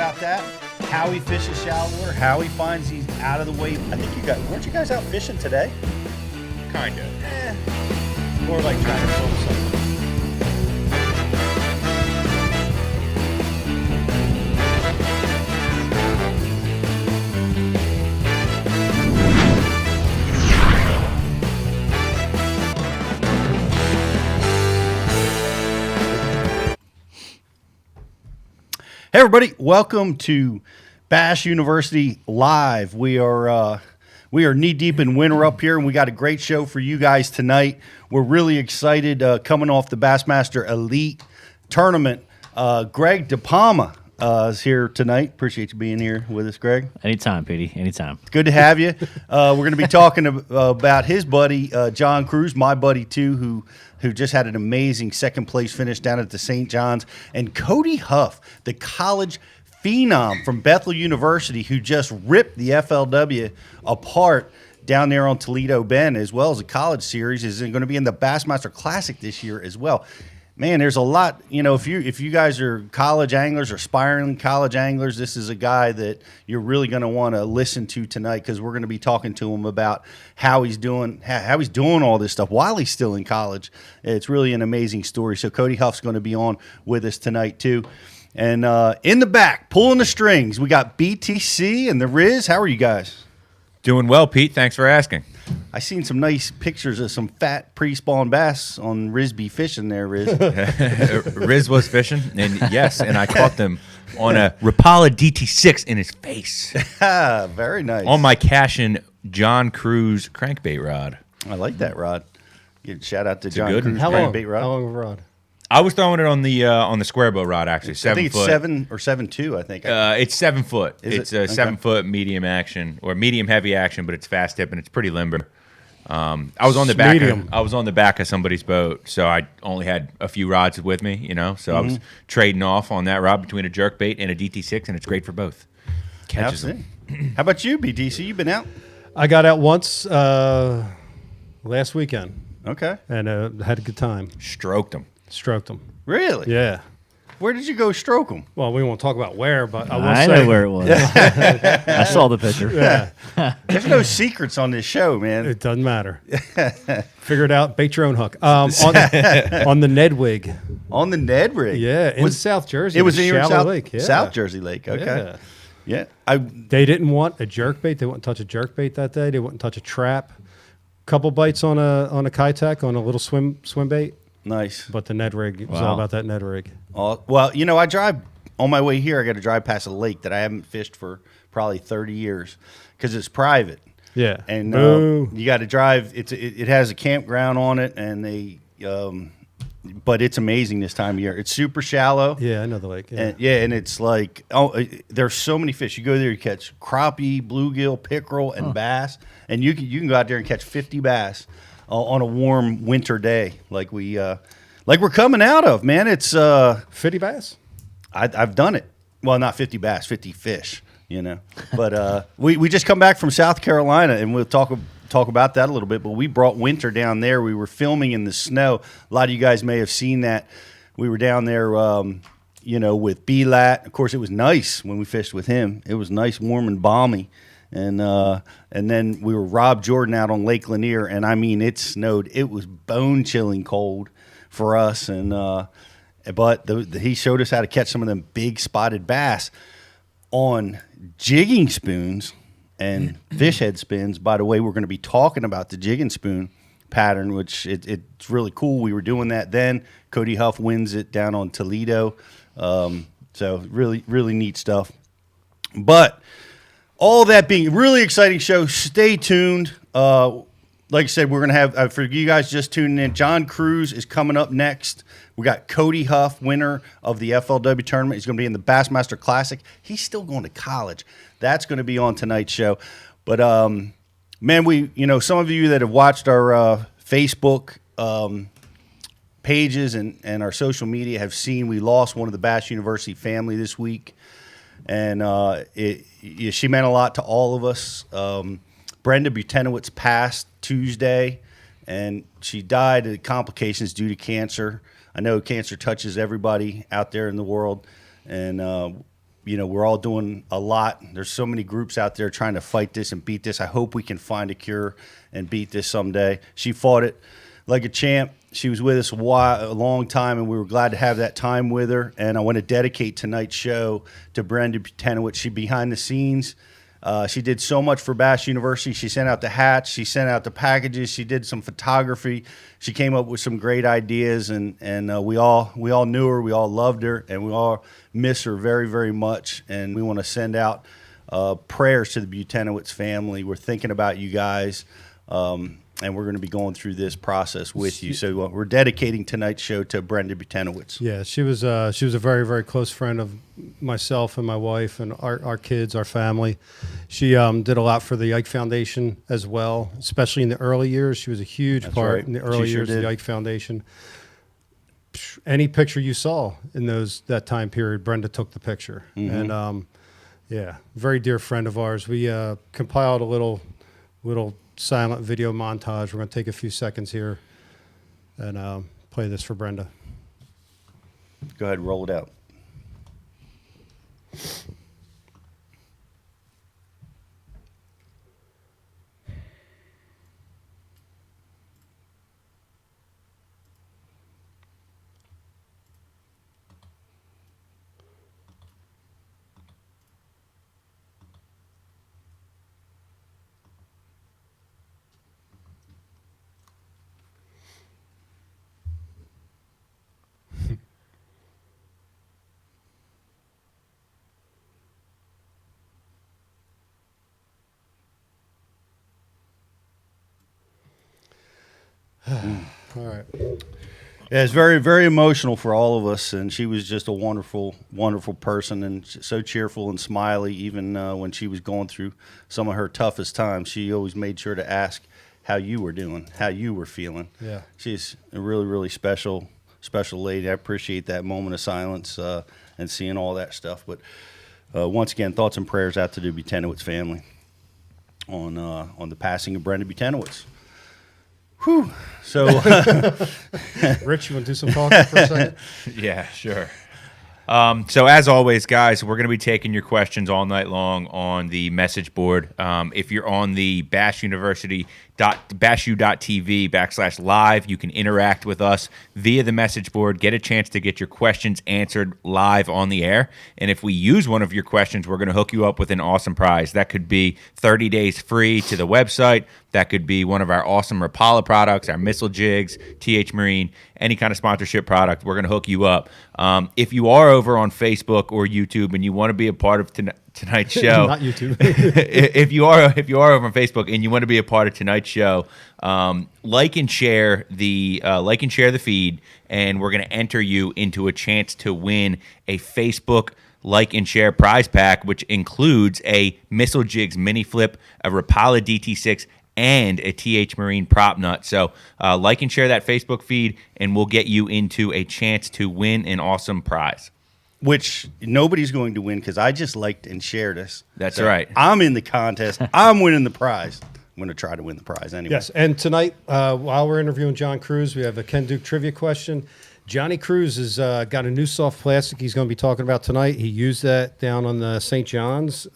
about that. How he fishes shallow water, how he finds he's out of the way. I think weren't you guys out fishing today? Kinda. Or like trying to film something. Hey everybody, welcome to Bass University Live. We are knee deep in winter up here, and we got a great show for you guys tonight. We're really excited coming off the Bassmaster Elite Tournament. Greg DePalma is here tonight. Appreciate you being here with us, Greg. Anytime, Petey. Anytime. Good to have you. We're going to be talking about his buddy, John Cruz, my buddy too, who just had an amazing second place finish down at the St. John's, and Cody Huff, the college phenom from Bethel University, who just ripped the FLW apart down there on Toledo Bend, as well as the college series, is going to be in the Bassmaster Classic this year as well. Man, there's a lot, if you guys are college anglers or aspiring college anglers, this is a guy that you're really going to want to listen to tonight, because we're going to be talking to him about how he's doing all this stuff while he's still in college. It's really an amazing story. So Cody Huff's going to be on with us tonight too. And in the back, pulling the strings, we got BTC and the Riz. How are you guys? Doing well, Pete. Thanks for asking. I seen some nice pictures of some fat pre-spawn bass on Risby fishing there, Riz. Riz was fishing, and yes, and I caught them on a Rapala DT6 in his face. Very nice. On my Cashin John Cruz crankbait rod. I like that rod. Shout out to John Cruz How long? crankbait rod. How long of a rod? I was throwing it on the square bow rod, actually. I think it's 7 or 7.2, I think. It's 7 foot. Is it's it? a 7 foot medium action, or medium heavy action, but it's fast tip and it's pretty limber. I was on the back. I was on the back of somebody's boat, so I only had a few rods with me, So I was trading off on that rod between a jerkbait and a DT6, and it's great for both. Catches them. How about you, BTC? You been out? I got out once last weekend. Okay. And had a good time. Stroked them. Stroked them. Really? Yeah. Where did you go stroke them? Well, we won't talk about where, but I will I say know where it was. I saw the picture. Yeah. There's no secrets on this show, man. It doesn't matter. Figure it out. Bait your own hook. On the Nedwig. On the Ned rig? Yeah, in South Jersey. It was in your Shallow Lake. Yeah. South Jersey Lake. Okay. Yeah. They didn't want a jerkbait. They wouldn't touch a jerkbait that day. They wouldn't touch a trap. Couple bites on a Kitech on a little swim bait. Nice. But the Ned rig, it was all about that Ned rig. Well, I drive on my way here. I got to drive past a lake that I haven't fished for probably 30 years because it's private. Yeah. And you got to drive. It has a campground on it, and but it's amazing this time of year. It's super shallow. Yeah, I know the lake. Yeah. And it's like, there's so many fish. You go there, you catch crappie, bluegill, pickerel, and bass, and you can go out there and catch 50 bass on a warm winter day, like we're coming out of, man. It's 50 bass. I've done it. Well, not 50 bass, 50 fish, But we just come back from South Carolina, and we'll talk about that a little bit. But we brought winter down there. We were filming in the snow. A lot of you guys may have seen that. We were down there, with B-Lat. Of course, it was nice when we fished with him. It was nice, warm, and balmy. And then we were Rob Jordan out on Lake Lanier, and I mean, it snowed. It was bone-chilling cold for us, but he showed us how to catch some of them big spotted bass on jigging spoons and fish head spins. By the way, we're going to be talking about the jigging spoon pattern, which it's really cool. We were doing that then. Cody Huff wins it down on Toledo, so really, really neat stuff. But all that being a really exciting show, stay tuned. Like I said, we're going to have, for you guys just tuning in, John Cruz is coming up next. We got Cody Huff, winner of the FLW tournament. He's going to be in the Bassmaster Classic. He's still going to college. That's going to be on tonight's show. But, man, some of you that have watched our Facebook pages and our social media have seen we lost one of the Bass University family this week. And she meant a lot to all of us. Brenda Butenowitz passed Tuesday, and she died of complications due to cancer. I know cancer touches everybody out there in the world, and we're all doing a lot. There's so many groups out there trying to fight this and beat this. I hope we can find a cure and beat this someday. She fought it like a champ. She was with us a long time, and we were glad to have that time with her. And I want to dedicate tonight's show to Brenda Butanowicz. She behind the scenes. She did so much for Bash University. She sent out the hats. She sent out the packages. She did some photography. She came up with some great ideas, and we all knew her. We all loved her, and we all miss her very, very much. And we want to send out prayers to the Butanowicz family. We're thinking about you guys, and we're going to be going through this process with you. So we're dedicating tonight's show to Brenda Butanowicz. Yeah, she was a very, very close friend of myself and my wife and our kids, our family. She did a lot for the Ike Foundation as well, especially in the early years. She was a huge part in the early years of the Ike Foundation. Any picture you saw in that time period, Brenda took the picture. Mm-hmm. And very dear friend of ours. We compiled a little silent video montage. We're going to take a few seconds here and play this for Brenda. Go ahead, roll it out. All right. Yeah, it's very, very emotional for all of us, and she was just a wonderful, wonderful person, and so cheerful and smiley. Even when she was going through some of her toughest times, she always made sure to ask how you were doing, how you were feeling. Yeah, she's a really, really special lady. I appreciate that moment of silence and seeing all that stuff. But once again, thoughts and prayers out to the Butanowicz family on the passing of Brenda Butanowicz. Whew. So, Rich, you want to do some talking for a second? Yeah, sure. So as always, guys, we're going to be taking your questions all night long on the message board. If you're on the bashu.tv/live, you can interact with us via the message board, get a chance to get your questions answered live on the air. And if we use one of your questions, we're going to hook you up with an awesome prize. That could be 30 days free to the website. That could be one of our awesome Rapala products, our missile jigs, TH Marine, any kind of sponsorship product. We're going to hook you up. If you are over on Facebook or YouTube and you want to be a part of tonight's show, not YouTube. if you are over on Facebook and you want to be a part of tonight's show, like and share the feed, and we're going to enter you into a chance to win a Facebook like and share prize pack, which includes a Missile Jigs mini flip, a Rapala DT6, and a TH Marine prop nut. So like and share that Facebook feed, and we'll get you into a chance to win an awesome prize. Which nobody's going to win because I just liked and shared us. That's right. I'm in the contest. I'm winning the prize. I'm going to try to win the prize anyway. Yes, and tonight, while we're interviewing John Cruz, we have a Ken Duke trivia question. Johnny Cruz has got a new soft plastic he's going to be talking about tonight. He used that down on the St. John's.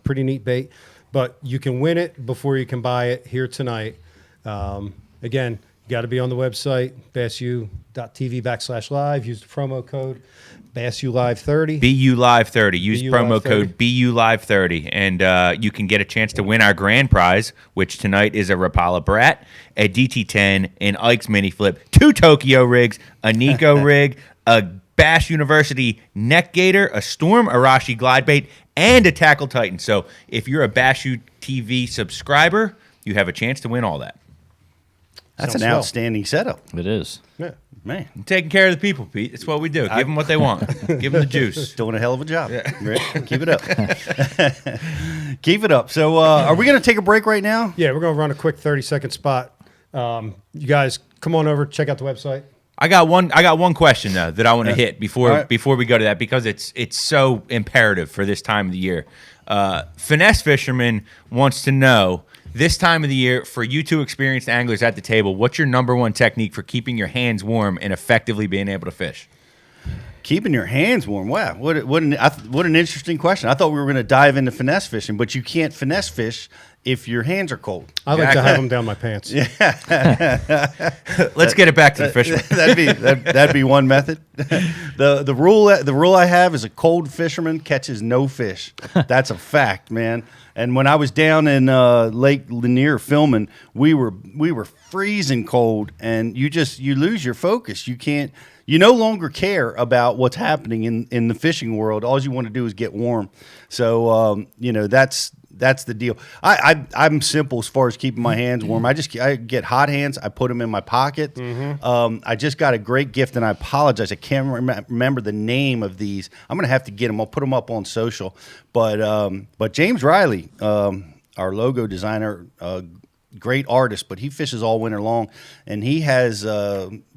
Pretty neat bait. But you can win it before you can buy it here tonight. Again, you got to be on the website, bassu.tv/live. Use the promo code BASSULive30. BULive30. Use promo code BULive30. And you can get a chance to win our grand prize, which tonight is a Rapala Brat, a DT10, an Ike's mini flip, 2 Tokyo rigs, a Nico rig, a Bash University neck gator, a Storm Arashi glide bait, and a Tackle Titan. So if you're a Bashu TV subscriber, you have a chance to win all that. That's an outstanding setup. It is. Yeah. Man. I'm taking care of the people, Pete. That's what we do. Give them what they want. Give them the juice. Doing a hell of a job. Yeah. Rick, keep it up. Keep it up. So are we going to take a break right now? Yeah, we're going to run a quick 30-second spot. You guys, come on over, check out the website. I got one question though that I want to hit before we go to that, because it's so imperative for this time of the year. Finesse Fisherman wants to know, this time of the year, for you two experienced anglers at the table, what's your number one technique for keeping your hands warm and effectively being able to fish? Keeping your hands warm. Wow, what an interesting question. I thought we were going to dive into finesse fishing, but you can't finesse fish if your hands are cold. I like to have them down my pants. Let's get it back to the fisherman. That'd be one method. The rule I have is a cold fisherman catches no fish. That's a fact, man. And when I was down in Lake Lanier filming, we were freezing cold, and you lose your focus. You no longer care about what's happening in the fishing world. All you want to do is get warm. So that's the deal. I'm simple as far as keeping my hands warm. I get hot hands. I put them in my pocket. I just got a great gift, and I apologize. I can't remember the name of these. I'm gonna have to get them. I'll put them up on social. But James Riley, our logo designer, great artist, but he fishes all winter long, and he has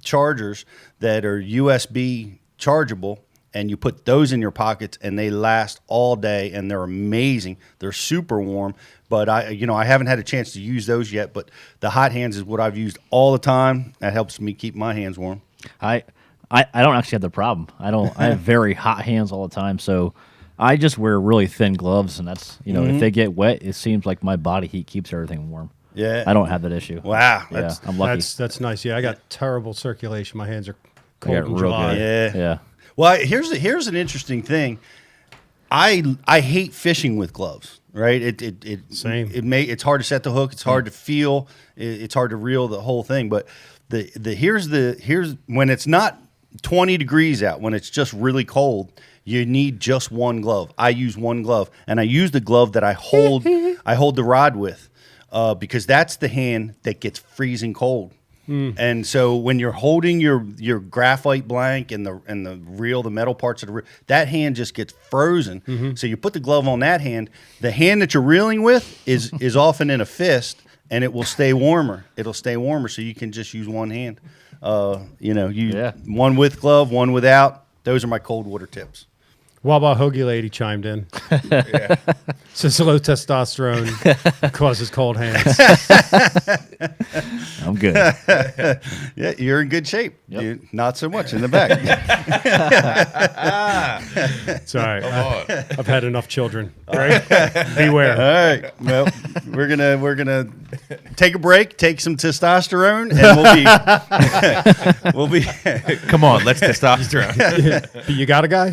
chargers that are USB chargeable. And you put those in your pockets, and they last all day, and they're amazing. They're super warm, but I haven't had a chance to use those yet. But the hot hands is what I've used all the time. That helps me keep my hands warm. I don't actually have the problem. I have very hot hands all the time, so I just wear really thin gloves, and that's if they get wet, it seems like my body heat keeps everything warm. Yeah, I don't have that issue. Wow, I'm lucky. That's nice. Yeah, I got terrible circulation. My hands are cold in real July. good. Yeah. Well, here's an interesting thing. I hate fishing with gloves. Right? Same. It's hard to set the hook. It's hard to feel. It's hard to reel the whole thing. But here's when it's not 20 degrees out, when it's just really cold, you need just one glove. I use one glove, and I use the glove that I hold the rod with, because that's the hand that gets freezing cold. And so when you're holding your graphite blank and the reel, the metal parts of the reel, that hand just gets frozen. So you put the glove on that hand. The hand that you're reeling with is often in a fist, and it will stay warmer. It'll stay warmer, so you can just use one hand. One with glove, one without. Those are my cold water tips. Wawa Hoagie Lady chimed in. Says low testosterone causes cold hands. I'm good. Yeah, you're in good shape. Yep. Not so much in the back. It's all right. I've had enough children. Right? Beware. All right. Well, we're gonna take a break, take some testosterone, and we'll be. Come on, let's testosterone. You got a guy?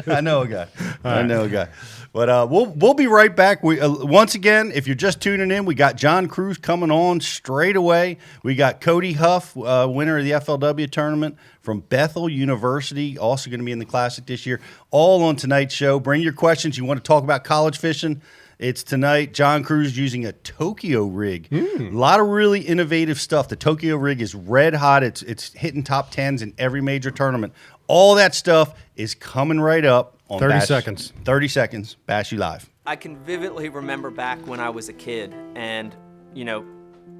I know a guy. I know a guy. But we'll be right back. We once again, if you're just tuning in, we got John Cruz coming on straight away. We got Cody Huff, winner of the FLW tournament from Bethel University, also going to be in the Classic this year. All on tonight's show. Bring your questions. You want to talk about college fishing? It's tonight. John Cruz using a Tokyo rig. A lot of really innovative stuff. The Tokyo rig is red hot. It's hitting top 10s in every major tournament. All that stuff is coming right up on 30 seconds. 30 seconds. Bash You Live. I can vividly remember back when I was a kid and,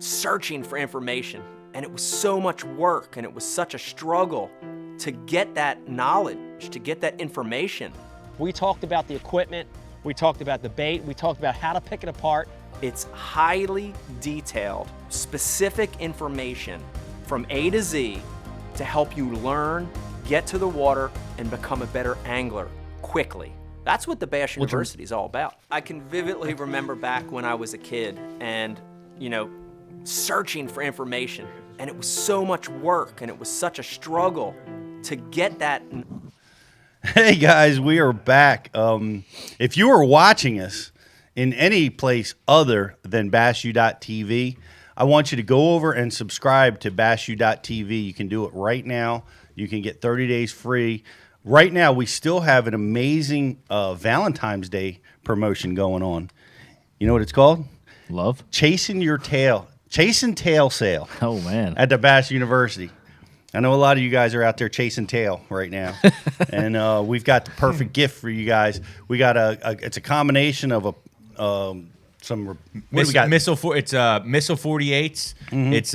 searching for information. And it was so much work and it was such a struggle to get that knowledge, to get that information. We talked about the equipment, we talked about the bait, we talked about how to pick it apart. It's highly detailed, specific information from A to Z to help you learn, get to the water, and become a better angler quickly. That's what the Bash University is all about. I can vividly remember back when I was a kid and, searching for information. And it was so much work and it was such a struggle to get that. Hey guys, we are back. If you are watching us in any place other than BashU.tv, I want you to go over and subscribe to BashU.tv. You can do it right now. You can get 30 days free. Right now, we still have an amazing Valentine's Day promotion going on. You know what it's called? Love? Chasing Tail Sale. Oh, man. At the Bash University. I know a lot of you guys are out there chasing tail right now. And we've got the perfect gift for you guys. We got it's a combination of some Missile 48s. It's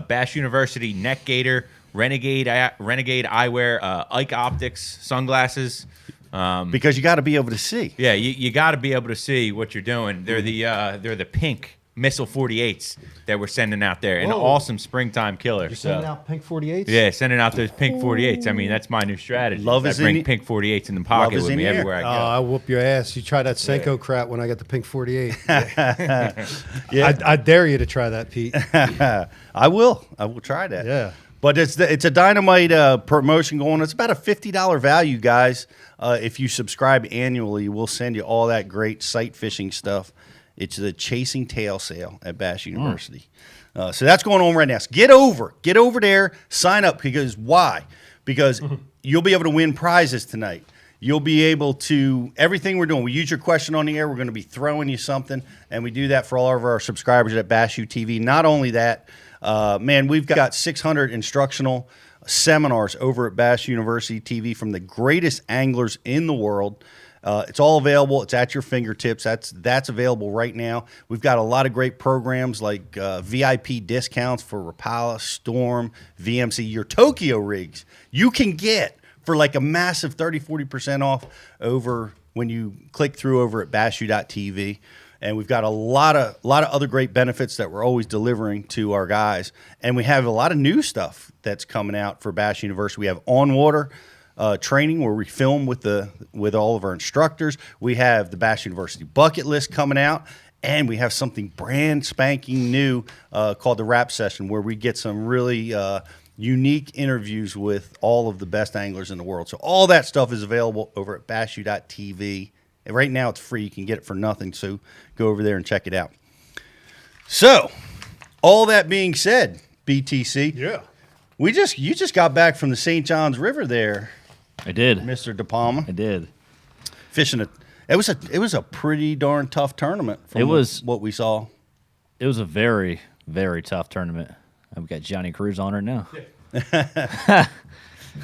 Bash University Neck Gator, Renegade eyewear, Ike Optics sunglasses. Because you got to be able to see. Yeah, you got to be able to see what you're doing. They're the pink missile 48s that we're sending out there. An Whoa. awesome springtime killer. You're sending out pink 48s? Yeah, sending out those pink 48s. I mean, that's my new strategy. Love I is bring in pink 48s in the pocket is with in me the air. everywhere I go. I whoop your ass. You try that Senko crap when I get the pink 48. Yeah. I dare you to try that, Pete. I will try that. Yeah. But it's a dynamite promotion going. It's about a $50 value, guys. If you subscribe annually, we'll send you all that great sight fishing stuff. It's the Chasing Tail sale at Bass University. So that's going on right now. So get over there, sign up. Because why? Because you'll be able to win prizes tonight. You'll be able to, everything we're doing, we use your question on the air, we're going to be throwing you something, and we do that for all of our subscribers at Bass U TV. Not only that, man, we've got 600 instructional seminars over at Bass University TV from the greatest anglers in the world. It's all available. It's at your fingertips. That's available right now. We've got a lot of great programs like VIP discounts for Rapala, Storm, VMC. Your Tokyo rigs you can get for like a massive 30-40% off over when you click through over at bassu.tv. And we've got a lot of other great benefits that we're always delivering to our guys. And we have a lot of new stuff that's coming out for Bass University. We have on-water training where we film with all of our instructors. We have the Bass University bucket list coming out. And we have something brand spanking new called the Rap Session, where we get some really unique interviews with all of the best anglers in the world. So all that stuff is available over at bassu.tv. And right now it's free. You can get it for nothing. So go over there and check it out. So all that being said, BTC. Yeah. You just got back from the St. Johns River there. I did. Mr. De Palma. I did. Fishing it was a pretty darn tough tournament from what we saw. It was a very, very tough tournament. We got Johnny Cruz on it now.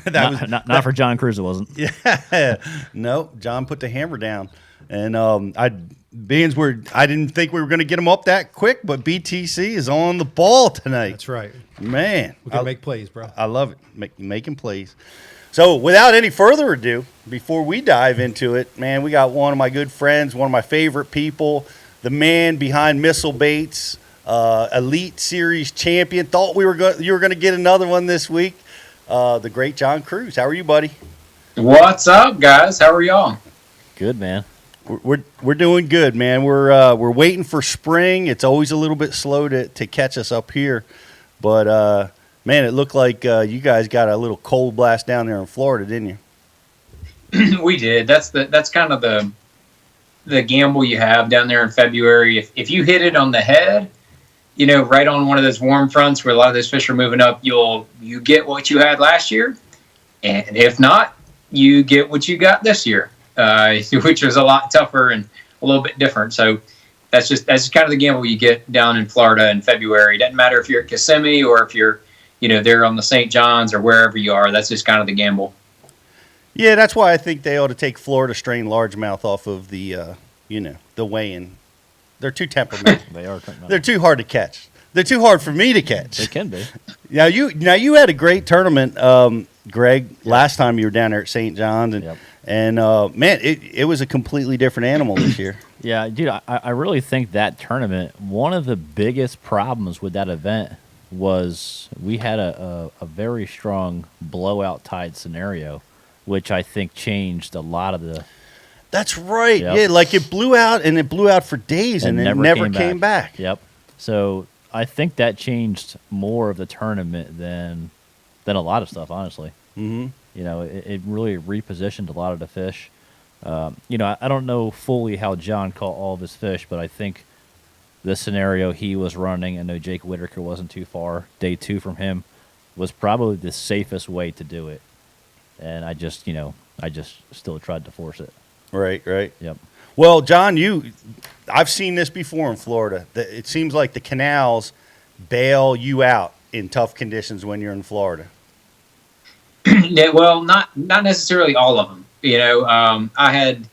Not for John Cruz, it wasn't. Yeah, no, John put the hammer down, and I didn't think we were going to get him up that quick, but BTC is on the ball tonight. That's right. Man. We can make plays, bro. I love it, making plays. So without any further ado, before we dive into it, man, we got one of my good friends, one of my favorite people, the man behind Missile Baits, Elite Series champion. Thought you were going to get another one this week. The great John Cruz. How are you, buddy? What's up, guys? How are y'all? Good, man. We're doing good, man. We're waiting for spring. It's always a little bit slow to catch us up here, but man, it looked like you guys got a little cold blast down there in Florida, didn't you? We did. That's kind of the gamble you have down there in February. If you hit it on the head, right on one of those warm fronts where a lot of those fish are moving up, you get what you had last year, and if not, you get what you got this year, which was a lot tougher and a little bit different. So that's kind of the gamble you get down in Florida in February. It doesn't matter if you're at Kissimmee or if you're there on the St. John's or wherever you are. That's just kind of the gamble. Yeah, that's why I think they ought to take Florida strain largemouth off of the weigh-in. They're too temperamental. They are. They're too hard to catch. They're too hard for me to catch. They can be. Now you had a great tournament, Greg. Yep. Last time you were down there at St. John's, and man, it was a completely different animal this year. Yeah, dude, I really think that tournament, one of the biggest problems with that event was we had a very strong blowout tide scenario, which I think changed a lot of the. That's right. Yep. Yeah, like it blew out for days and it never came back. Yep. So I think that changed more of the tournament than a lot of stuff, honestly. Mm-hmm. It really repositioned a lot of the fish. I don't know fully how John caught all of his fish, but I think the scenario he was running, I know Jake Whitaker wasn't too far. Day 2 from him was probably the safest way to do it. And I just still tried to force it. Right. Yep. Well, John, I've seen this before in Florida. It seems like the canals bail you out in tough conditions when you're in Florida. Yeah, well, not necessarily all of them. I had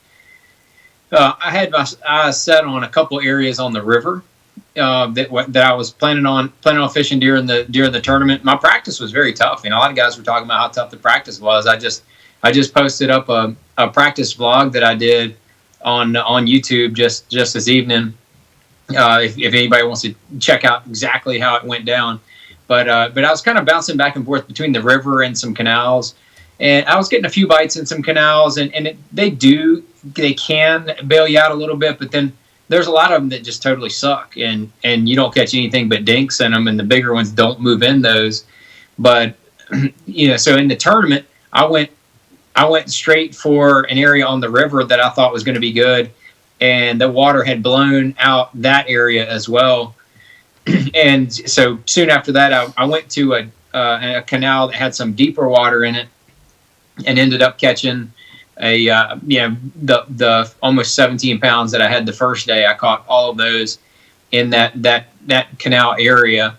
my eyes set on a couple areas on the river that I was planning on fishing during the tournament. My practice was very tough. A lot of guys were talking about how tough the practice was. I just posted up a practice vlog that I did on YouTube just this evening, if anybody wants to check out exactly how it went down. But I was kind of bouncing back and forth between the river and some canals, and I was getting a few bites in some canals, and they can bail you out a little bit, but then there's a lot of them that just totally suck, and you don't catch anything but dinks in them, and the bigger ones don't move in those. But so in the tournament, I went straight for an area on the river that I thought was going to be good, and the water had blown out that area as well. And so soon after that, I went to a canal that had some deeper water in it, and ended up catching the almost 17 pounds that I had the first day. I caught all of those in that canal area.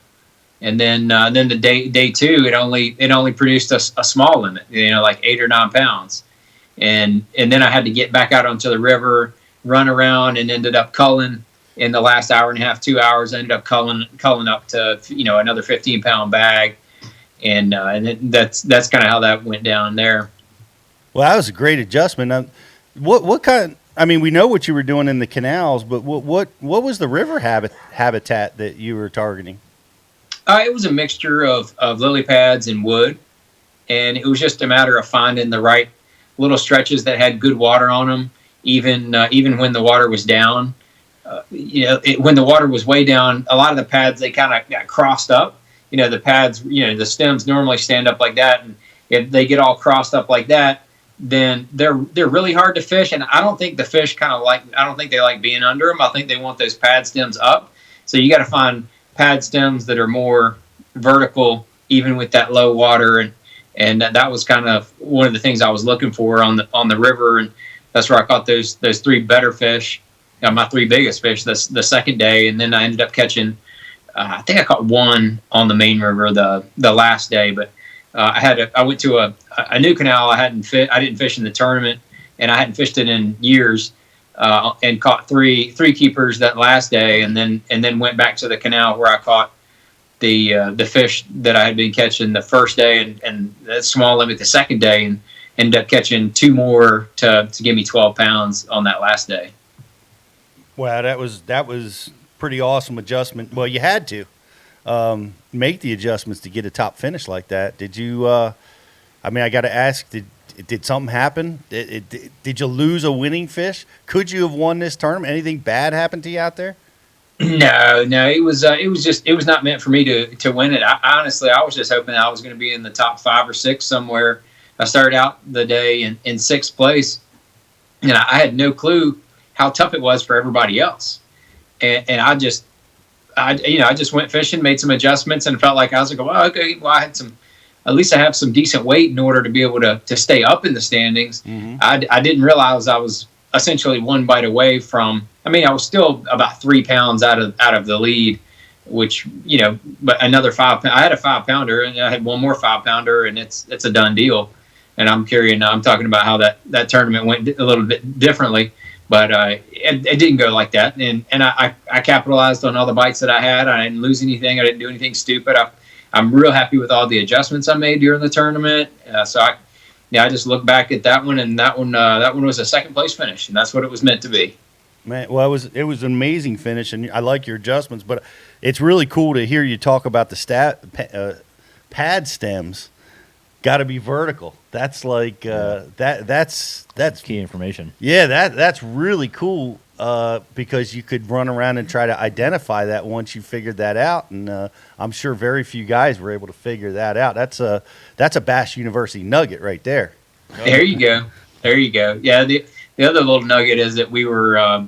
And then the day two, it only produced a small limit, like 8 or 9 pounds. And then I had to get back out onto the river, run around, and ended up culling in the last hour and a half, 2 hours. I ended up culling up to another 15-pound bag, and that's kind of how that went down there. Well, that was a great adjustment. What kind? I mean, we know what you were doing in the canals, but what was the river habitat that you were targeting? It was a mixture of lily pads and wood, and it was just a matter of finding the right little stretches that had good water on them, even when the water was down. When the water was way down, a lot of the pads, they kind of got crossed up. The pads, the stems normally stand up like that, and if they get all crossed up like that, then they're really hard to fish. And I don't think the fish I don't think they like being under them. I think they want those pad stems up. So you got to find pad stems that are more vertical, even with that low water, and that was kind of one of the things I was looking for on the river, and that's where I caught those 3 better fish, my 3 biggest fish the second day. And then I ended up catching I think I caught 1 on the main river the last day, but I went to a new canal I didn't fish in the tournament, and I hadn't fished it in years. And caught three keepers that last day, and then went back to the canal where I caught the fish that I had been catching the first day, and that small limit the second day, and ended up catching 2 more to give me 12 pounds on that last day. Wow, that was pretty awesome adjustment. Well, you had to make the adjustments to get a top finish like that. Did you? I got to ask, did something happen? Did you lose a winning fish? Could you have won this tournament? Anything bad happen to you out there? No. It was not meant for me to win it. Honestly, I was just hoping I was going to be in the top 5 or 6 somewhere. I started out the day in 6th place, and I had no clue how tough it was for everybody else. And I just went fishing, made some adjustments, and felt like I was like, well, okay, well, at least I have some decent weight in order to be able to stay up in the standings. Mm-hmm. I didn't realize I was essentially 1 bite away from. I was still about 3 pounds out of the lead, which but another 5. I had a 5-pounder, and I had 1 more 5-pounder, and it's a done deal. And I'm talking about how that tournament went a little bit differently, but it didn't go like that. And I capitalized on all the bites that I had. I didn't lose anything. I didn't do anything stupid. I'm real happy with all the adjustments I made during the tournament. So I just look back at that one, and that one was a 2nd place finish, and that's what it was meant to be. Man, well, it was an amazing finish, and I like your adjustments. But it's really cool to hear you talk about the pad stems. Got to be vertical. That's like that's key information. Yeah, that's really cool. Because you could run around and try to identify that once you figured that out, and I'm sure very few guys were able to figure that out. That's a Bass University nugget right there. There you go. Yeah, the other little nugget is that we were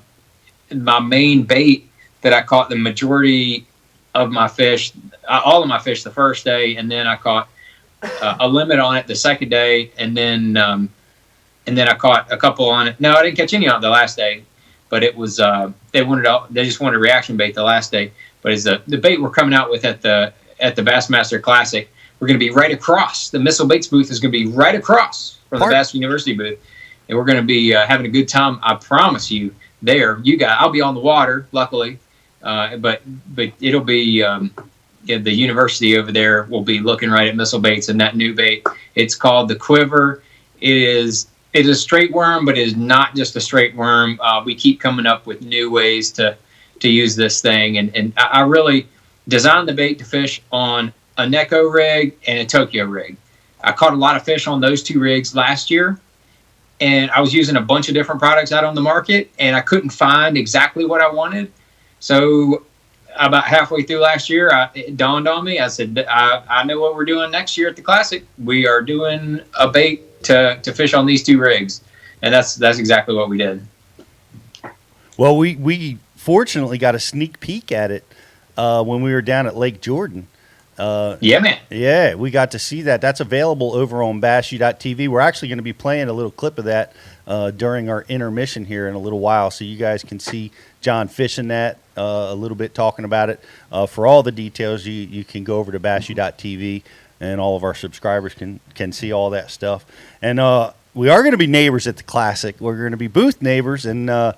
my main bait that I caught the majority of my fish, all of my fish the first day, and then I caught a limit on it the second day, and then I caught a couple on it. No, I didn't catch any on it the last day. But it was they just wanted reaction bait the last day. But as the bait we're coming out with at the Bassmaster Classic, we're going to be right across. The Missile Baits booth is going to be right across from the Bass University booth, and we're going to be having a good time. I promise you. There, I'll be on the water, luckily, but it'll be the university over there will be looking right at Missile Baits and that new bait. It's called the Quiver. It is a straight worm, but it is not just a straight worm. We keep coming up with new ways to to use this thing. And I really designed the bait to fish on a Neko rig and a Tokyo rig. I caught a lot of fish on those two rigs last year, and I was using a bunch of different products out on the market, and I couldn't find exactly what I wanted. So about halfway through last year, it dawned on me. I said, I know what we're doing next year at the Classic. We are doing a bait to fish on these two rigs, and that's exactly what we did. Well, we fortunately got a sneak peek at it when we were down at Lake Jordan. Yeah, man. Yeah, we got to see that. That's available over on bashu.tv. We're actually going to be playing a little clip of that during our intermission here in a little while, so you guys can see John fishing that a little bit, talking about it. For all the details, you can go over to bashu.tv, and all of our subscribers can see all that stuff. And we are going to be neighbors at the Classic. We're going to be booth neighbors, and I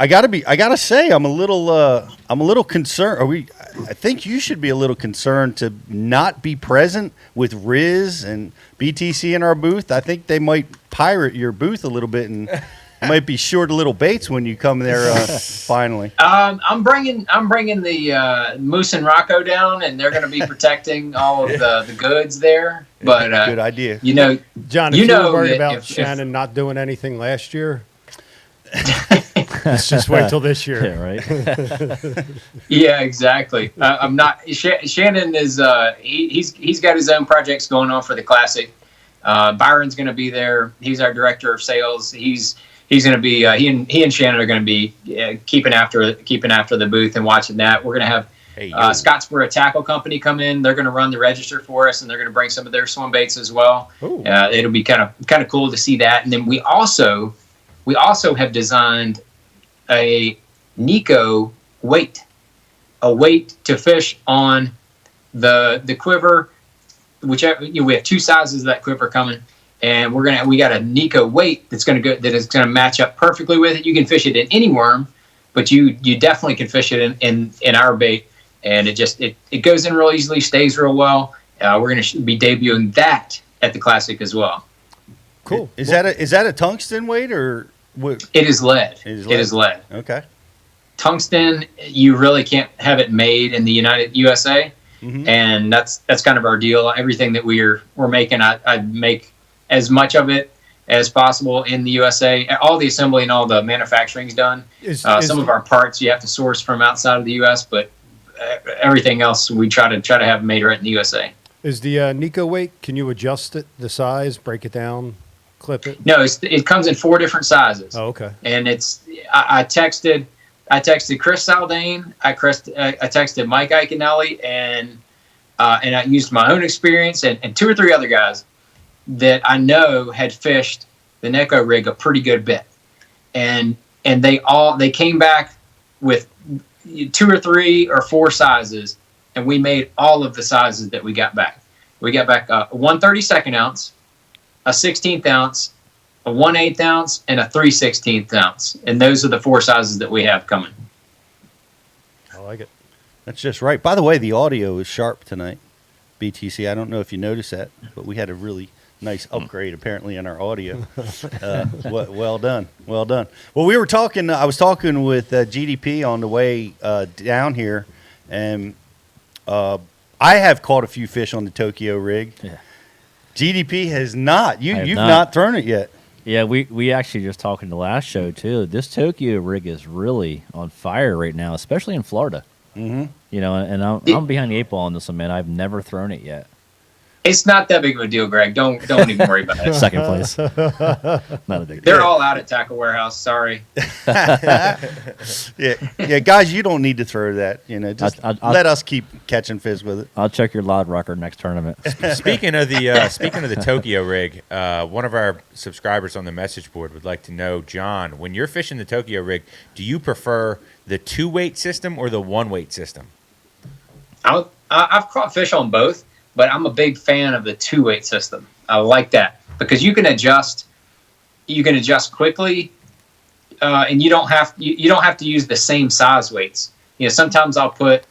gotta say, I'm a little concerned. I think you should be a little concerned to not be present with Riz and BTC in our booth. I think they might pirate your booth a little bit and might be short of little baits when you come there finally. I'm bringing the Moose and Rocco down, and they're going to be protecting all of the goods there. But good idea. John, if you were worried about Shannon not doing anything last year, let's just wait till this year. Yeah, right. Yeah, exactly. I'm not. Shannon is. He's got his own projects going on for the Classic. Byron's going to be there. He's our director of sales. He's going to be. He and Shannon are going to be keeping after the booth and watching that. We're going to have Scottsboro Tackle Company come in. They're going to run the register for us, and they're going to bring some of their swim baits as well. It'll be kind of cool to see that. And then we also have designed a Neko weight, a weight to fish on the quiver. Whichever we have two sizes of that quiver coming, and we got a Neko weight that is gonna match up perfectly with it. You can fish it in any worm, but you definitely can fish it in our bait, and it goes in real easily, stays real well. We're gonna be debuting that at the Classic as well. Cool. Is that a tungsten weight or what? It is lead. It is lead. Okay. Tungsten, you really can't have it made in the USA. Mm-hmm. And that's kind of our deal. Everything that we're making, I make as much of it as possible in the USA. All the assembly and all the manufacturing's done. Some of our parts you have to source from outside of the US, but everything else we try to have made right in the USA. Is the Neko weight? Can you adjust it, the size, break it down, clip it? No, it comes in 4 different sizes. Oh, okay. And I texted Chris Saldane. I texted Mike Iaconelli, and I used my own experience and 2 or 3 other guys that I know had fished the Neko rig a pretty good bit, and they came back with 2 or 3 or 4 sizes, and we made all of the sizes that we got back. We got back a 1/32 ounce, a 16th ounce, a 1/8 ounce, and a 3/16 ounce. And those are the 4 sizes that we have coming. I like it. That's just right. By the way, the audio is sharp tonight, BTC. I don't know if you noticed that, but we had a really nice upgrade apparently in our audio. Well done. Well done. Well, we were talking, I was talking with GDP on the way down here, and I have caught a few fish on the Tokyo rig. Yeah. GDP has not. You've not thrown it yet. Yeah, we actually just talked in the last show too. This Tokyo rig is really on fire right now, especially in Florida. Mm-hmm. And I'm behind the 8 ball on this one, man. I've never thrown it yet. It's not that big of a deal, Greg. Don't even worry about it. Second place. Not a big deal. They're all out at Tackle Warehouse. Sorry. Yeah, guys, you don't need to throw that. Just let us keep catching fish with it. I'll check your loud rocker next tournament. Speaking of the Tokyo rig, one of our subscribers on the message board would like to know, John, when you're fishing the Tokyo rig, do you prefer the 2-weight system or the 1-weight system? I've caught fish on both, but I'm a big fan of the 2-weight system. I like that because you can adjust quickly, and you don't have to use the same size weights. Sometimes I'll put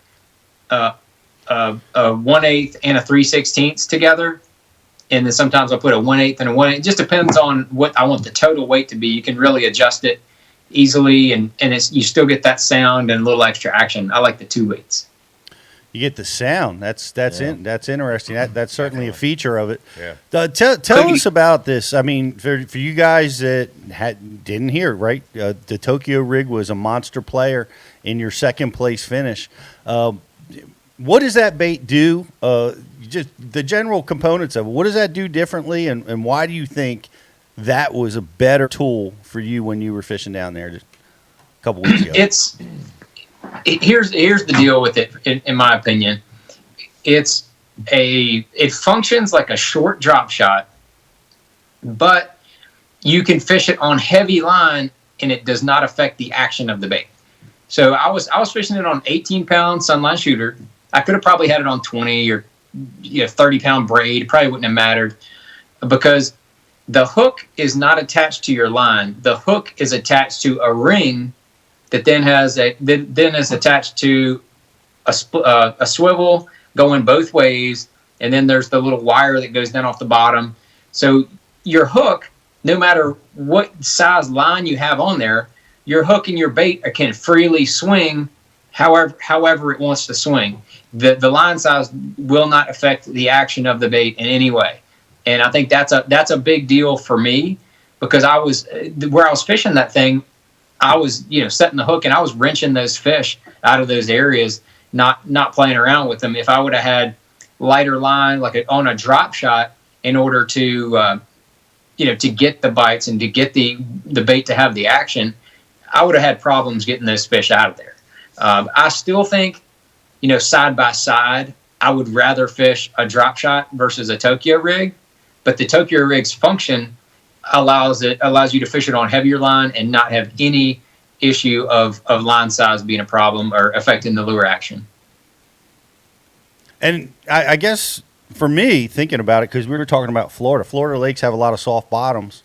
a 1/8 and a 3/16 together, and then sometimes I'll put a 1/8 and a 1/8. It just depends on what I want the total weight to be. You can really adjust it easily, and you still get that sound and a little extra action. I like the 2 weights. You get the sound. That's interesting. That's certainly a feature of it. Yeah. Tell us about this. I mean, for you guys that didn't hear, right? The Tokyo rig was a monster player in your second place finish. What does that bait do? Just the general components of it. What does that do differently, and why do you think that was a better tool for you when you were fishing down there just a couple weeks ago? Here's the deal with it, in my opinion. It functions like a short drop shot, but you can fish it on heavy line, and it does not affect the action of the bait. So I was fishing it on 18-pound sunline shooter. I could have probably had it on 20 or 30-pound braid. It probably wouldn't have mattered, because the hook is not attached to your line. The hook is attached to a ring that then is attached to a swivel going both ways, and then there's the little wire that goes down off the bottom. So your hook, no matter what size line you have on there, your hook and your bait can freely swing however it wants to swing. The line size will not affect the action of the bait in any way. And I think that's a big deal for me, because where I was fishing that thing, I was, setting the hook and I was wrenching those fish out of those areas, not playing around with them. If I would have had lighter line, like on a drop shot, in order to, to get the bites and to get the bait to have the action, I would have had problems getting those fish out of there. I still think, side by side, I would rather fish a drop shot versus a Tokyo rig, but the Tokyo rig's function allows you to fish it on heavier line and not have any issue of line size being a problem or affecting the lure action. And I guess for me, thinking about it, because we were talking about Florida lakes have a lot of soft bottoms.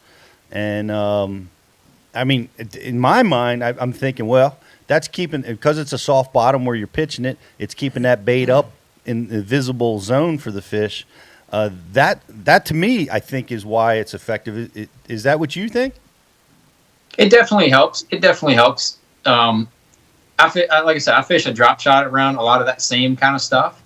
And, I mean, in my mind, I'm thinking, well, that's because it's a soft bottom where you're pitching it, it's keeping that bait up in the visible zone for the fish. That to me, I think, is why it's effective. Is that what you think? It definitely helps. Like I said, I fish a drop shot around a lot of that same kind of stuff.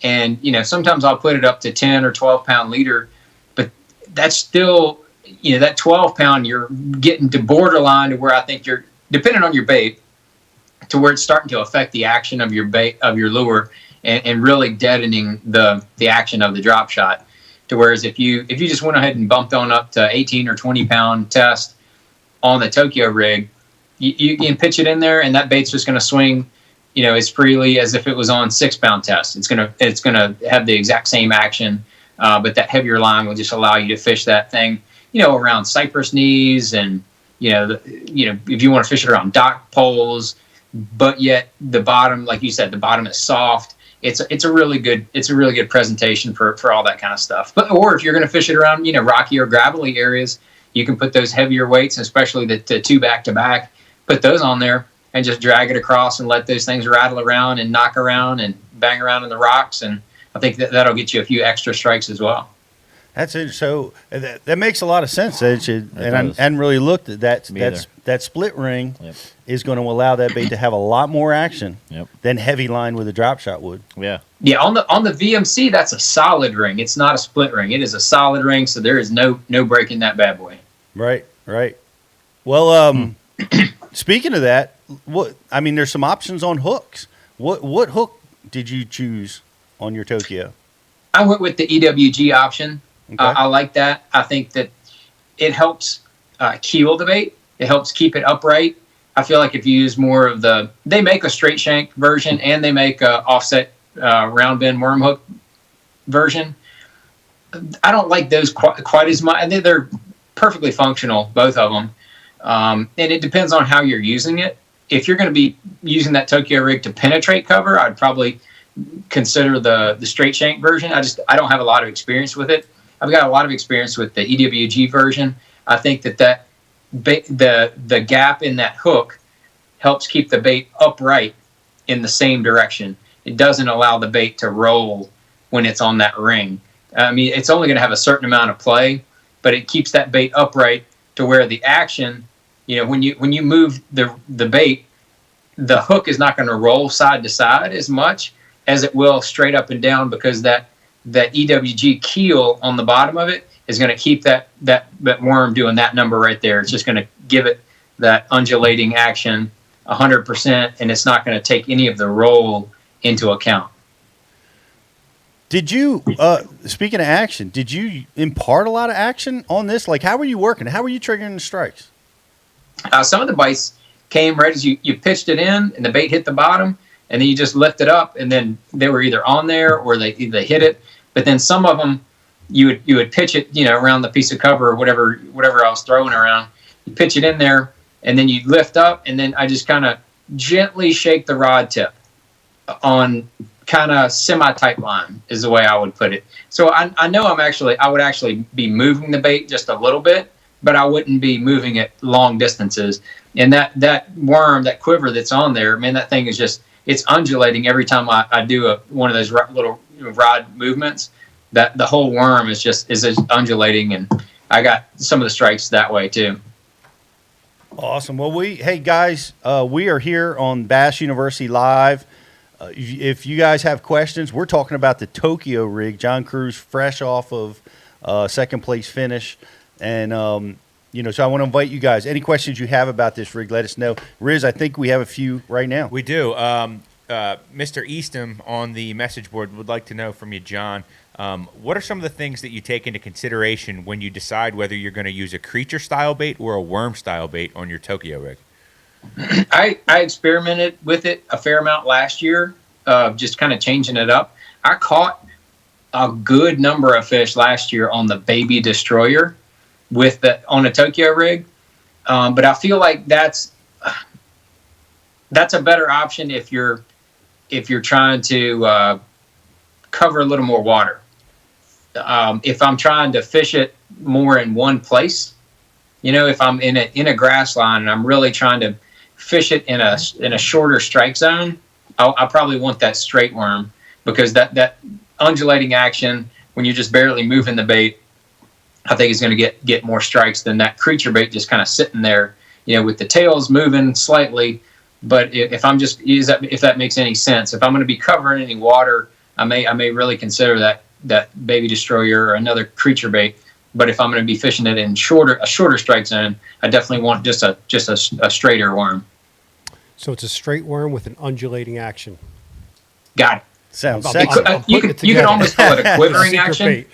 And, sometimes I'll put it up to 10 or 12 pound leader, but that's still, that 12 pound, you're getting to borderline to where I think you're, depending on your bait, to where it's starting to affect the action of your bait, of your lure, and really deadening the action of the drop shot. To whereas if you just went ahead and bumped on up to 18 or 20 pound test on the Tokyo rig, you can pitch it in there, and that bait's just going to swing, as freely as if it was on 6 pound test. It's gonna have the exact same action, but that heavier line will just allow you to fish that thing, around cypress knees, and if you want to fish it around dock poles, but yet the bottom, like you said, the bottom is soft. It's a really good presentation for all that kind of stuff. Or if you're going to fish it around rocky or gravelly areas, you can put those heavier weights, especially the 2 back-to-back, put those on there and just drag it across and let those things rattle around and knock around and bang around in the rocks. And I think that'll get you a few extra strikes as well. That's it. So that makes a lot of sense. I hadn't really looked at that. That split ring is going to allow that bait to have a lot more action than heavy line with a drop shot would. Yeah. On the VMC, that's a solid ring. It's not a split ring. It is a solid ring. So there is no breaking that bad boy. Right. Well, speaking of that, there's some options on hooks. What hook did you choose on your Tokyo? I went with the EWG option. Okay. I like that. I think that it helps keel the bait. It helps keep it upright. I feel like if you use more of they make a straight shank version, and they make a offset round bend worm hook version. I don't like those quite as much. I think they're perfectly functional, both of them. And it depends on how you're using it. If you're going to be using that Tokyo rig to penetrate cover, I'd probably consider the straight shank version. I don't have a lot of experience with it. I've got a lot of experience with the EWG version. I think that the gap in that hook helps keep the bait upright in the same direction. It doesn't allow the bait to roll when it's on that ring. I mean, it's only going to have a certain amount of play, but it keeps that bait upright to where the action, when you move the bait, the hook is not going to roll side to side as much as it will straight up and down, because that EWG keel on the bottom of it is going to keep that worm doing that number right there. It's just going to give it that undulating action 100%, and it's not going to take any of the roll into account. Did you, speaking of action, did you impart a lot of action on this? Like, how were you working? How were you triggering the strikes? Some of the bites came right as you pitched it in, and the bait hit the bottom, and then you just lift it up, and then they were either on there or they hit it. But then some of them, you would pitch it, around the piece of cover or whatever I was throwing around. You pitch it in there, and then you lift up, and then I just kind of gently shake the rod tip on kind of semi-tight line is the way I would put it. So I know I would actually be moving the bait just a little bit, but I wouldn't be moving it long distances. And that worm, that quiver that's on there, man, that thing is just, it's undulating every time I do one of those little rod movements. That the whole worm is just undulating, and I got some of the strikes that way too. Awesome. Well, hey guys, we are here on Bass University Live. If you guys have questions, we're talking about the Tokyo rig. John Cruz, fresh off of second place finish, and so I want to invite you guys. Any questions you have about this rig, let us know. Riz, I think we have a few right now. We do. Mr. Eastham on the message board would like to know from you, John. What are some of the things that you take into consideration when you decide whether you're going to use a creature style bait or a worm style bait on your Tokyo rig? I experimented with it a fair amount last year, just kind of changing it up. I caught a good number of fish last year on the Baby Destroyer on a Tokyo rig, but I feel like that's a better option if you're trying to cover a little more water. If I'm trying to fish it more in one place, if I'm in a grass line and I'm really trying to fish it in a shorter strike zone, I probably want that straight worm, because that undulating action when you're just barely moving the bait, I think is going to get more strikes than that creature bait just kind of sitting there, with the tails moving slightly. But if that makes any sense, if I'm going to be covering any water, I may really consider that Baby Destroyer or another creature bait. But if I'm going to be fishing it in a shorter strike zone, I definitely want just a straighter worm. So it's a straight worm with an undulating action. Got it. Sounds sexy. You could almost call it a quivering action.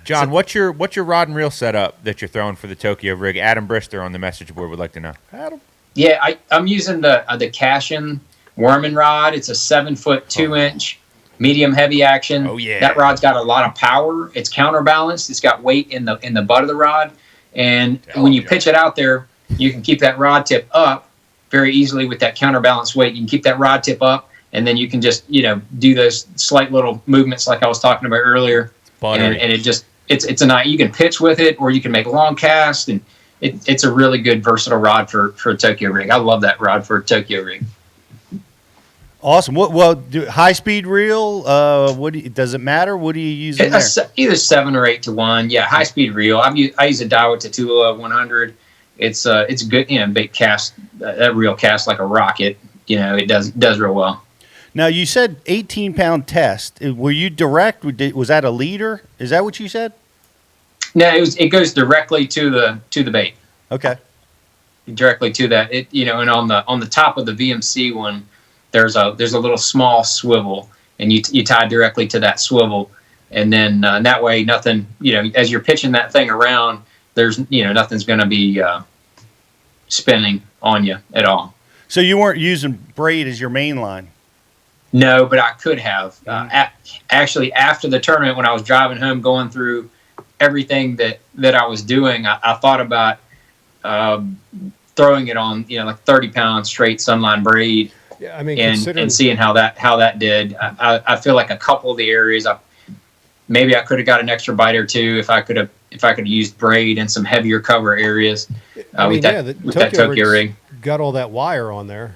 John, what's your rod and reel setup that you're throwing for the Tokyo rig? Adam Brister on the message board would like to know. Adam? Yeah, I'm using the Cashin worming rod. It's a 7-foot 2-inch medium heavy action. Oh yeah, that rod's got a lot of power. It's counterbalanced. It's got weight in the butt of the rod, and when you pitch it out there, you can keep that rod tip up very easily with that counterbalanced weight. You can keep that rod tip up, and then you can just do those slight little movements like I was talking about earlier, and it just it's a nice. You can pitch with it, or you can make long casts, and it's a really good versatile rod for a Tokyo rig. I love that rod for a Tokyo rig. Awesome. High speed reel? Does it matter? What do you use in there? Either 7 or 8 to 1. Yeah, high speed reel. I use a Daiwa Tatula 100. It's good. Big cast. That reel casts like a rocket. It does real well. Now you said 18-pound test. Were you direct? Was that a leader? Is that what you said? No, it goes directly to the bait. Okay. Directly to that. And on the top of the VMC one, there's a little small swivel, and you tie directly to that swivel, and then that way nothing, as you're pitching that thing around, there's nothing's going to be spinning on you at all. So you weren't using braid as your main line? No, but I could have. Actually, after the tournament, when I was driving home, going through everything that I was doing, I thought about throwing it on, like 30-pound straight sunline braid. Yeah, I mean, and seeing how that did. I feel like a couple of the areas, maybe I could have got an extra bite or two if I could have used braid in some heavier cover areas with that Tokyo rig. Got all that wire on there.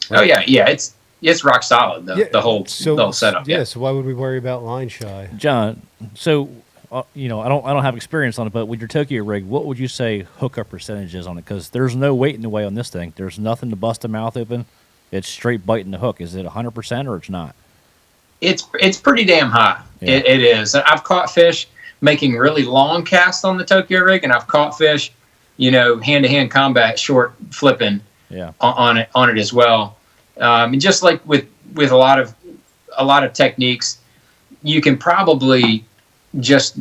Right? Oh yeah, it's rock solid. The whole setup. Yeah, so why would we worry about line shy? John, so I don't have experience on it, but with your Tokyo rig, what would you say hookup percentage is on it? Because there's no weight in the way on this thing. There's nothing to bust the mouth open. It's straight biting the hook. Is it 100% or it's not? It's pretty damn high. Yeah. It is. I've caught fish making really long casts on the Tokyo rig, and I've caught fish, hand-to-hand combat, short flipping on it as well. And just like with a lot of techniques, you can probably just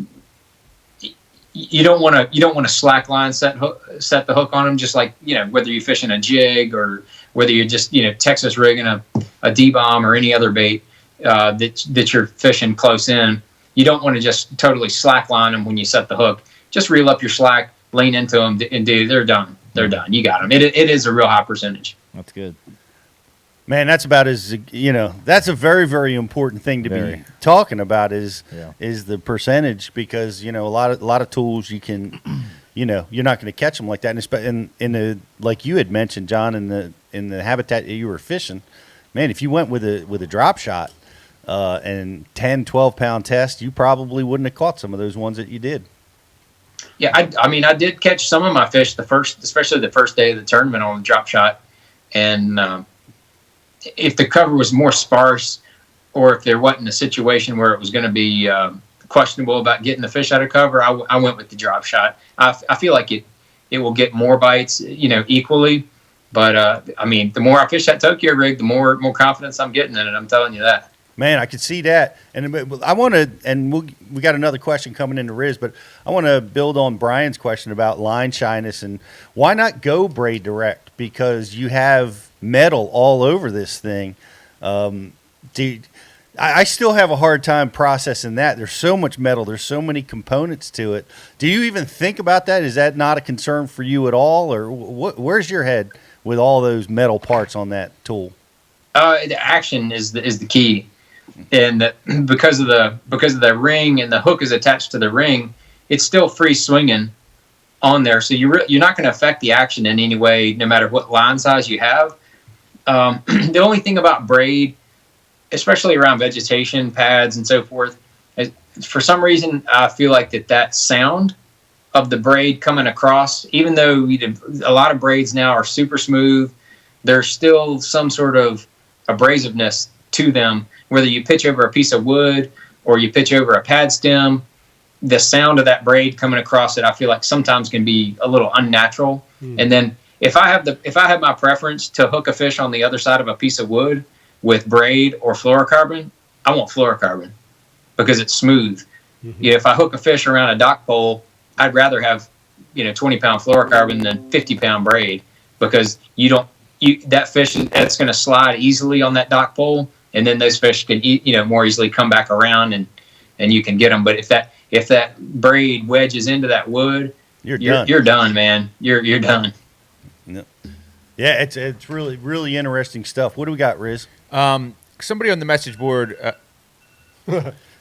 you don't want to slack line set the hook on them. Just like whether you're fishing a jig or whether you're just Texas rigging a D-bomb or any other bait that you're fishing close in. You don't want to just totally slack line them when you set the hook. Just reel up your slack, lean into them, and they're done. They're done. You got them. It is a real high percentage. That's good. Man, that's about as that's a very, very important thing to be talking about is the percentage, because a lot of tools you can you're not going to catch them like that. And in the like you had mentioned, John, in the habitat that you were fishing, man, if you went with a drop shot and 10, 12 pound test, you probably wouldn't have caught some of those ones that you did. Yeah, I did catch some of my fish especially the first day of the tournament on the drop shot, and if the cover was more sparse, or if there wasn't a situation where it was going to be questionable about getting the fish out of cover, I went with the drop shot. I feel like it will get more bites, equally. But the more I fish that Tokyo rig, the more confidence I'm getting in it. I'm telling you that. Man, I can see that, and I want to, and we got another question coming into Riz, but I want to build on Brian's question about line shyness and why not go braid direct, because you have metal all over this thing. I still have a hard time processing that. There's so much metal. There's so many components to it. Do you even think about that? Is that not a concern for you at all, or where's your head with all those metal parts on that tool? The action is the key. And because of the ring and the hook is attached to the ring, it's still free swinging on there. So you're not going to affect the action in any way, no matter what line size you have. The only thing about braid, especially around vegetation pads and so forth, is for some reason I feel like that sound of the braid coming across, even though a lot of braids now are super smooth, there's still some sort of abrasiveness to them. Whether you pitch over a piece of wood or you pitch over a pad stem, the sound of that braid coming across it, I feel like sometimes can be a little unnatural. And then if I have my preference to hook a fish on the other side of a piece of wood with braid or fluorocarbon, I want fluorocarbon because it's smooth. If I hook a fish around a dock pole, I'd rather have 20-pound fluorocarbon than 50-pound braid, because that fish that's going to slide easily on that dock pole. And then those fish can more easily come back around and you can get them. But if that braid wedges into that wood, you're done, man. You're done. No. Yeah, it's really, really interesting stuff. What do we got, Riz? Somebody on the message board.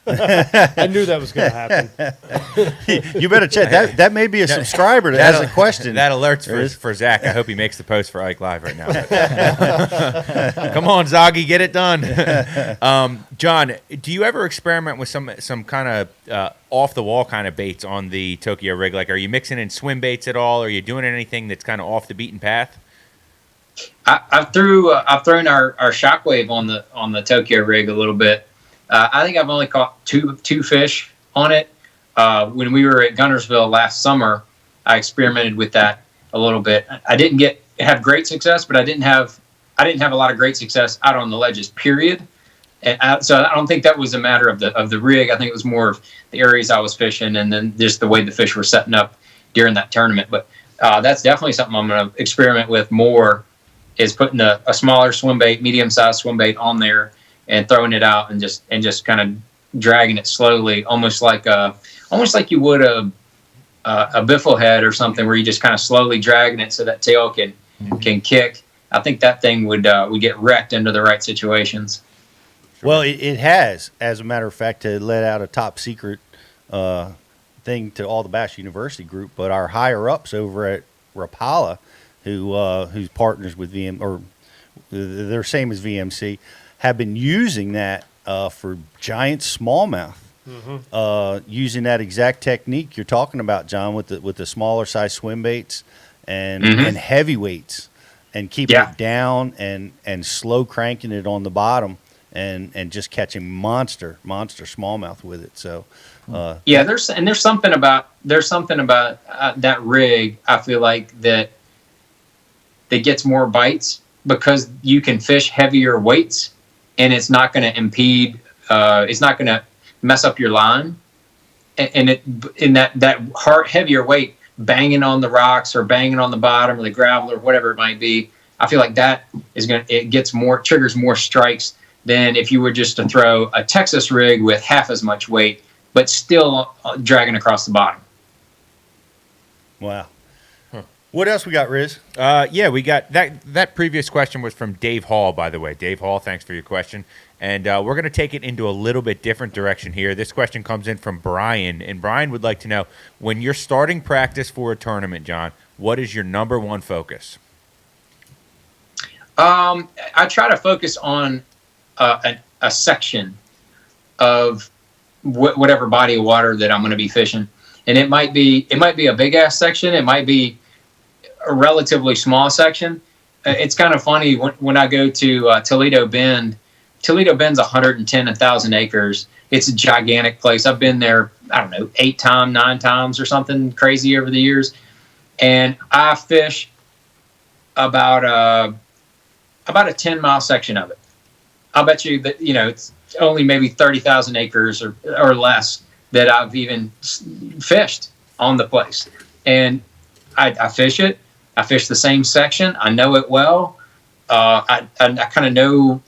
I knew that was going to happen. You better check. That may be a subscriber that has a question. That alert's for Zach. I hope he makes the post for Ike Live right now. Come on, Zoggy, get it done. John, do you ever experiment with some kind of off the wall kind of baits on the Tokyo rig? Like, are you mixing in swim baits at all? Are you doing anything that's kind of off the beaten path? I've thrown our shockwave on the Tokyo rig a little bit. I think I've only caught two fish on it. When we were at Guntersville last summer, I experimented with that a little bit. I didn't have great success, but I didn't have a lot of great success out on the ledges, period. And so I don't think that was a matter of the rig. I think it was more of the areas I was fishing and then just the way the fish were setting up during that tournament. But that's definitely something I'm going to experiment with more, is putting a smaller swim bait, medium-sized swim bait on there and throwing it out and just kind of dragging it slowly, almost like you would a biffle head or something, where you just kind of slowly dragging it so that tail can kick. I think that thing would get wrecked into the right situations. Well, it has, as a matter of fact, to let out a top secret thing to all the Bass University group, but our higher ups over at Rapala, who's partners with VM, or they're same as VMC, have been using that for giant smallmouth using that exact technique you're talking about, John, with the smaller size swim baits and heavy weights, and keeping it down and slow cranking it on the bottom and just catching monster smallmouth with it. So there's something about that rig, I feel like, that gets more bites because you can fish heavier weights and it's not going to impede, it's not going to mess up your line, and that hard heavier weight banging on the rocks or banging on the bottom or the gravel or whatever it might be. I feel like that triggers more strikes than if you were just to throw a Texas rig with half as much weight but still dragging across the bottom. Wow. What else we got, Riz? We got that previous question was from Dave Hall, by the way. Dave Hall, thanks for your question. And we're going to take it into a little bit different direction here. This question comes in from Brian, and Brian would like to know, when you're starting practice for a tournament, John, what is your number one focus? I try to focus on a section of whatever body of water that I'm going to be fishing. And it might be a big ass section. It might be a relatively small section. It's kind of funny when I go to Toledo Bend. Toledo Bend's 110,000 acres. It's a gigantic place. I've been there, I don't know, 9 times or something crazy over the years. And I fish about a 10-mile section of it. I'll bet you that, it's only maybe 30,000 acres or less that I've even fished on the place. And I fish it. I fish the same section. I know it well. I kind of know.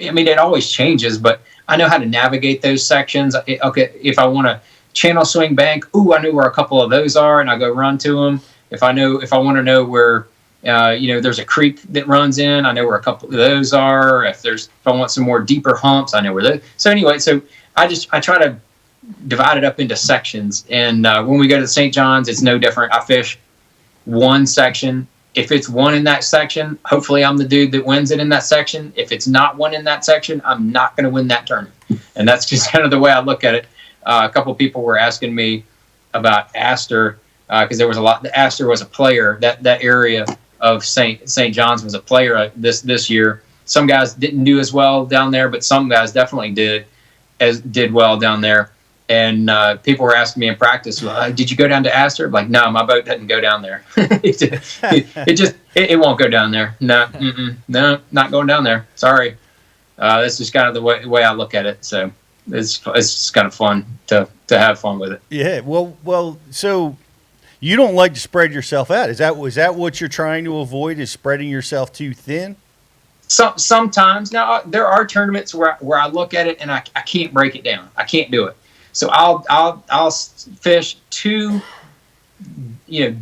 I mean, it always changes, but I know how to navigate those sections. Okay, if I want to channel swing bank, I know where a couple of those are, and I go run to them. If I want to know where, there's a creek that runs in, I know where a couple of those are. If I want some more deeper humps, I know where those. So anyway, I try to divide it up into sections. And when we go to the St. John's, it's no different. I fish one section. If it's one in that section, hopefully I'm the dude that wins it in that section. If it's not one in that section, I'm not going to win that tournament. And that's just kind of the way I look at it. A couple of people were asking me about Astor because there was a lot. Astor was a player. That area of St. John's was a player this year. Some guys didn't do as well down there, but some guys definitely did well down there. And people were asking me in practice, did you go down to Astor? I'm like, no, my boat doesn't go down there. it won't go down there. No, not going down there. Sorry. That's just kind of the way I look at it. So it's just kind of fun to have fun with it. Yeah. Well. So you don't like to spread yourself out. Is that what you're trying to avoid? Is spreading yourself too thin? Sometimes. Now there are tournaments where I look at it and I can't break it down. I can't do it. So I'll fish 2,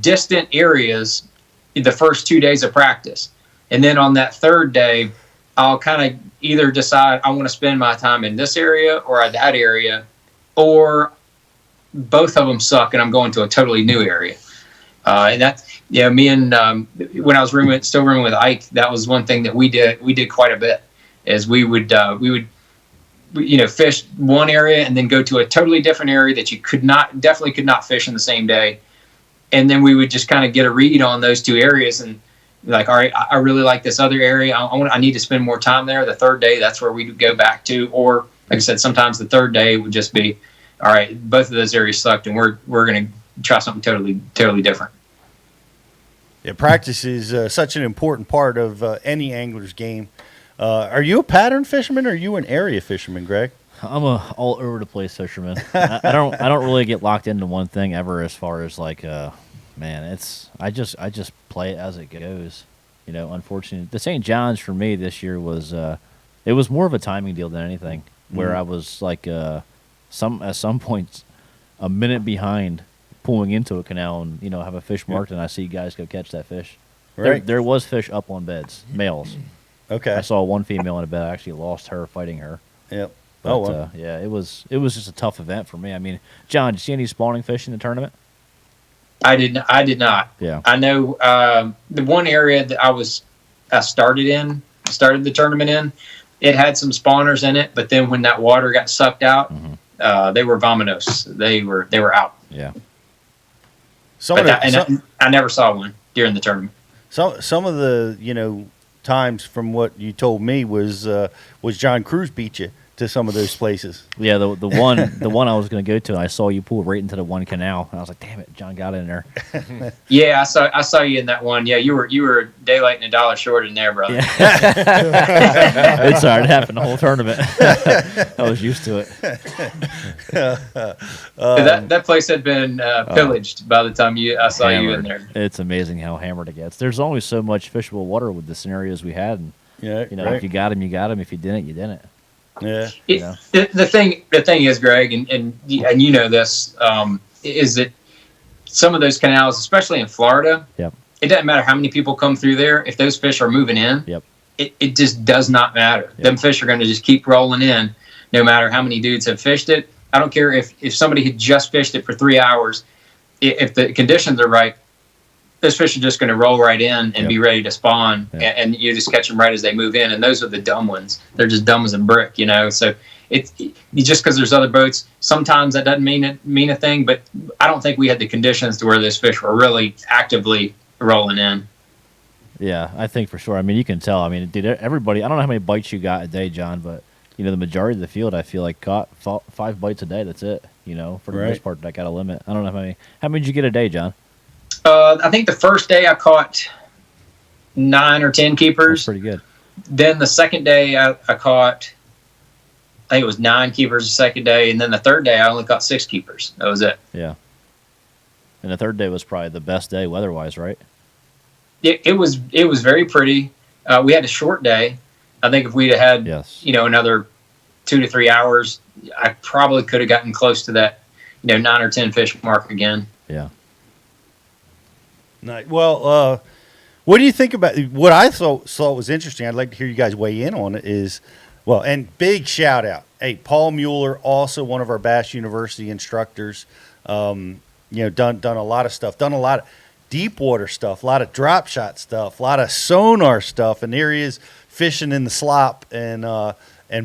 distant areas in the first 2 days of practice, and then on that third day, I'll kind of either decide I want to spend my time in this area or that area, or both of them suck and I'm going to a totally new area. And that's me and when I was still rooming with Ike, that was one thing that we did quite a bit. Is we would fish one area and then go to a totally different area that you definitely could not fish in the same day. And then we would just kind of get a read on those 2 areas and like, all right, I really like this other area. I need to spend more time there. The third day, that's where we'd go back to. Or like I said, sometimes the third day would just be, all right, both of those areas sucked and we're going to try something totally different. Yeah, practice is such an important part of any angler's game. Are you a pattern fisherman or are you an area fisherman, Greg? I'm a all over the place fisherman. I don't really get locked into one thing ever as far as like I just play it as it goes. Unfortunately, the St. John's for me this year was it was more of a timing deal than anything. Where I was like at some points a minute behind pulling into a canal and have a fish marked and I see guys go catch that fish. Right. There was fish up on beds, males. Okay. I saw one female in a bed. I actually lost her fighting her. Yep. But, it was just a tough event for me. I mean, John, did you see any spawning fish in the tournament? I did not. Yeah. I know the one area that I started the tournament in, it had some spawners in it, but then when that water got sucked out, They were vominos. They were out. Yeah. I never saw one during the tournament. Some of the times from what you told me was John Cruz beat you to some of those places. Yeah, the one I was going to go to, I saw you pull right into the one canal, and I was like, "Damn it, John got in there." Yeah, I saw you in that one. Yeah, you were daylight and $1 short in there, brother. Yeah. It's hard. It happened the whole tournament. I was used to it. That place had been pillaged by the time I saw you in there. It's amazing how hammered it gets. There's only so much fishable water with the scenarios we had, and right. if you got them, you got them. If you didn't, you didn't. Yeah. The thing is, Greg, and you know this, is that some of those canals, especially in Florida, it doesn't matter how many people come through there. If those fish are moving in, it just does not matter. Them fish are going to just keep rolling in, no matter how many dudes have fished it. I don't care if somebody had just fished it for 3 hours. If the conditions are right, those fish are just going to roll right in and be ready to spawn, and you just catch them right as they move in. And those are the dumb ones. They're just dumb as a brick, So it's just because there's other boats. Sometimes that doesn't mean a thing, but I don't think we had the conditions to where those fish were really actively rolling in. Yeah, I think for sure. I mean, you can tell. I mean, dude, everybody. I don't know how many bites you got a day, John, but the majority of the field, I feel like caught 5 bites a day. That's it. For the most part, that got a limit. I don't know how many. How many did you get a day, John? I think the first day I caught 9 or 10 keepers. That's pretty good. Then the second day I caught, I think it was 9 keepers the second day. And then the third day I only caught 6 keepers. That was it. Yeah. And the third day was probably the best day weather-wise, right? It was very pretty. We had a short day. I think if we'd had, another 2 to 3 hours, I probably could have gotten close to that, 9 or 10 fish mark again. Yeah. Nice. Well, what do you think about what I saw was interesting? I'd like to hear you guys weigh in on it. And big shout out, hey, Paul Mueller, also one of our Bass University instructors. Done a lot of stuff, done a lot of deep water stuff, a lot of drop shot stuff, a lot of sonar stuff, and there he is fishing in the slop and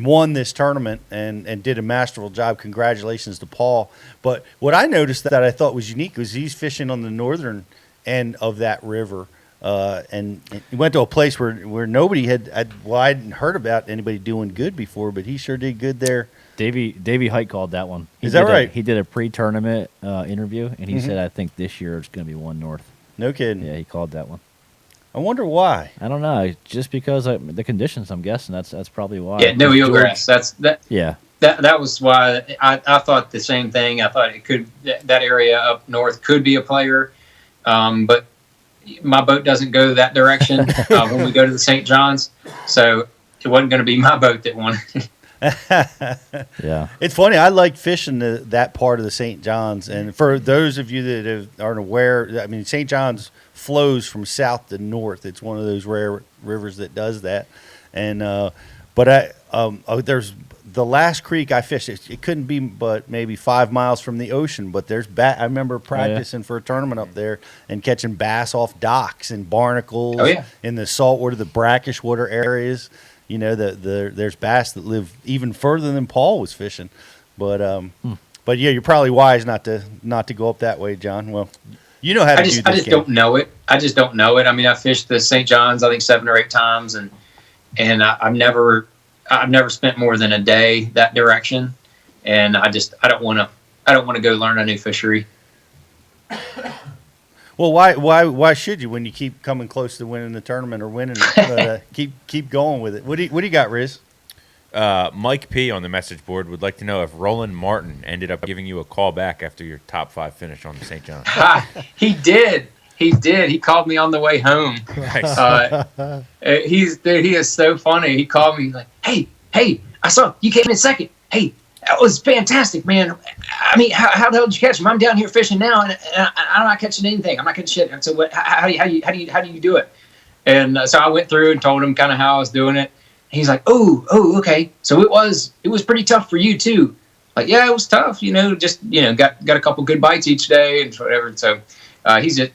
won this tournament and did a masterful job. Congratulations to Paul. But what I noticed that I thought was unique was he's fishing on the northern end of that river, and he went to a place where nobody I hadn't heard about anybody doing good before, but he sure did good there. Davey Hite called that one. Is that right? He did a pre-tournament interview, and he said, "I think this year it's going to be one north." No kidding. Yeah, he called that one. I wonder why. I don't know. Just because the conditions, I'm guessing that's probably why. Yeah, no eelgrass. That's that. Yeah. That was why I thought the same thing. I thought that area up north could be a player. But my boat doesn't go that direction when we go to the St. John's, so it wasn't going to be my boat that won. Yeah, it's funny. I like fishing that part of the St. John's, and for those of you that aren't aware, I mean, St. John's flows from south to north. It's one of those rare rivers that does that, and there's the last creek I fished. It couldn't be but maybe 5 miles from the ocean, but there's I remember practicing for a tournament up there and catching bass off docks and barnacles in the saltwater, the brackish water areas. There's bass that live even further than Paul was fishing, but yeah, you're probably wise not to go up that way, John. Well, you know how to do this. I just don't know it. I just don't know it. I mean, I fished the St. John's I think 7 or 8 times, and I've never spent more than a day that direction, and I don't want to go learn a new fishery. Well, why should you when you keep coming close to winning the tournament or winning it? Keep going with it. What do you got, Riz? Mike P on the message board would like to know if Roland Martin ended up giving you a call back after your top 5 finish on the St. John's. He did. He called me on the way home. Nice. He is so funny. He called me like, hey, I saw you came in second. Hey, that was fantastic, man. I mean, how the hell did you catch him? I'm down here fishing now, and I'm not catching anything. I'm not catching shit. And so what? How do you do it? And so I went through and told him kind of how I was doing it. And he's like, oh, okay. So it was pretty tough for you too. Like, yeah, it was tough. Got a couple good bites each day and whatever. So he's a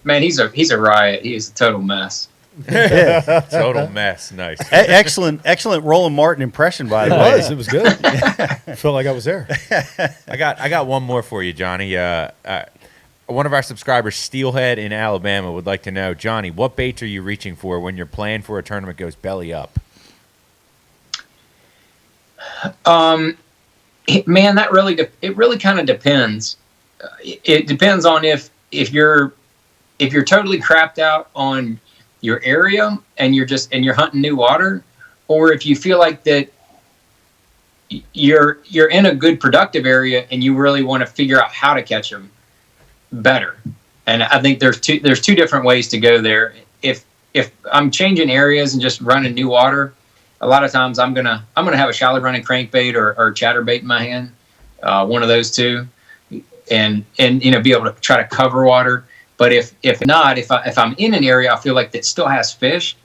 riot. He is a total mess. Total mess. Nice. Excellent Roland Martin impression, by the way. It was good. I felt like I was there. I got one more for you, Johnny. One of our subscribers, Steelhead in Alabama, would like to know, Johnny, what baits are you reaching for when your plan for a tournament goes belly up? Man, that really kind of depends. It depends on if you're totally crapped out on your area and you're hunting new water, or if you feel like that you're in a good productive area and you really want to figure out how to catch them better. And I think there's two different ways to go there. If I'm changing areas and just running new water, a lot of times I'm gonna have a shallow running crankbait or chatterbait in my hand, one of those two, and be able to try to cover water. But if I'm in an area I feel like that still has fish,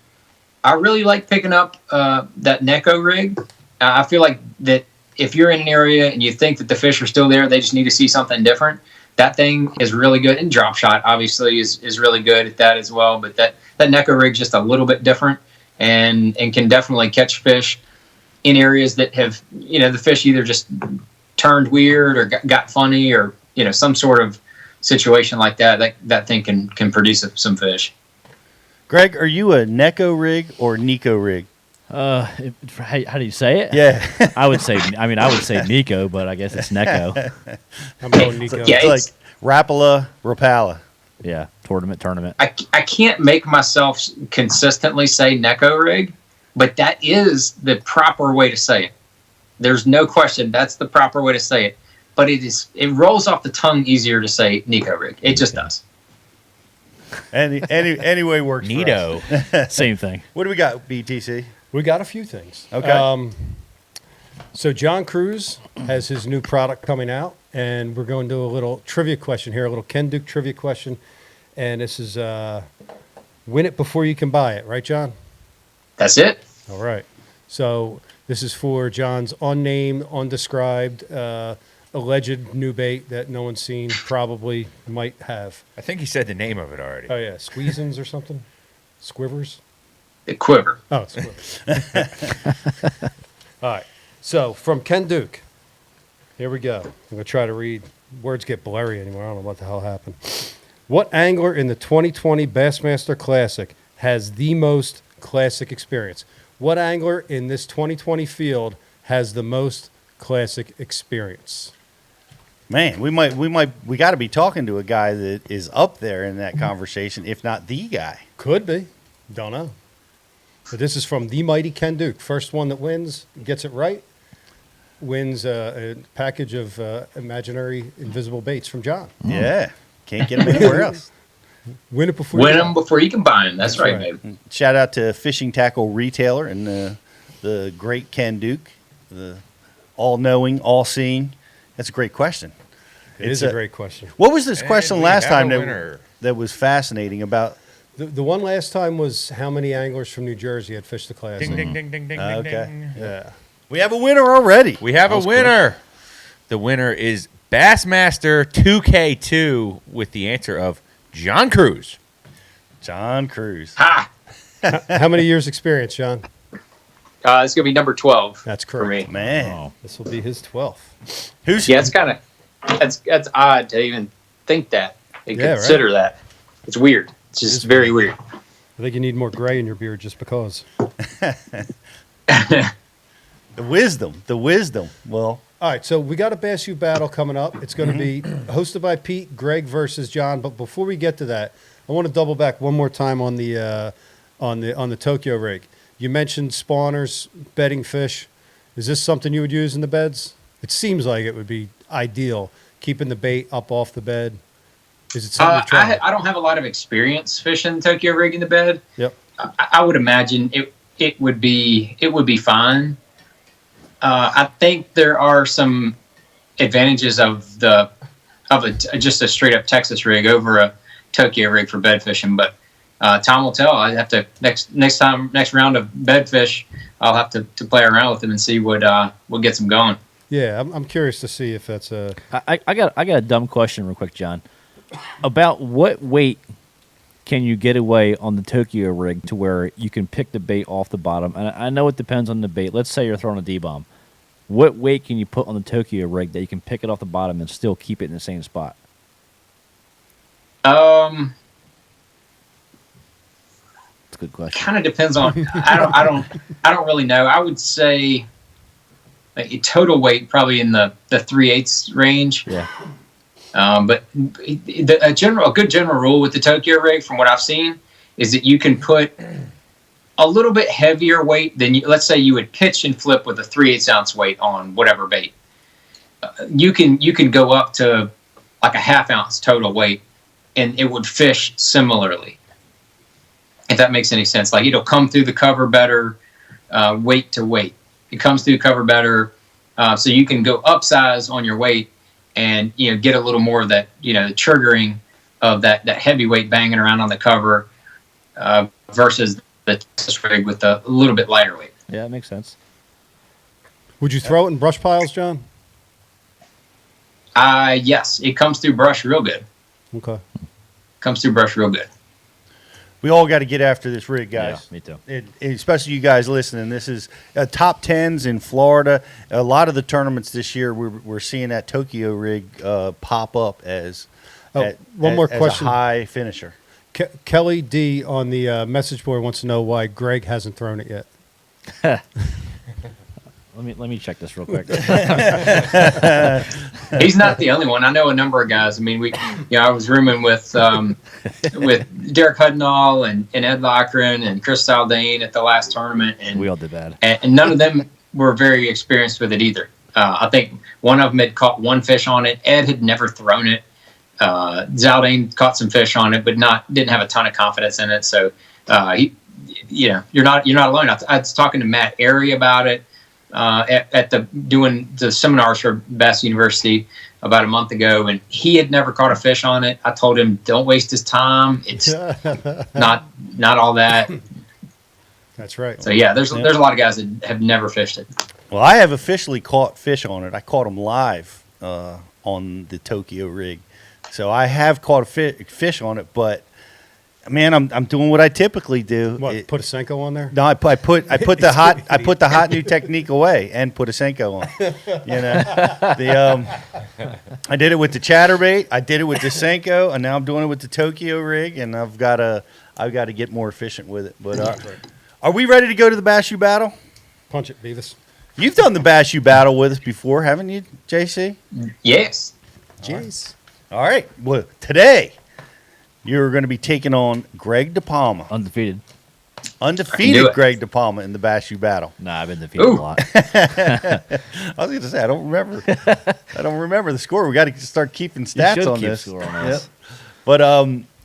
I really like picking up that Neko rig. I feel like that if you're in an area and you think that the fish are still there, they just need to see something different. That thing is really good, and drop shot obviously is really good at that as well. But that Neko rig is just a little bit different, and can definitely catch fish in areas that have the fish either just turned weird or got funny or some sort of situation like that. That thing can produce some fish. Greg, are you a Neko rig or Nico rig? How do you say it? Yeah. I would say Nico, but I guess it's Neko. I'm going Nico. Yeah, It's like Rapala. Yeah, tournament. I can't make myself consistently say Neko rig, but that is the proper way to say it. There's no question that's the proper way to say it. But it rolls off the tongue easier to say Nico rig. It just does. Anyway works. Neato. For us. Same thing. What do we got, BTC? We got a few things. Okay. So John Cruz has his new product coming out, and we're going to do a little trivia question here, a little Ken Duke trivia question. And this is win it before you can buy it. Right, John? That's it. All right. So this is for John's unnamed, undescribed, alleged new bait that no one's seen, probably might have. I think he said the name of it already. Oh, yeah. Squeezins or something? Squivers? The quiver. Oh, it's Squivers. All right. So from Ken Duke, here we go. I'm going to try to read. Words get blurry anymore. I don't know what the hell happened. What angler in the 2020 Bassmaster Classic has the most classic experience? What angler in this 2020 field has the most classic experience? Man, we got to be talking to a guy that is up there in that conversation, if not the guy. Could be. Don't know. But this is from the mighty Ken Duke. First one that wins, gets it right, wins a package of imaginary invisible baits from John. Yeah, can't get him anywhere else. Win it before Win them before you can buy them. That's right, right. baby. Shout out to Fishing Tackle Retailer and the great Ken Duke, the all-knowing, all-seeing. That's a great question. It is a great question. What was this question we last have time a winner. that was fascinating about? The one last time was how many anglers from New Jersey had fished the Classic. Ding, ding, ding, ding, ding, ding, Okay. ding. Yeah. We have a winner already. We have a winner. The winner is Bassmaster 2K2 with the answer of John Cruz. John Cruz. Ha! How many years experience, John? It's gonna be number 12. That's for me. correct. Man. This will be his 12th. Who's Yeah, it's kind of that's odd to even think that and Yeah, consider that. It's weird. It's just very weird. I think you need more gray in your beard just because. the wisdom? Well, All right, so we got a Bass U battle coming up. It's going to be hosted by Pete, Greg versus John. But before we get to that, I want to double back one more time on the Tokyo rig. You mentioned spawners, bedding fish. Is this something you would use in the beds? It seems like it would be ideal, keeping the bait up off the bed. Is it something you've tried? I don't have a lot of experience fishing Tokyo rig in the bed. Yep. I would imagine it would be fine. I think there are some advantages of just a straight up Texas rig over a Tokyo rig for bed fishing, but time will tell. I have to next round of bed fish, I'll have to play around with them and see what gets them going. Yeah, I'm curious to see if that's a. I got a dumb question real quick, John. About what weight can you get away on the Tokyo rig to where you can pick the bait off the bottom? And I know it depends on the bait. Let's say you're throwing a D-bomb. What weight can you put on the Tokyo rig that you can pick it off the bottom and still keep it in the same spot? It's a good question. Kind of depends on. I don't really know. I would say like a total weight probably in the 3/8 range. Yeah. But a good general rule with the Tokyo rig, from what I've seen, is that you can put a little bit heavier weight than let's say you would pitch and flip with a 3/8 ounce weight on whatever bait. You can go up to like a 1/2 ounce total weight, and it would fish similarly. If that makes any sense, like it'll come through the cover better, weight to weight. It comes through cover better, so you can go upsize on your weight and get a little more of that the triggering of that heavyweight banging around on the cover versus the Texas rig with a little bit lighter weight. Yeah, that makes sense. Would you throw it in brush piles, John? Yes, it comes through brush real good. Okay. Comes through brush real good. We all got to get after this rig, guys. Yeah, me too. Especially you guys listening. This is top tens in Florida. A lot of the tournaments this year, we're seeing that Tokyo rig pop up as one more question. A high finisher. Kelly D on the message board wants to know why Greg hasn't thrown it yet. Let me check this real quick. He's not the only one. I know a number of guys. I mean, I was rooming with Derek Hudnall and Ed Lochran and Chris Saldane at the last tournament, and we all did bad. And none of them were very experienced with it either. I think one of them had caught one fish on it. Ed had never thrown it. Zaldane caught some fish on it, but didn't have a ton of confidence in it. So you're not alone. I was talking to Matt Airy about it. Doing the seminars for Bass University about a month ago, and he had never caught a fish on it. I told him, don't waste his time. It's not all that. That's right. So yeah, there's a lot of guys that have never fished it. Well, I have officially caught fish on it. I caught them live on the Tokyo rig, so I have caught a fish on it. But man, I'm doing what I typically do. What, put a Senko on there? No, I put the hot new technique away and put a Senko on. I did it with the chatterbait, I did it with the Senko, and now I'm doing it with the Tokyo rig, and I've got to get more efficient with it. But are we ready to go to the Bass U Battle? Punch it, Beavis. You've done the Bass U Battle with us before, haven't you, JC? Yes. Jeez. All right. Well, today you're going to be taking on Greg DePalma. Undefeated Greg DePalma in the Bass U Battle. Nah, I've been defeated a lot. I was going to say I don't remember the score. We got to start keeping stats on this. Score on this. Yep. But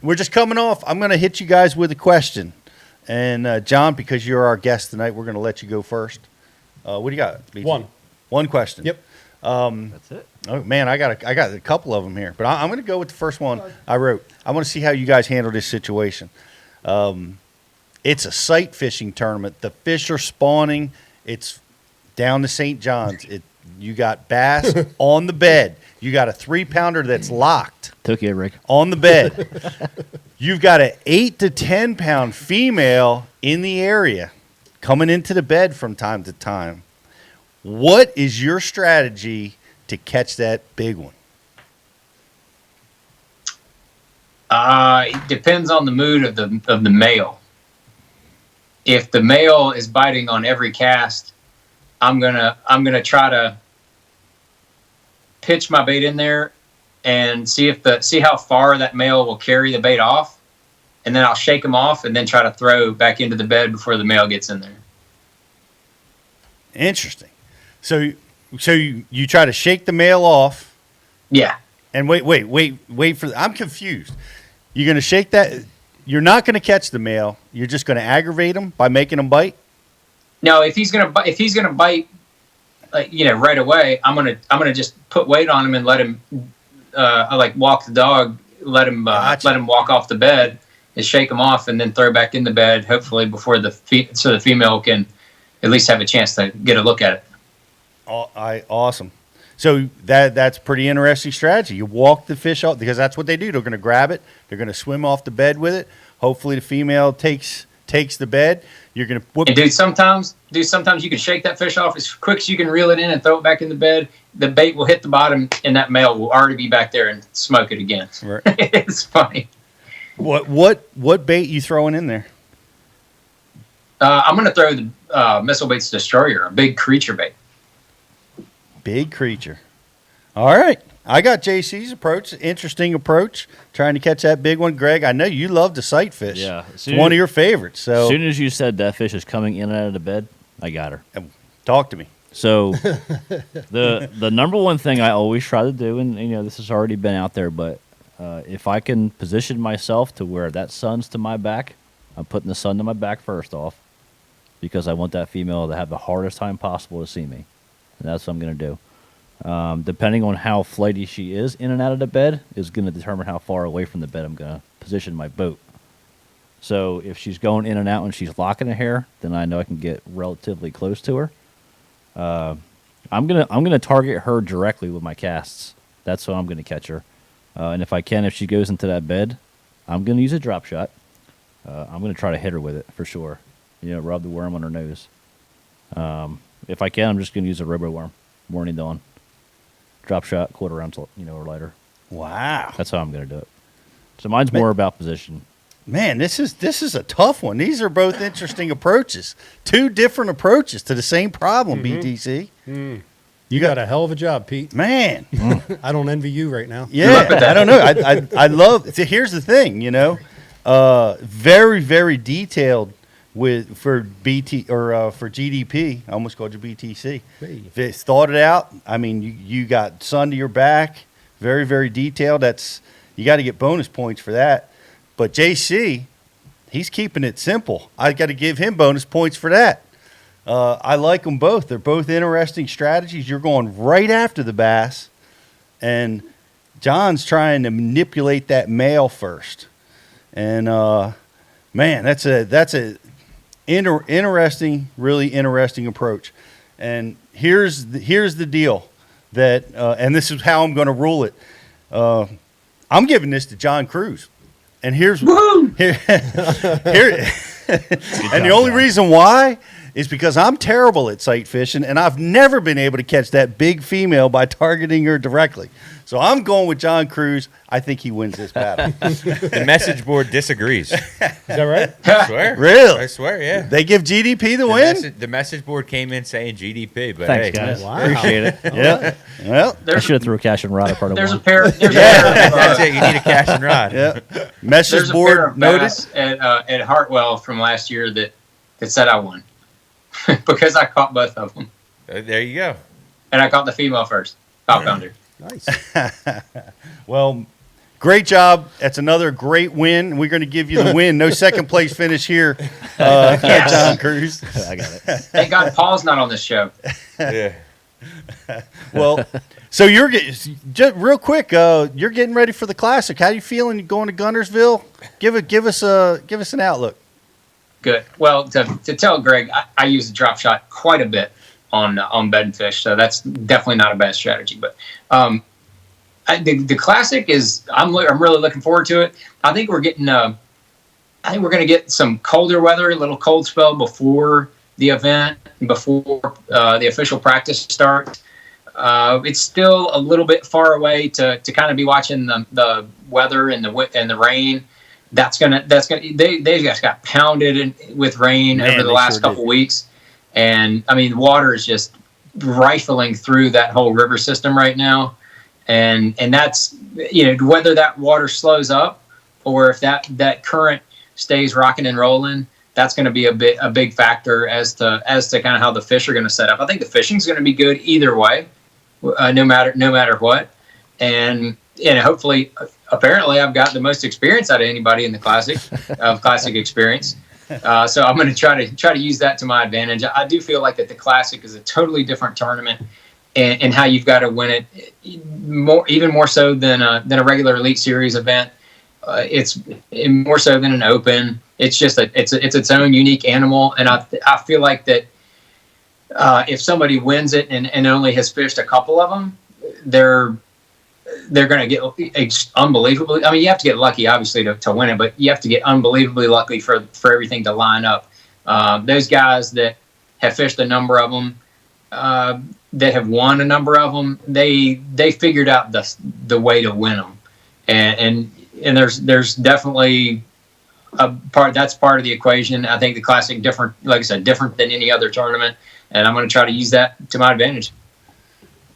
we're just coming off. I'm going to hit you guys with a question, and John, because you're our guest tonight, we're going to let you go first. What do you got? BG? One question. Yep. That's it. Oh man, I got a couple of them here, but I'm going to go with the first one I wrote. I want to see how you guys handle this situation. It's a sight fishing tournament. The fish are spawning. It's down to St. John's. You got bass on the bed. You got a 3-pounder that's locked. Tokyo rig on the bed. You've got an 8 to 10 pound female in the area coming into the bed from time to time. What is your strategy to catch that big one? It depends on the mood of the male. If the male is biting on every cast, I'm gonna try to pitch my bait in there and see how far that male will carry the bait off, and then I'll shake him off and then try to throw back into the bed before the male gets in there. Interesting. So you try to shake the male off. Yeah. And wait for. I'm confused. You're going to shake that. You're not going to catch the male. You're just going to aggravate him by making him bite. No, if he's gonna bite, right away, I'm gonna just put weight on him and let him, walk the dog, let him walk off the bed and shake him off, and then throw back in the bed. Hopefully before the female can at least have a chance to get a look at it. Awesome. So that's a pretty interesting strategy. You walk the fish off because that's what they do. They're going to grab it. They're going to swim off the bed with it. Hopefully the female takes the bed. You're gonna And dude, sometimes you can shake that fish off as quick as you can reel it in and throw it back in the bed. The bait will hit the bottom, and that male will already be back there and smoke it again. Right. It's funny. What bait you throwing in there? I'm going to throw the Missile Baits Destroyer, a big creature bait. Big creature. All right. I got JC's approach. Interesting approach. Trying to catch that big one. Greg, I know you love to sight fish. Yeah. It's one of your favorites. So As soon as you said that fish is coming in and out of the bed, I got her. Talk to me. So the number one thing I always try to do, and this has already been out there, but if I can position myself to where that sun's to my back, I'm putting the sun to my back first off, because I want that female to have the hardest time possible to see me, and that's what I'm going to do. Depending on how flighty she is in and out of the bed is going to determine how far away from the bed I'm going to position my boat. So if she's going in and out and she's locking a hair, then I know I can get relatively close to her. I'm gonna target her directly with my casts. That's how I'm gonna catch her. And if she goes into that bed, I'm gonna use a drop shot. I'm gonna try to hit her with it for sure. Rub the worm on her nose. If I can, I'm just gonna use a robo worm, morning dawn, drop shot, quarter ounce, or lighter. Wow. That's how I'm gonna do it. So mine's more about position. Man, this is a tough one. These are both interesting approaches. Two different approaches to the same problem, BTC. You got a hell of a job, Pete. Man. I don't envy you right now. Yeah, I don't know. I love. See, here's the thing, very, very detailed for BT or for GDP. I almost called you BTC. Hey. They thought it out. I mean, you got sun to your back. Very, very detailed. You got to get bonus points for that. But JC, he's keeping it simple. I got to give him bonus points for that. I like them both. They're both interesting strategies. You're going right after the bass, and John's trying to manipulate that male first. And man, that's a interesting, really interesting approach. And here's the deal that, and this is how I'm going to rule it. I'm giving this to John Cruz. And here's here, and the only reason why is because I'm terrible at sight fishing, and I've never been able to catch that big female by targeting her directly. So I'm going with John Cruz. I think he wins this battle. The message board disagrees. Is that right? I swear. Really? I swear, yeah. They give GDP the win? The message board came in saying GDP, but Thanks, hey. guys. Wow. Appreciate it. Yeah. Well, I should have threw a cash and rod at part of There's a one. pair. That's it. You need a cash and rod. yeah. Message There's a pair board of noted. bass at Hartwell from last year that said I won because I caught both of them, There you go. and I caught the female first. Top pounder. Nice. Well, great job. That's another great win. We're going to give you the win. No second place finish here, John Cruz. I got it. Thank God Paul's not on this show. Yeah. Well, so you're just real quick. You're getting ready for the Classic. How you feeling going to Guntersville? Give us an outlook. Good. Well, to tell Greg, I use the drop shot quite a bit on bedfish, so that's definitely not a bad strategy. But the Classic is I'm really looking forward to it. I think we're getting I think we're going to get some colder weather, a little cold spell before the event, before the official practice starts. It's still a little bit far away to kind of be watching the weather and the rain. They just got pounded with rain over the last couple weeks. And I mean, water is just rifling through that whole river system right now. And that's, whether that water slows up or if that current stays rocking and rolling, that's going to be a big factor as to kind of how the fish are going to set up. I think the fishing's going to be good either way, no matter what. And hopefully, apparently, I've got the most experience out of anybody in the Classic experience. So I'm going to try to use that to my advantage. I do feel like that the Classic is a totally different tournament, and how you've got to win it even more so than a regular Elite Series event. It's more so than an Open. It's just it's its own unique animal, and I feel like that if somebody wins it and only has fished a couple of them, they're going to get unbelievably. I mean, you have to get lucky, obviously, to win it, but you have to get unbelievably lucky for everything to line up. Those guys that have fished a number of them, that have won a number of them, they figured out the way to win them, and there's definitely that's part of the equation. I think the Classic different, like I said, different than any other tournament, and I'm going to try to use that to my advantage.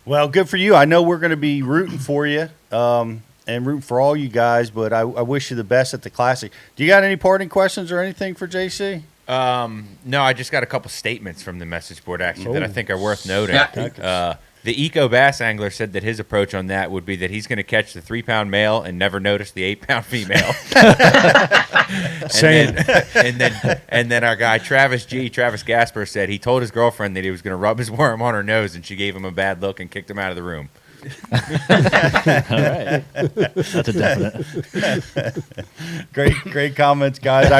Well, good for you. I know we're going to be rooting for you and rooting for all you guys, but I wish you the best at the Classic. Do you got any parting questions or anything for JC? No, I just got a couple statements from the message board, actually, that I think are worth noting. Yeah. The Eco Bass Angler said that his approach on that would be that he's going to catch the 3-pound male and never notice the 8-pound female. and then our guy Travis Gasper said he told his girlfriend that he was going to rub his worm on her nose, and she gave him a bad look and kicked him out of the room. All right. That's a definite. Great comments, guys.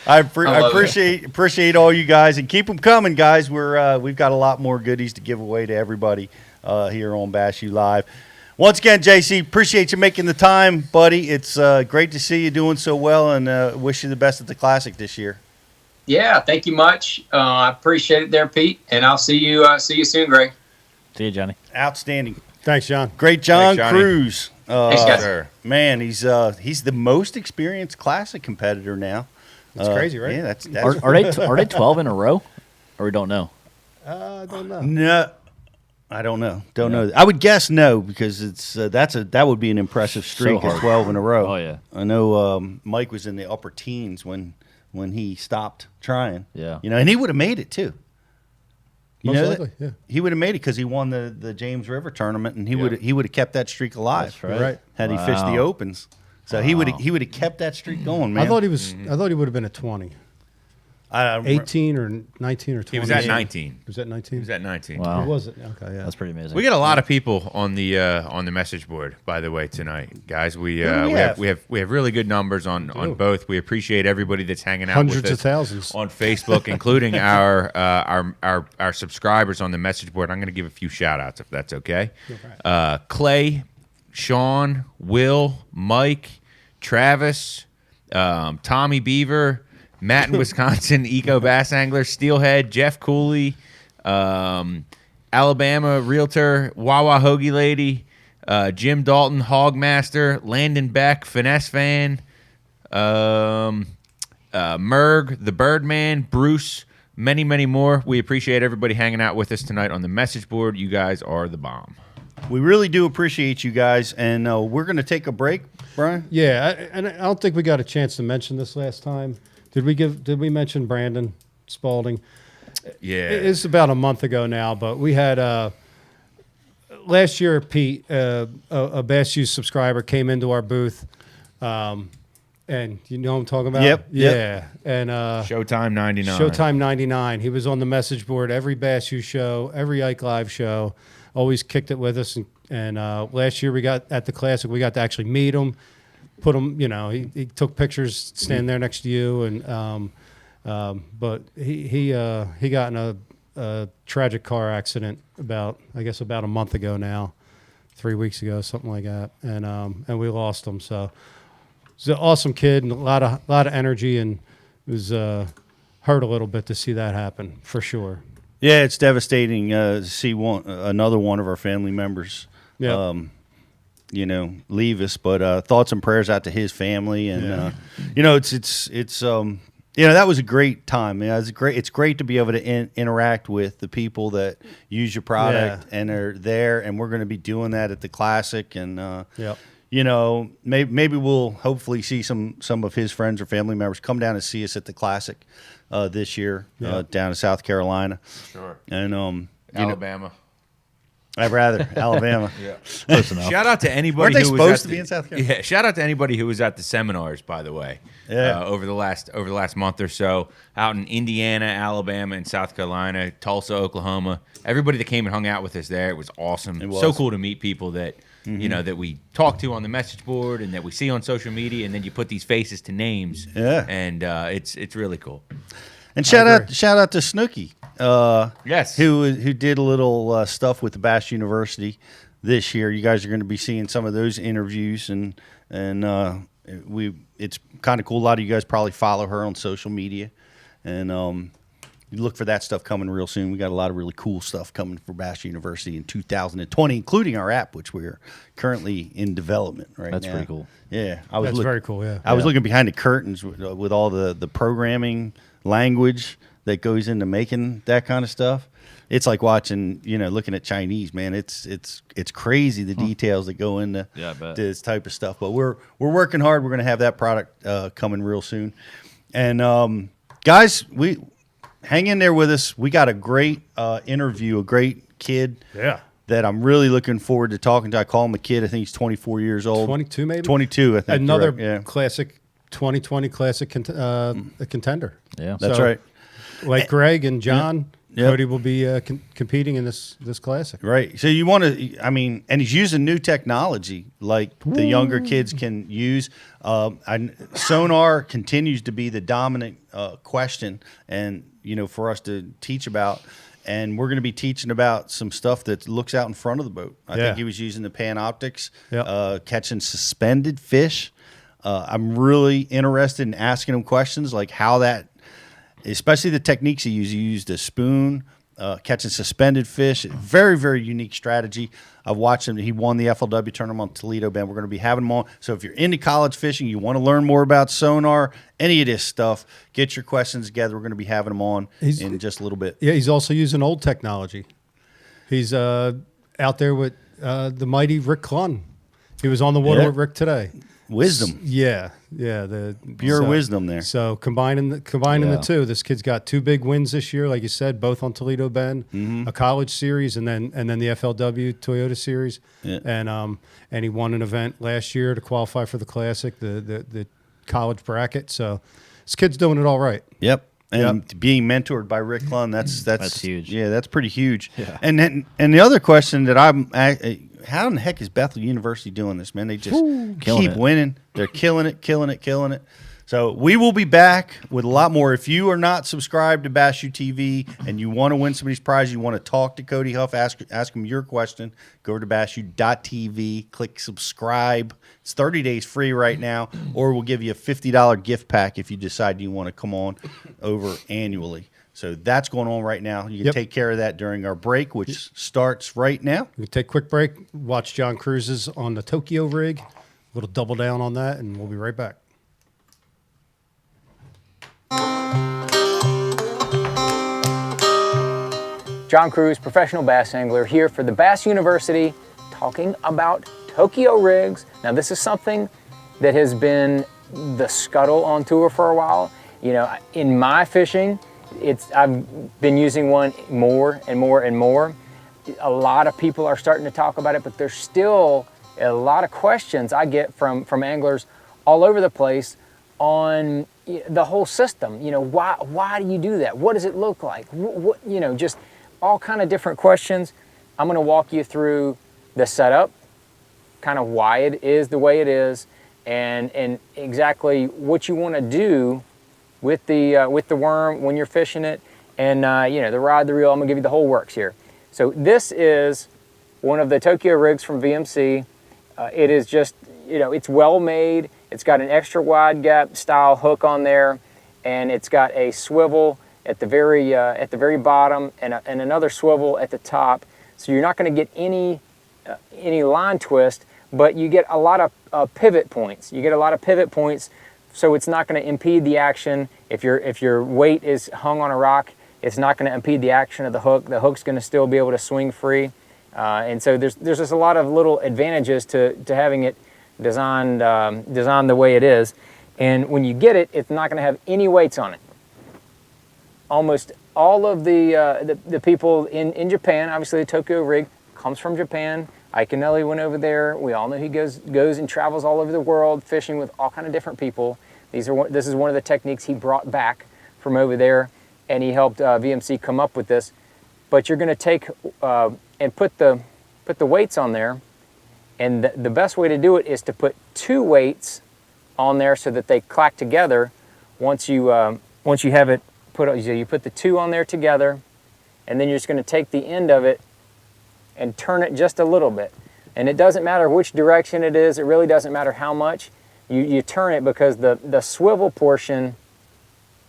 I appreciate all you guys, and keep them coming, guys. We've got a lot more goodies to give away to everybody here on Bass U Live. Once again, JC, appreciate you making the time, buddy. It's great to see you doing so well, and wish you the best at the Classic this year. Yeah, thank you much. I appreciate it there, Pete, and I'll see you soon, Greg. See you, Johnny. Outstanding. Thanks, John. Great, John Thanks, Johnny. Cruz. Thanks, guys. Man, he's the most experienced Classic competitor now. That's crazy, right? Yeah, that's Are they 12 in a row, or we don't know? I don't know. no. I don't know. Don't know. I would guess no, because it's that would be an impressive streak hard. at 12 in a row. Oh, yeah. I know Mike was in the upper teens when he stopped trying. Yeah. And he would have made it too. You Most know likely, that? yeah. He would have made it because he won the James River tournament, and he would have kept that streak alive. That's right. Had he fished the opens, so he would have kept that streak going, man. I thought he would have been at 20. 18 or 19 or 20. He was at 19. Was that 19? He was at 19. Wow. Was it? Okay, yeah. That's pretty amazing. We got a lot of people on the message board, by the way, tonight, guys. We have? have really good numbers on both. We appreciate everybody that's hanging out Hundreds with us of thousands. on Facebook, including our subscribers on the message board. I'm going to give a few shout outs if that's okay. Clay, Sean, Will, Mike, Travis, Tommy Beaver, Matt in Wisconsin, Eco Bass Angler, Steelhead, Jeff Cooley, Alabama Realtor, Wawa Hoagie Lady, Jim Dalton, Hogmaster, Landon Beck, Finesse Fan, Merg, the Birdman, Bruce, many, many more. We appreciate everybody hanging out with us tonight on the message board. You guys are the bomb. We really do appreciate you guys, and we're going to take a break, Brian. Yeah, and I don't think we got a chance to mention this last time. Did we mention Brandon Spalding? Yeah. It's about a month ago now, but we had last year, Pete, a Bass U subscriber came into our booth, and you know what I'm talking about? Yep. Yeah. And Showtime 99. Showtime 99. He was on the message board every Bass U show, every Ike Live show, always kicked it with us. And last year we got at the Classic, we got to actually meet him. Put him, he took pictures standing there next to you, and but he got in a tragic car accident about a month ago now, 3 weeks ago, something like that, and we lost him. So he's an awesome kid and a lot of energy, and it was hurt a little bit to see that happen for sure. Yeah, it's devastating to see another one of our family members. Yeah. Leave us, but thoughts and prayers out to his family, and it's that was a great time. It's great to be able to interact with the people that use your product and are there, and we're going to be doing that at the Classic, and maybe we'll hopefully see some of his friends or family members come down and see us at the Classic this year down in South Carolina. Sure. And Alabama. I'd rather Alabama. Close enough. Shout out to anybody Weren't they who was supposed at to be in South Carolina? Yeah, shout out to anybody who was at the seminars, by the way. Yeah. Over the last month or so, out in Indiana, Alabama, and South Carolina, Tulsa, Oklahoma. Everybody that came and hung out with us there, it was awesome. It was. So cool to meet people that that we talk to on the message board and that we see on social media, and then you put these faces to names. Yeah. And it's really cool. And shout out to Snooky. Yes. Who did a little stuff with the Bass University this year. You guys are going to be seeing some of those interviews, and it's kind of cool. A lot of you guys probably follow her on social media, and you look for that stuff coming real soon. We got a lot of really cool stuff coming for Bash University in 2020, including our app, which we're currently in development right now. That's pretty cool. Yeah, That's very cool. Yeah, I was looking behind the curtains with all the programming language that goes into making that kind of stuff. It's like watching, looking at Chinese, man. It's crazy the details that go into this type of stuff. But we're working hard. We're going to have that product coming real soon. And guys, we hang in there with us. We got a great interview, a great kid. Yeah. That I'm really looking forward to talking to. I call him a kid. I think he's 24 years old. 22 maybe? 22, I think. Another classic 2020 classic contender. Yeah. That's right. Like Greg and John, Yep. Cody will be competing in this classic. Right. So you want to, and he's using new technology like the younger kids can use. Sonar continues to be the dominant question and, for us to teach about. And we're going to be teaching about some stuff that looks out in front of the boat. I think he was using the Panoptics, catching suspended fish. I'm really interested in asking him questions like how that, especially the techniques he used. He used a spoon, catching suspended fish. Very, very unique strategy. I've watched him. He won the FLW tournament on Toledo Bend. We're going to be having him on. So if you're into college fishing, you want to learn more about sonar, any of this stuff, get your questions together. We're going to be having him on in just a little bit. Yeah, he's also using old technology. He's out there with the mighty Rick Clunn. He was on the water with Rick today. Wisdom. The pure wisdom there. So combining the two, this kid's got two big wins this year, like you said, both on Toledo Bend, a college series, and then the FLW Toyota series, and he won an event last year to qualify for the classic, the college bracket. So this kid's doing it all right. Yep. And being mentored by Rick Clunn, that's huge. Yeah, that's pretty huge. Yeah. And the other question that how in the heck is Bethel University doing this, man? They just keep winning. They're killing it. So we will be back with a lot more. If you are not subscribed to Bash U TV and you want to win some of these prizes, you want to talk to Cody Huff, ask him your question, go over to bashu.tv, click subscribe. It's 30 days free right now, or we'll give you a $50 gift pack if you decide you want to come on over annually. So that's going on right now. You can take care of that during our break, which starts right now. We take a quick break, watch John Cruz's on the Tokyo rig. We'll double down on that, and we'll be right back. John Cruz, professional bass angler, here for the Bass University, talking about Tokyo rigs. Now, this is something that has been the scuttle on tour for a while. In my fishing, I've been using one more and more and more. A lot of people are starting to talk about it, but there's still a lot of questions I get from anglers all over the place on the whole system. Why do you do that? What does it look like? Just all kind of different questions. I'm going to walk you through the setup, kind of why it is the way it is, and exactly what you want to do with the worm when you're fishing it, and the rod, the reel. I'm gonna give you the whole works here. So this is one of the Tokyo rigs from VMC. It is just, it's well made. It's got an extra wide gap style hook on there, and it's got a swivel at the very bottom and another swivel at the top. So you're not going to get any line twist, but you get a lot of pivot points. So it's not going to impede the action. If your weight is hung on a rock, it's not going to impede the action of the hook. The hook's going to still be able to swing free. And so there's just a lot of little advantages to having it designed the way it is. And when you get it, it's not going to have any weights on it. Almost all of the people in Japan, obviously the Tokyo rig comes from Japan. Ike Anelli went over there. We all know he goes and travels all over the world fishing with all kind of different people. This is one of the techniques he brought back from over there, and he helped VMC come up with this. But you're going to take and put the weights on there, and the best way to do it is to put two weights on there so that they clack together. Once you have it you put the two on there together, and then you're just going to take the end of it and turn it just a little bit. And it doesn't matter which direction it is. It really doesn't matter how much. You turn it, because the swivel portion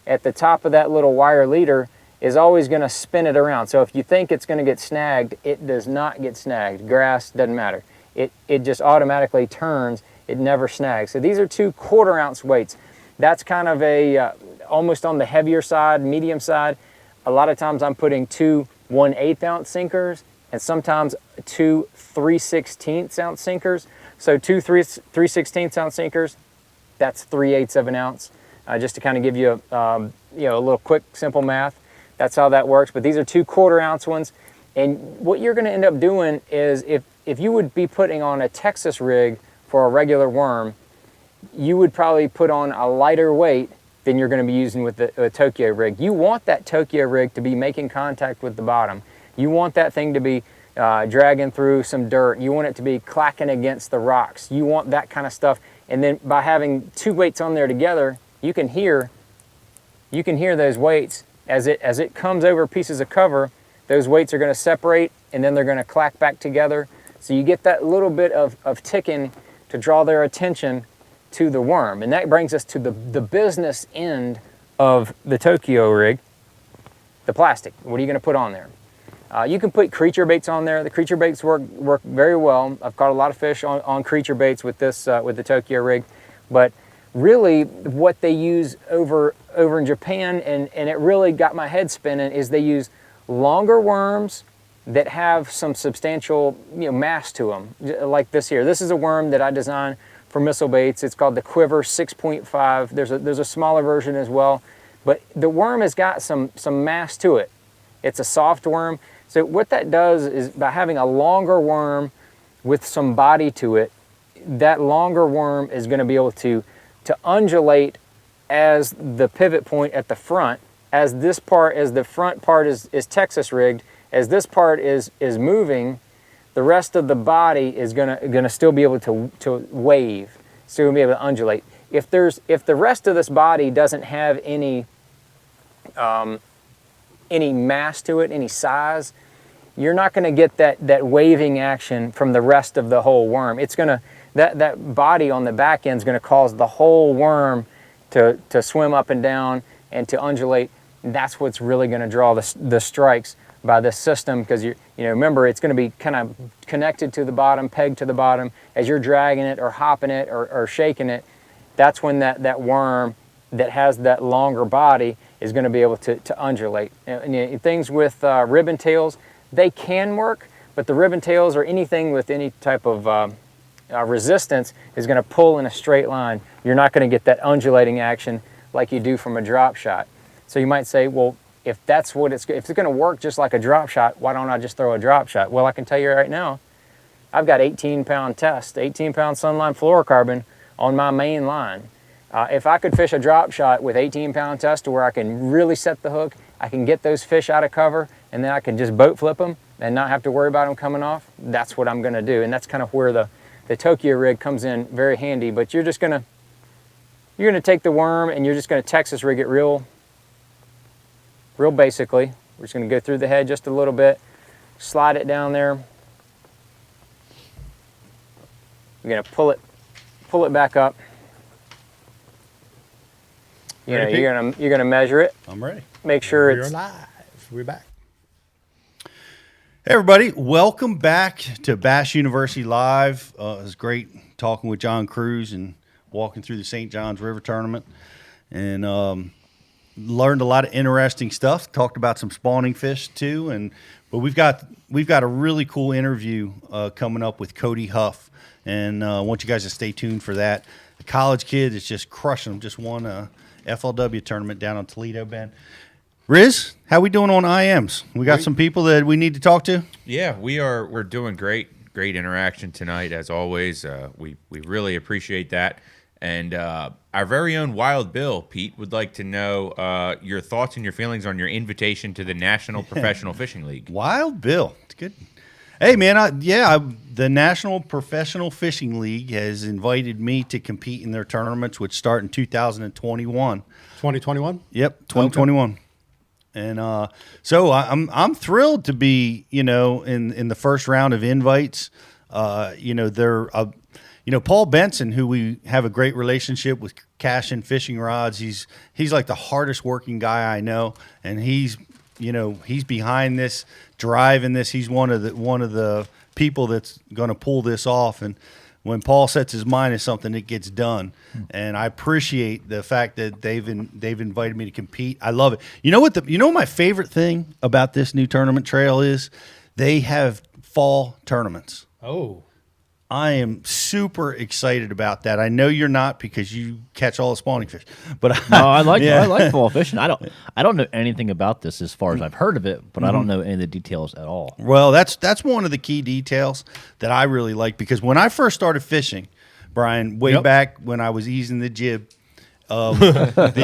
at the top of that little wire leader is always going to spin it around. So if you think it's going to get snagged, it does not get snagged. Grass, doesn't matter. It just automatically turns. It never snags. So these are 2 1/4-ounce weights. That's kind of a almost on the heavier side, medium side. A lot of times I'm putting 2 1/8-ounce sinkers, and sometimes 2 3/16-ounce sinkers. So 2 3/16-ounce sinkers, that's 3/8 of an ounce. Just to kind of give you a little quick, simple math. That's how that works. But these are 2 1/4-ounce ones. And what you're going to end up doing is, if you would be putting on a Texas rig for a regular worm, you would probably put on a lighter weight than you're going to be using with the Tokyo rig. You want that Tokyo rig to be making contact with the bottom. You want that thing to be dragging through some dirt. You want it to be clacking against the rocks. You want that kind of stuff. And then by having 2 weights on there together, you can hear those weights as it comes over pieces of cover. Those weights are going to separate, and then they're going to clack back together. So you get that little bit of ticking to draw their attention to the worm. And that brings us to the business end of the Tokyo rig, the plastic. What are you going to put on there? You can put creature baits on there. The creature baits work very well. I've caught a lot of fish on creature baits with with the Tokyo rig. But really, what they use over in Japan, and it really got my head spinning, is they use longer worms that have some substantial mass to them, like this here. This is a worm that I designed for missile baits. It's called the Quiver 6.5. There's a smaller version as well, but the worm has got some mass to it. It's a soft worm. So what that does is, by having a longer worm with some body to it, that longer worm is going to be able to undulate as the pivot point at the front. As the front part is Texas rigged, as this part is moving, the rest of the body is gonna still be able to wave, still be able to undulate. If the rest of this body doesn't have any mass to it, any size, you're not going to get that waving action from the rest of the whole worm. It's gonna that body on the back end is going to cause the whole worm to swim up and down and to undulate. That's what's really going to draw the strikes by this system, because remember, it's going to be kind of connected to the bottom, pegged to the bottom. As you're dragging it or hopping it or shaking it, that's when that worm that has that longer body is going to be able to undulate. And things with ribbon tails, they can work, but the ribbon tails or anything with any type of resistance is going to pull in a straight line. You're not going to get that undulating action like you do from a drop shot. So you might say, well, if it's going to work just like a drop shot, why don't I just throw a drop shot? Well, I can tell you right now, I've got 18-pound test, 18-pound sunline fluorocarbon on my main line. If I could fish a drop shot with 18-pound test to where I can really set the hook, I can get those fish out of cover, and then I can just boat flip them and not have to worry about them coming off, that's what I'm going to do. And that's kind of where the Tokyo rig comes in very handy. But you're going to take the worm and you're just going to Texas rig it real basically. We're just going to go through the head just a little bit, slide it down there. You're going to pull it back up. Ready, you're going to measure it. I'm ready. Make sure We're it's live. We're back. Hey everybody, welcome back to Bass University Live. It was great talking with John Cruz and walking through the St. Johns River tournament, and learned a lot of interesting stuff. Talked about some spawning fish too, but we've got a really cool interview coming up with Cody Huff, and I want you guys to stay tuned for that. A college kid is just crushing them. Just won a FLW tournament down on Toledo Bend. Riz, how we doing on IMs? We got some people that we need to talk to? Yeah, we're doing great interaction tonight as always. We really appreciate that. And our very own Wild Bill, Pete, would like to know your thoughts and your feelings on your invitation to the National Professional Fishing League. Wild Bill, it's good. Hey man, the National Professional Fishing League has invited me to compete in their tournaments, which start in 2021. 2021? Yep, 2021. Okay. And so I'm thrilled to be in the first round of invites. Paul Benson, who we have a great relationship with, Cash and Fishing Rods. He's like the hardest working guy I know, and he's behind this, driving this. He's one of the people that's going to pull this off. And when Paul sets his mind to something, it gets done. And I appreciate the fact that they've invited me to compete. I love it. You know what my favorite thing about this new tournament trail is? They have fall tournaments. Oh. I am super excited about that. I know you're not because you catch all the spawning fish, but I like fall fishing. I don't know anything about this as far as I've heard of it, but I don't know any of the details at all. Well, that's one of the key details that I really like, because when I first started fishing, Brian, way back when I was easing the jib, Pirate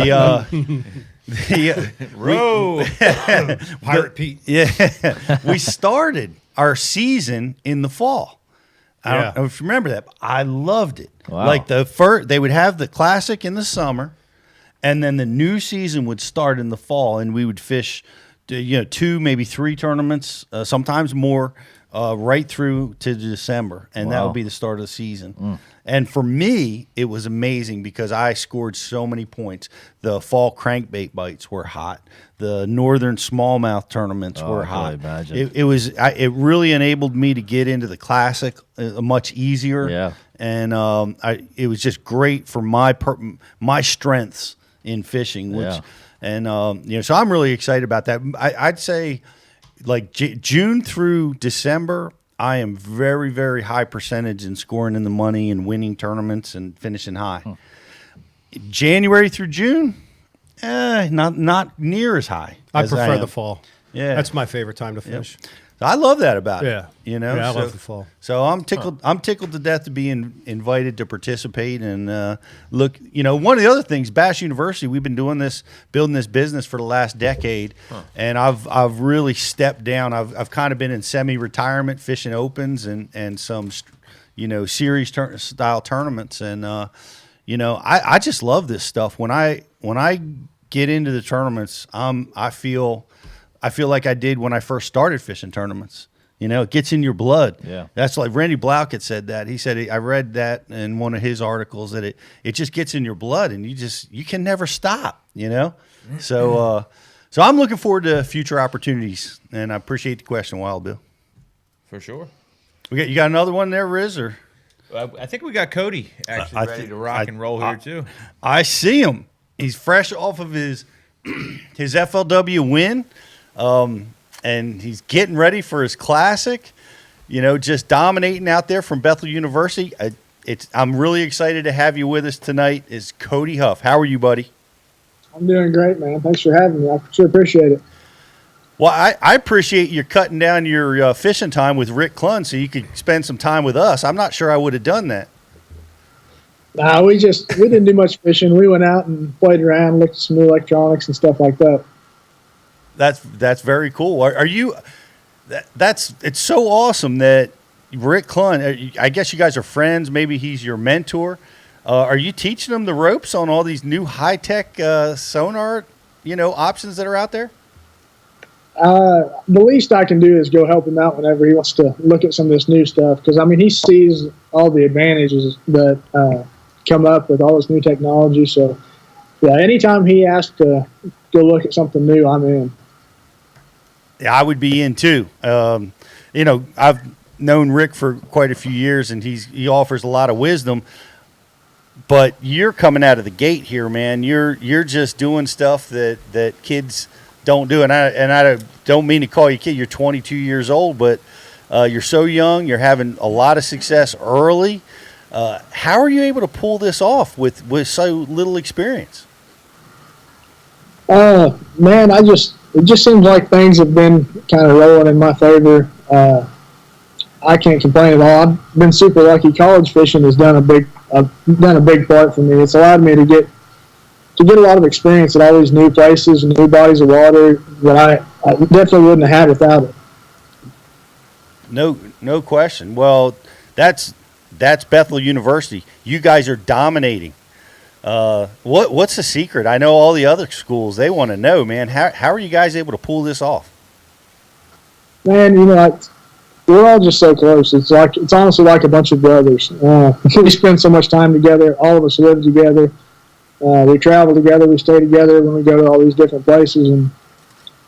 Pete. Yeah, we started our season in the fall. I don't know if you remember that, but I loved it. Wow. Like they would have the classic in the summer, and then the new season would start in the fall, and we would fish, 2, maybe 3 tournaments, sometimes more, right through to December, and that would be the start of the season. And for me, it was amazing because I scored so many points. The fall crankbait bites were hot. The northern smallmouth tournaments were hot. It really enabled me to get into the classic much easier. Yeah. And it was just great for my strengths in fishing. So I'm really excited about that. I'd say like June through December, I am very, very high percentage in scoring in the money and winning tournaments and finishing high. January through June, not near as high. I prefer the fall. Yeah, that's my favorite time to fish. I love that about it. I love the fall. So I'm tickled. I'm tickled to death to be invited to participate and look. One of the other things, Bass University, we've been building this business for the last decade, and I've really stepped down. I've kind of been in semi-retirement, fishing opens and some, series style tournaments, and I just love this stuff. When I get into the tournaments, I feel like I did when I first started fishing tournaments. It gets in your blood. Yeah. That's like Randy Blaukett said that. He said, I read that in one of his articles, that it just gets in your blood, and you can never stop, So I'm looking forward to future opportunities, and I appreciate the question, Wild Bill. For sure. You got another one there, Riz? Or? I think we got Cody actually ready to rock and roll here too. I see him. He's fresh off of his FLW win. And he's getting ready for his classic, just dominating out there from Bethel University. I'm really excited to have you with us tonight. Is Cody Huff. How are you, buddy? I'm doing great, man. Thanks for having me. I sure appreciate it. Well, I appreciate you cutting down your fishing time with Rick Clun so you could spend some time with us. I'm not sure I would have done that. Nah, we didn't do much fishing. We went out and played around, looked at some new electronics and stuff like that. That's very cool. Are you? It's so awesome that Rick Clun. I guess you guys are friends. Maybe he's your mentor. Are you teaching him the ropes on all these new high tech sonar, options that are out there? The least I can do is go help him out whenever he wants to look at some of this new stuff, because he sees all the advantages that come up with all this new technology. So yeah, anytime he asks to go look at something new, I'm in. Yeah, I would be in too. I've known Rick for quite a few years, and he offers a lot of wisdom. But you're coming out of the gate here, man. You're just doing stuff that kids don't do, and I don't mean to call you a kid. You're 22 years old, but you're so young. You're having a lot of success early. How are you able to pull this off with so little experience? Man, it just seems like things have been kind of rolling in my favor. I can't complain at all. I've been super lucky. College fishing has done a big part for me. It's allowed me to get a lot of experience at all these new places and new bodies of water that I definitely wouldn't have had without it. No question. Well, that's Bethel University. You guys are dominating. What's the secret? I know all the other schools, they want to know, man. How are you guys able to pull this off? Man, we're all just so close. It's honestly like a bunch of brothers. We spend so much time together. All of us live together. We travel together. We stay together when we go to all these different places, and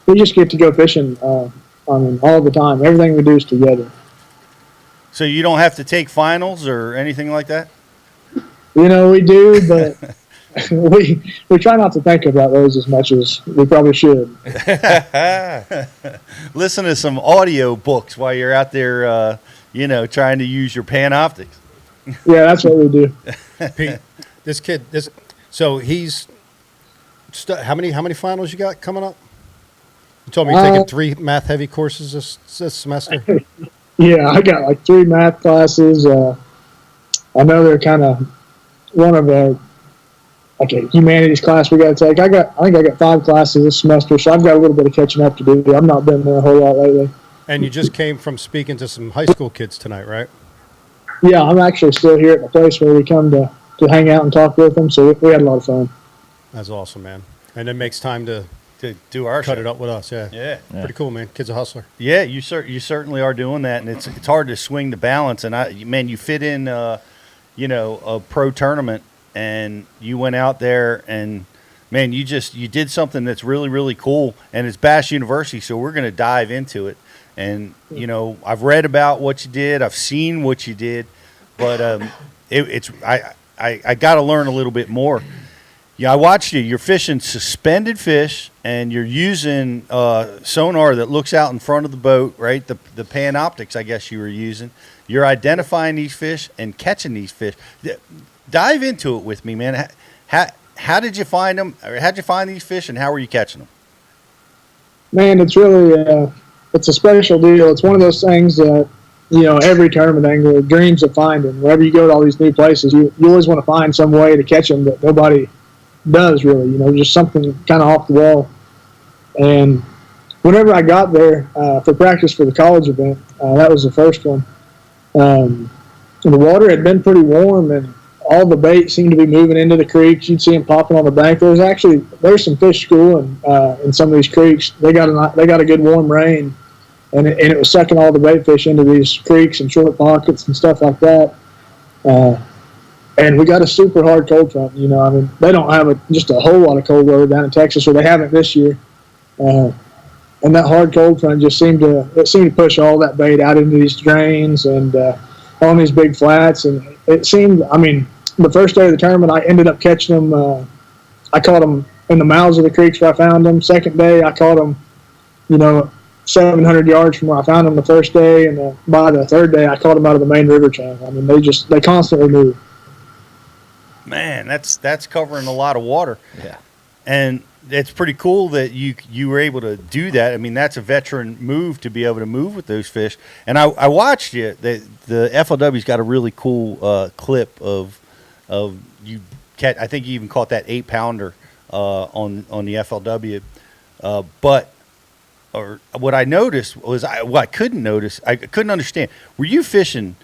we just get to go fishing. All the time. Everything we do is together. So you don't have to take finals or anything like that? We do, but we try not to think about those as much as we probably should. Listen to some audio books while you're out there, trying to use your Panoptics. Yeah, that's what we do. Pete, so he's how many finals you got coming up? You told me you're taking 3 math heavy courses this semester. Yeah, I got like 3 math classes. I know they're kind of one of the a humanities class we got to take. I think I got 5 classes this semester, so I've got a little bit of catching up to do. I've not been there a whole lot lately. And you just came from speaking to some high school kids tonight, right? Yeah, I'm actually still here at the place where we come to hang out and talk with them, so we had a lot of fun. That's awesome, man. And it makes time to do our cut show. it up with us. Yeah. Pretty cool, man. Kid's a hustler. Yeah, you certainly are doing that, and it's hard to swing the balance. And you fit in, a pro tournament, and you went out there, and man, you did something that's really, really cool, and it's Bass University, so we're going to dive into it. And I've read about what you did, I've seen what you did, but I got to learn a little bit more. Yeah, I watched you. You're fishing suspended fish, and you're using sonar that looks out in front of the boat, right? The Panoptics, I guess you were using. You're identifying these fish and catching these fish. Dive into it with me, man. How did you find them? Or how'd you find these fish, and how were you catching them? Man, it's really it's a special deal. It's one of those things that every tournament angler dreams of finding. Wherever you go to all these new places, you always want to find some way to catch them that nobody does really, just something kind of off the wall. And whenever I got there for practice for the college event, that was the first one. The water had been pretty warm, and all the bait seemed to be moving into the creeks. You'd see them popping on the bank. There's some fish schooling in some of these creeks. They got a good warm rain, and it was sucking all the bait fish into these creeks and short pockets and stuff like that. And we got a super hard cold front. They don't have just a whole lot of cold weather down in Texas, or they haven't this year. And that hard cold front just seemed to push all that bait out into these drains and on these big flats. And it seemed, the first day of the tournament, I ended up catching them. I caught them in the mouths of the creeks where I found them. Second day, I caught them, 700 yards from where I found them the first day. And by the third day, I caught them out of the main river channel. They constantly move. Man, that's covering a lot of water. Yeah. And it's pretty cool that you were able to do that. That's a veteran move to be able to move with those fish. And I watched you. The FLW's got a really cool clip of you catch. I think you even caught that 8-pounder on the FLW. But what I noticed was I couldn't understand. Were you fishing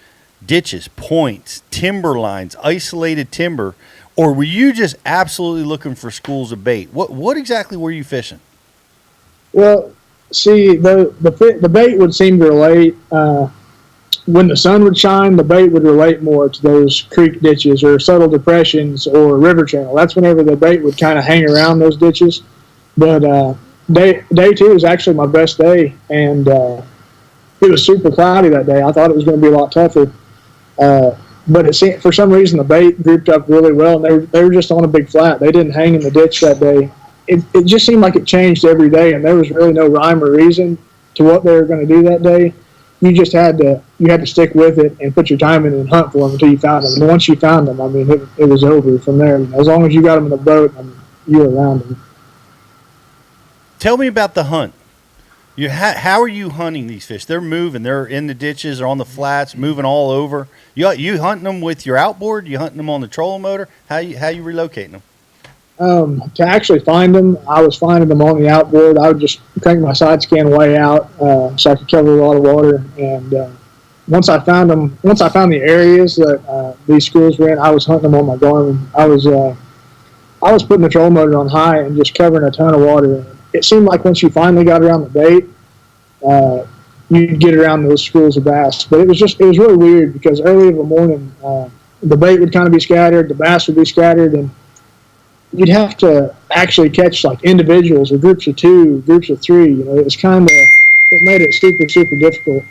ditches, points, timber lines, isolated timber, or were you just absolutely looking for schools of bait? What exactly were you fishing? Well, see, the bait would seem to relate when the sun would shine. The bait would relate more to those creek ditches or subtle depressions or river channel. That's whenever the bait would kind of hang around those ditches. But day 2 was actually my best day, and it was super cloudy that day. I thought it was going to be a lot tougher. But it seemed, for some reason, the bait grouped up really well, and they were just on a big flat. They didn't hang in the ditch that day. It just seemed like it changed every day, and there was really no rhyme or reason to what they were going to do that day. You just had to stick with it and put your time in and hunt for them until you found them. And once you found them, it was over from there. As long as you got them in the boat, you were around them. Tell me about the hunt. How are you hunting these fish? They're moving. They're in the ditches or on the flats, moving all over. You hunting them with your outboard? You hunting them on the trolling motor? How you relocating them? To actually find them, I was finding them on the outboard. I would just crank my side scan way out so I could cover a lot of water. And once I found the areas that these schools were in, I was hunting them on my Garmin. I was putting the trolling motor on high and just covering a ton of water. It seemed like once you finally got around the bait, you'd get around those schools of bass. But it was really weird because early in the morning, the bait would kind of be scattered, the bass would be scattered, and you'd have to actually catch like individuals or groups of 2, groups of 3. You know, it made it super, super difficult.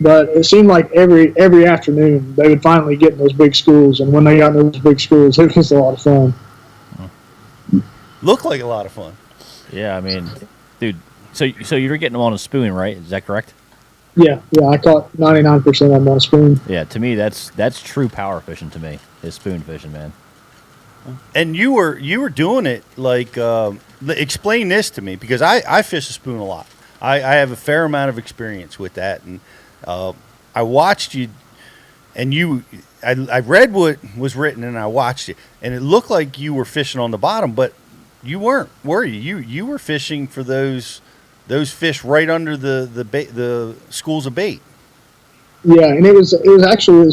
But it seemed like every afternoon they would finally get in those big schools, and when they got in those big schools, it was a lot of fun. Looked like a lot of fun. Yeah, I mean, dude. So you were getting them on a spoon, right? Is that correct? Yeah. I caught 99% of them on a spoon. Yeah, to me that's true power fishing. To me, is spoon fishing, man. And you were doing it like explain this to me, because I fish a spoon a lot. I have a fair amount of experience with that, and I watched you, and I read what was written, and I watched it, and it looked like you were fishing on the bottom, but you weren't, were you? You were fishing for those fish right under the schools of bait. Yeah, and it was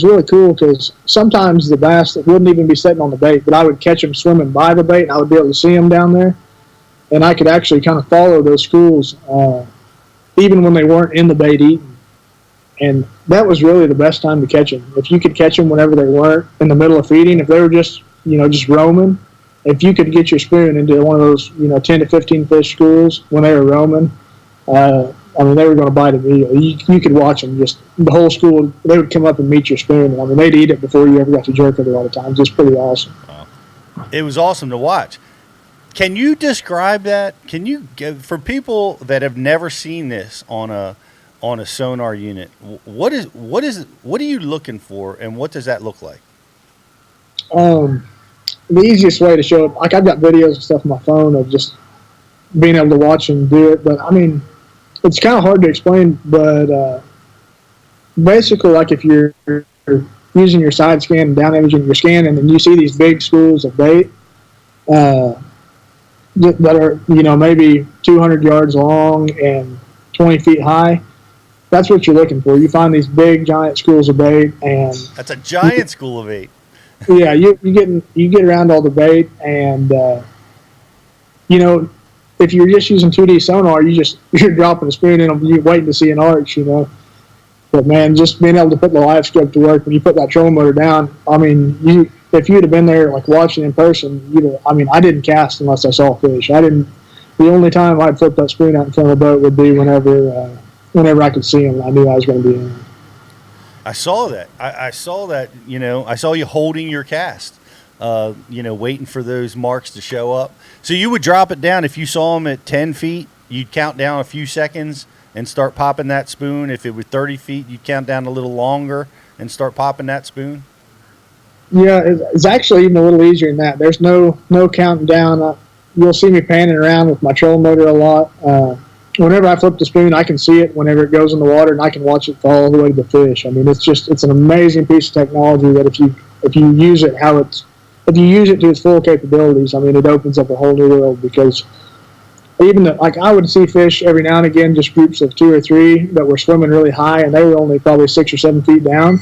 really cool because sometimes the bass that wouldn't even be sitting on the bait, but I would catch them swimming by the bait, and I would be able to see them down there, and I could actually kind of follow those schools even when they weren't in the bait eating. And that was really the best time to catch them. If you could catch them whenever they weren't in the middle of feeding, if they were just roaming, if you could get your spoon into one of those 10 to 15 fish schools when they were roaming, I mean, they were going to bite immediately. You could watch them, just the whole school, they would come up and meet your spoon. And I mean, they'd eat it before you ever got to jerk it a lot of times. It's pretty awesome. Wow. It was awesome to watch. Can you describe that? Can you give, for people that have never seen this on a sonar unit, what are you looking for, and what does that look like? The easiest way to show it, like I've got videos and stuff on my phone of just being able to watch them do it, but I mean, it's kind of hard to explain, but basically, like if you're using your side scan and down imaging your scan, and then you see these big schools of bait that are maybe 200 yards long and 20 feet high, that's what you're looking for. You find these big giant schools of bait, and that's a giant school of bait. Yeah, you get around all the bait, and if you're just using 2D sonar, you're dropping a spoon in them, you're waiting to see an arch, But man, just being able to put the live scope to work when you put that trolling motor down, I mean, if you'd have been there like watching in person, I didn't cast unless I saw fish. The only time I'd flip that spoon out in front of the boat would be whenever I could see them. I knew I was going to be in. I saw that. I saw that. I saw you holding your cast. Waiting for those marks to show up. So you would drop it down. If you saw them at 10 feet, you'd count down a few seconds and start popping that spoon. If it was 30 feet, you'd count down a little longer and start popping that spoon. Yeah, it's actually even a little easier than that. There's no counting down. You'll see me panning around with my trolling motor a lot. Whenever I flip the spoon, I can see it whenever it goes in the water, and I can watch it fall all the way to the fish. I mean, it's an amazing piece of technology that if you use it if you use it to its full capabilities, I mean, it opens up a whole new world, because even I would see fish every now and again, just groups of 2 or 3 that were swimming really high, and they were only probably 6 or 7 feet down.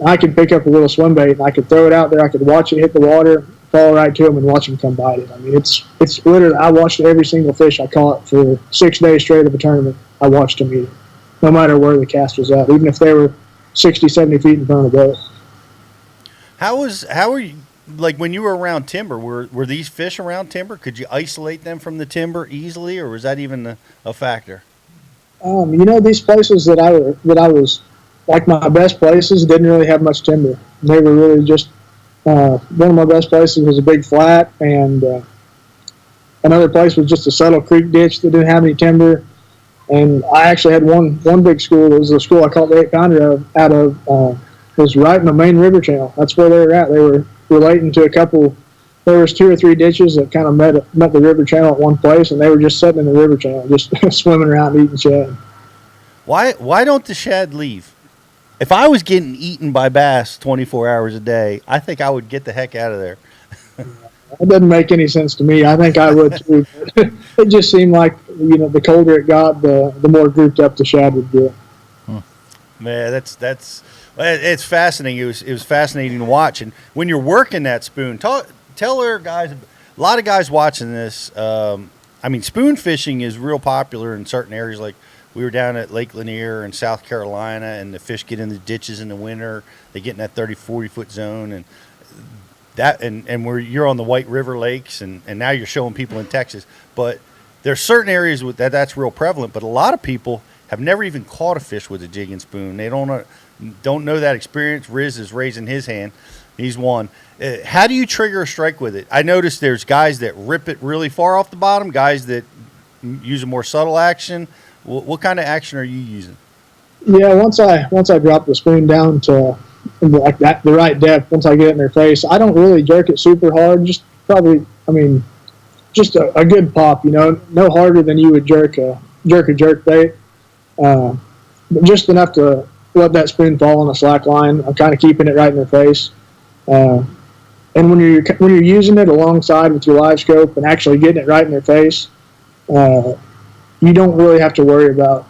I could pick up a little swim bait, and I could throw it out there. I could watch it hit the water, fall right to them, and watch them come bite it. I mean, it's literally, I watched every single fish I caught for 6 days straight of a tournament. I watched them eat it, no matter where the cast was at, even if they were 60, 70 feet in front of the boat. How were you, like when you were around timber, were these fish around timber? Could you isolate them from the timber easily, or was that even a factor? These places that I was, like my best places, didn't really have much timber. They were really just, one of my best places was a big flat, and another place was just a subtle creek ditch that didn't have any timber. And I actually had one big school. It was a school I caught the 8-pounder out of, was right in the main river channel. That's where they were at. They were relating to a couple. There was 2 or 3 ditches that kind of met the river channel at one place, and they were just sitting in the river channel, just swimming around eating shad. Why don't the shad leave? If I was getting eaten by bass 24 hours a day, I think I would get the heck out of there. That doesn't make any sense to me. I think I would too. It just seemed like the colder it got, the more grouped up the shad would get. Man, it's fascinating. It was fascinating to watch. And when you're working that spoon, tell our guys, a lot of guys watching this. Spoon fishing is real popular in certain areas like we were down at Lake Lanier in South Carolina, and the fish get in the ditches in the winter. They get in that 30, 40-foot zone, and that and where you're on the White River lakes, and now you're showing people in Texas. But there's certain areas with that's real prevalent, but a lot of people have never even caught a fish with a jig and spoon. They don't know that experience. Riz is raising his hand. He's one. How do you trigger a strike with it? I noticed there's guys that rip it really far off the bottom, guys that use a more subtle action. What kind of action are you using? Yeah, once I drop the spoon down to like that, the right depth, once I get it in their face, I don't really jerk it super hard. Just probably, just a good pop, no harder than you would jerk a jerk bait, but just enough to let that spoon fall on a slack line. I'm kind of keeping it right in their face, and when you're using it alongside with your live scope and actually getting it right in their face, you don't really have to worry about.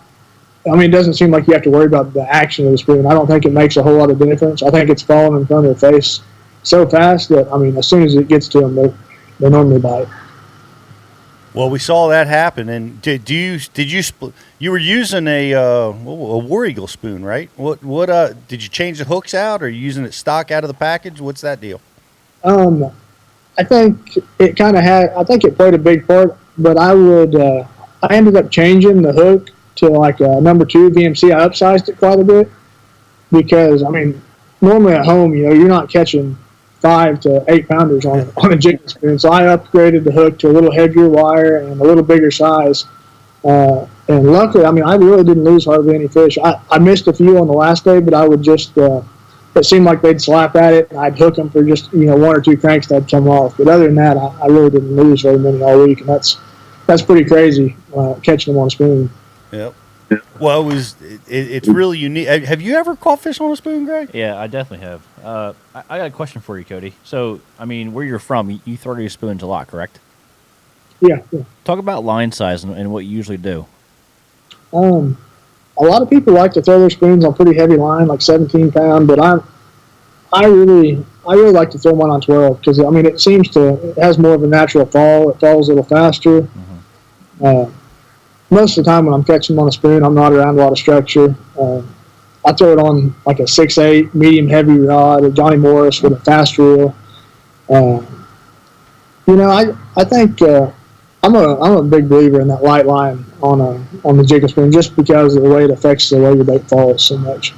It doesn't seem like you have to worry about the action of the spoon. I don't think it makes a whole lot of difference. I think it's falling in front of their face so fast that as soon as it gets to them, they normally bite. Well, we saw that happen, and did you you were using a War Eagle spoon, right? What did you change the hooks out, or are you using it stock out of the package? What's that deal? I think it I think it played a big part, but I ended up changing the hook to like a number 2 VMC. I upsized it quite a bit because normally at home, you're not catching 5 to 8 pounders on a jig spoon. So I upgraded the hook to a little heavier wire and a little bigger size. And luckily, I really didn't lose hardly any fish. I missed a few on the last day, but I would just, it seemed like they'd slap at it, and I'd hook them for just, 1 or 2 cranks that'd come off. But other than that, I really didn't lose very many all week, and that's pretty crazy, catching them on a spoon. Yep. Well, it's really unique. Have you ever caught fish on a spoon, Greg? Yeah, I definitely have. I got a question for you, Cody. So, where you're from, you throw your spoons a lot, correct? Yeah. Talk about line size and what you usually do. A lot of people like to throw their spoons on pretty heavy line, like 17 pound, but I really like to throw mine on 12 because it has more of a natural fall. It falls a little faster. Mm-hmm. Most of the time when I'm catching them on a spoon, I'm not around a lot of structure. I throw it on like a 6/8 medium heavy rod, or Johnny Morris with a fast reel. I think I'm a big believer in that light line on the jig spoon, just because of the way it affects the way your bait falls so much.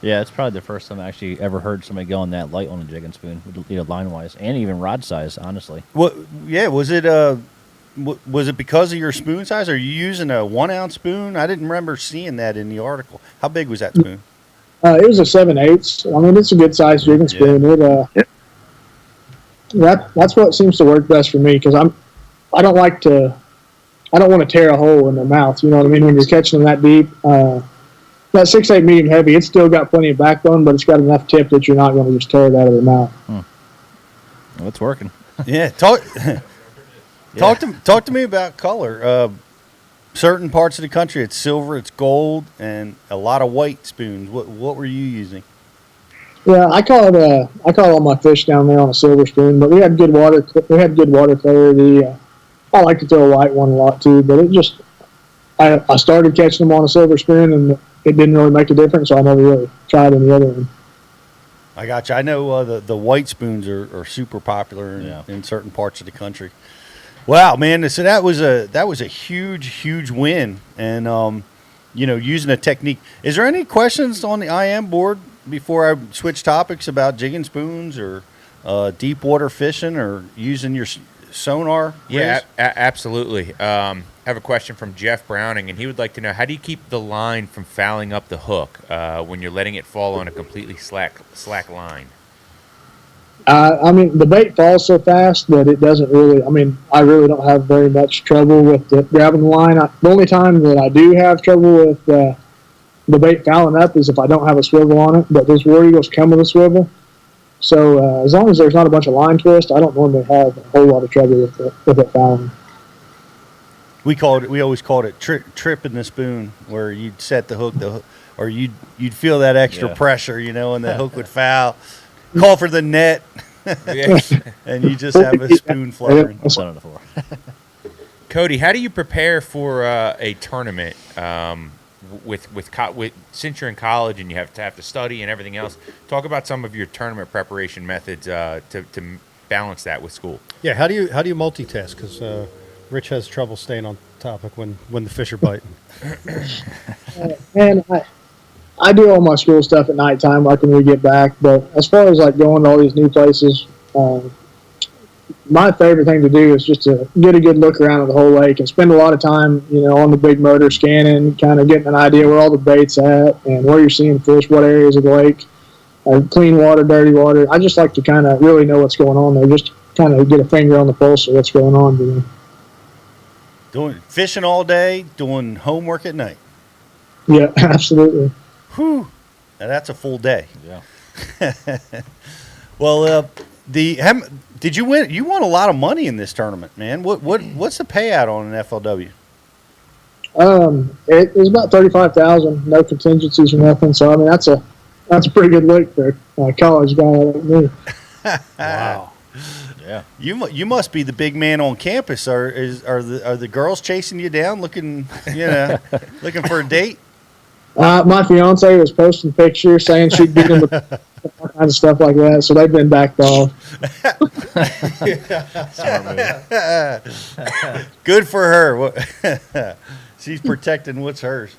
Yeah, it's probably the first time I actually ever heard somebody going that light on a jig and spoon, line wise, and even rod size. Honestly. Was it because of your spoon size? Are you using a 1 ounce spoon? I didn't remember seeing that in the article. How big was that spoon? It was a 7/8. It's a good sized jig and spoon. That's what seems to work best for me, because I don't want to tear a hole in their mouth. You know what I mean? When you're catching them that deep, that 6/8 medium heavy, it's still got plenty of backbone, but it's got enough tip that you're not going to just tear it out of their mouth. Well, it's working. Yeah. Talk to me about color. Certain parts of the country, it's silver, it's gold, and a lot of white spoons. What were you using? Yeah, I caught all my fish down there on a silver spoon, but we had good water clarity. I like to throw a white one a lot too, but I started catching them on a silver spoon, and it didn't really make a difference, so I never really tried any other one. I got you. I know the white spoons are super popular in certain parts of the country. Wow, man! So that was a huge win, and using a technique. Is there any questions on the IM board before I switch topics about jigging spoons or deep water fishing or using your sonar? Yeah, absolutely. I have a question from Jeff Browning, and he would like to know, how do you keep the line from fouling up the hook when you're letting it fall on a completely slack line? The bait falls so fast that it doesn't really, I really don't have very much trouble with grabbing the line. The only time that I do have trouble with the bait fouling up is if I don't have a swivel on it, but those War Eagles come with a swivel. So as long as there's not a bunch of line twist, I don't normally have a whole lot of trouble with it fouling. We always called it tripping the spoon, where you'd set the hook, or you'd feel that extra pressure, and the hook would foul. Call for the net, and you just have a spoon fluttering. Cody, how do you prepare for a tournament since you're in college and you have to study and everything else? Talk about some of your tournament preparation methods to balance that with school. Yeah, how do you multitask? Because Rich has trouble staying on topic when the fish are biting. And I do all my school stuff at nighttime, like when we get back. But as far as like going to all these new places, my favorite thing to do is just to get a good look around at the whole lake and spend a lot of time, on the big motor scanning, kind of getting an idea where all the bait's at and where you're seeing fish, what areas of the lake, clean water, dirty water. I just like to kind of really know what's going on there, just kind of get a finger on the pulse of what's going on. Doing fishing all day, doing homework at night. Yeah, absolutely. Whew. Now that's a full day. Yeah. Well, did you win? You won a lot of money in this tournament, man. What's the payout on an FLW? It was about 35,000, no contingencies or nothing. So I mean, that's a pretty good lick for a college guy like me. Wow. Yeah. You must be the big man on campus. Are the girls chasing you down, looking looking for a date? My fiance was posting pictures saying she'd beat him with all kinds of stuff like that, so they've been backed off. Good for her. She's protecting what's hers.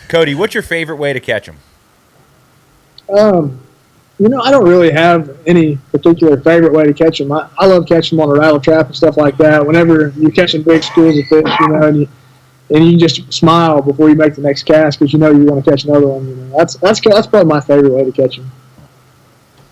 Cody, what's your favorite way to catch them? I don't really have any particular favorite way to catch them. I love catching them on a rattle trap and stuff like that. Whenever you're catching big schools of fish, and you just smile before you make the next cast because you're going to catch another one. That's probably my favorite way to catch them.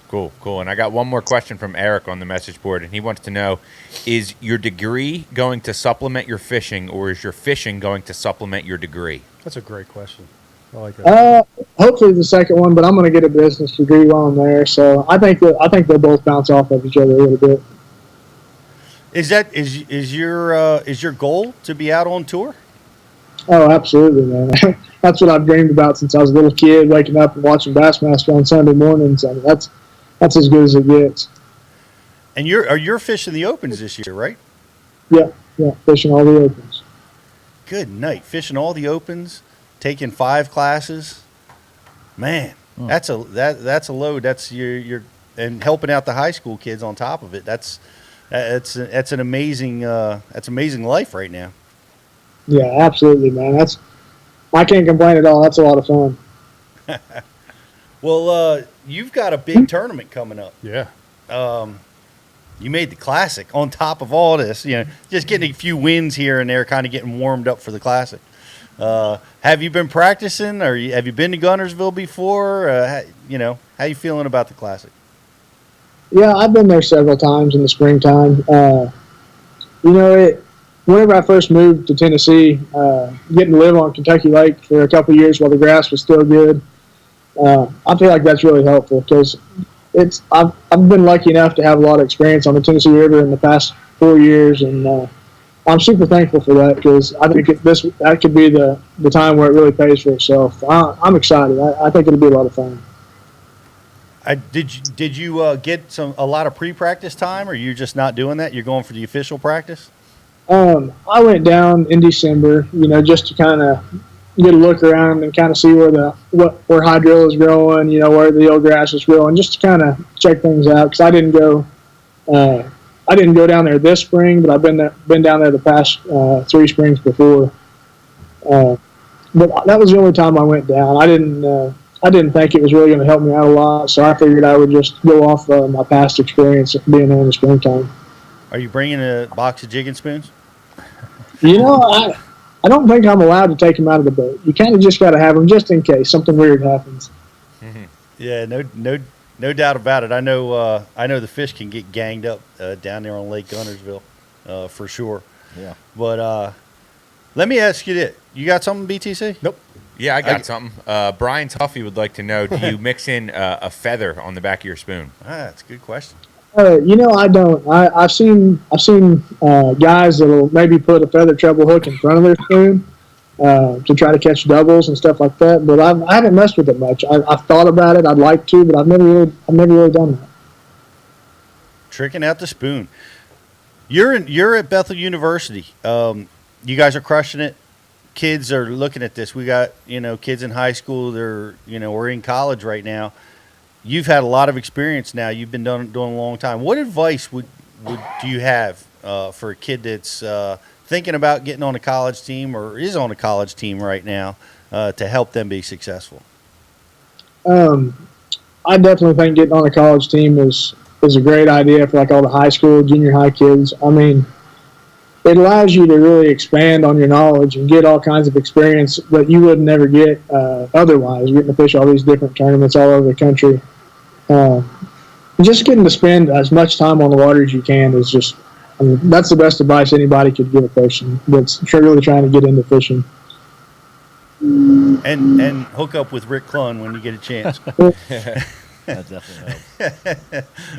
Cool. And I got one more question from Eric on the message board, and he wants to know, is your degree going to supplement your fishing, or is your fishing going to supplement your degree? That's a great question. I like that. Hopefully the second one, but I'm going to get a business degree while I'm there, so I think they'll both bounce off of each other a little bit. Is your goal to be out on tour? Oh, absolutely, man. That's what I've dreamed about since I was a little kid, waking up and watching Bassmaster on Sunday mornings. I mean, that's as good as it gets. And you're fishing the opens this year, right? Yeah, fishing all the opens. Good night. Fishing all the opens, taking 5 classes. Man, that's a load. That's your and helping out the high school kids on top of it. That's an amazing life right now. Yeah, absolutely, man. I can't complain at all. That's a lot of fun. Well, you've got a big tournament coming up. Yeah. You made the Classic on top of all this. Just getting a few wins here and there, kind of getting warmed up for the Classic. Have you been practicing, or have you been to Guntersville before? How you feeling about the Classic? Yeah, I've been there several times in the springtime. Whenever I first moved to Tennessee, getting to live on Kentucky Lake for a couple of years while the grass was still good, I feel like that's really helpful because I've been lucky enough to have a lot of experience on the Tennessee River in the past 4 years, and I'm super thankful for that because I think that could be the time where it really pays for itself. I'm excited. I think it'll be a lot of fun. Did you get a lot of pre-practice time, or you're just not doing that? You're going for the official practice? I went down in December, just to kind of get a look around and kind of see where hydrilla is growing, where the old grass is growing, just to kind of check things out. Because I didn't go down there this spring, but I've been down there the past 3 springs before. But that was the only time I went down. I didn't think it was really going to help me out a lot, so I figured I would just go off my past experience of being there in the springtime. Are you bringing a box of jigging spoons? I don't think I'm allowed to take them out of the boat. You kind of just got to have them just in case something weird happens. Mm-hmm. Yeah, no doubt about it. I know the fish can get ganged up down there on Lake Guntersville, for sure. Yeah. But let me ask you this: you got something, BTC? Nope. Yeah, I got something. Brian Tuffy would like to know: do you mix in a feather on the back of your spoon? That's a good question. I don't. I've seen guys that'll maybe put a feather treble hook in front of their spoon to try to catch doubles and stuff like that. But I haven't messed with it much. I've thought about it. I'd like to, but I've never really done that. Tricking out the spoon. You're at Bethel University. You guys are crushing it. Kids are looking at this. We got kids in high school. They're we're in college right now. You've had a lot of experience now. You've been doing a long time. What advice do you have for a kid that's thinking about getting on a college team or is on a college team right now to help them be successful? I definitely think getting on a college team is a great idea for like all the high school, junior high kids. I mean, it allows you to really expand on your knowledge and get all kinds of experience that you would never get otherwise. Getting to fish all these different tournaments all over the country. Just getting to spend as much time on the water as you can is just, that's the best advice anybody could give a person that's really trying to get into fishing. And hook up with Rick Clun when you get a chance. That definitely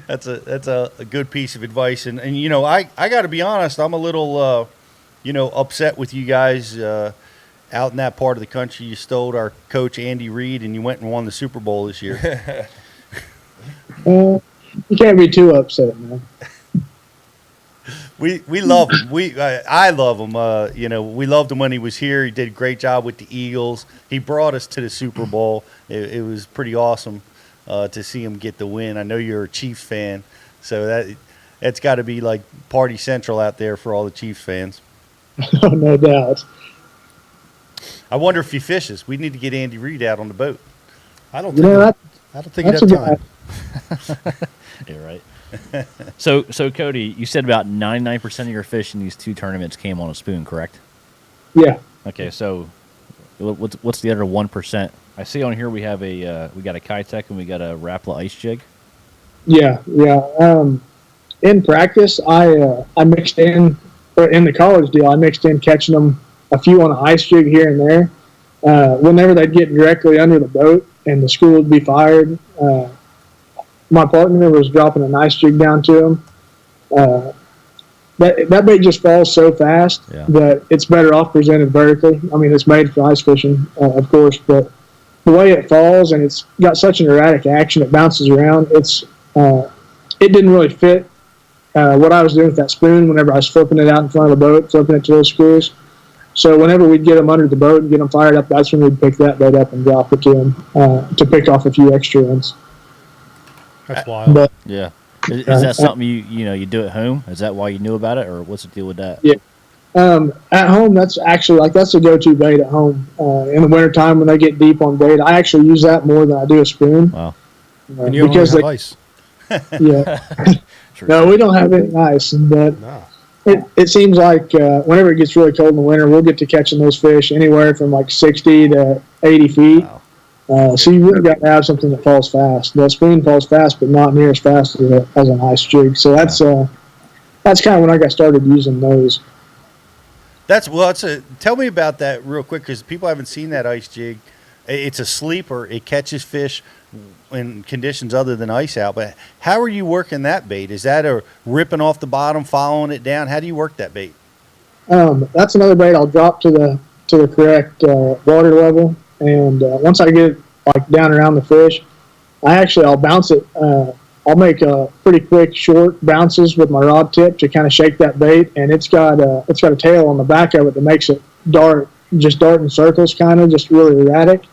helps. That's a good piece of advice. And I got to be honest, I'm a little upset with you guys out in that part of the country. You stole our coach Andy Reid and you went and won the Super Bowl this year. You can't be too upset, man. We love him. I love him. We loved him when he was here. He did a great job with the Eagles. He brought us to the Super Bowl. It was pretty awesome to see him get the win. I know you're a Chiefs fan, so that's got to be like party central out there for all the Chiefs fans. No doubt. I wonder if he fishes. We need to get Andy Reid out on the boat. I don't think he'd have time. You're right. So Cody, you said about 99% of your fish in these two tournaments came on a spoon, correct? Yeah. Okay, so what's the other 1%? I see on here we have we got a Kitech and we got a Rapala ice jig. Yeah. In practice, I mixed in the college deal. I mixed in catching them a few on an ice jig here and there. Whenever they'd get directly under the boat and the school would be fired, my partner was dropping an ice jig down to him. That bait just falls so fast that it's better off presented vertically. I mean, it's made for ice fishing, of course, but the way it falls and it's got such an erratic action, it bounces around. It didn't really fit what I was doing with that spoon whenever I was flipping it out in front of the boat, flipping it to those screws. So whenever we'd get them under the boat and get them fired up, that's when we'd pick that bait up and drop it to them to pick off a few extra ones. That's wild. But, Yeah. Is that something you do at home? Is that why you knew about it, or what's the deal with that? Yeah. At home, that's actually that's a go-to bait at home. In the wintertime when they get deep on bait, I actually use that more than I do a spoon. Wow. And you don't have ice. Yeah. No, we don't have any ice, but it seems like whenever it gets really cold in the winter, we'll get to catching those fish anywhere from like 60 to 80 feet. Wow. So you really got to have something that falls fast. The spoon falls fast, but not near as fast as an ice jig. So that's kind of when I got started using those. Tell me about that real quick because people haven't seen that ice jig. It's a sleeper. It catches fish in conditions other than ice out. But how are you working that bait? Is that a ripping off the bottom, following it down? How do you work that bait? That's another bait I'll drop to the correct water level. And once I get it like down around the fish, I'll bounce it. I'll make pretty quick, short bounces with my rod tip to kind of shake that bait. And it's got a tail on the back of it that makes it dart in circles, kind of just really erratic.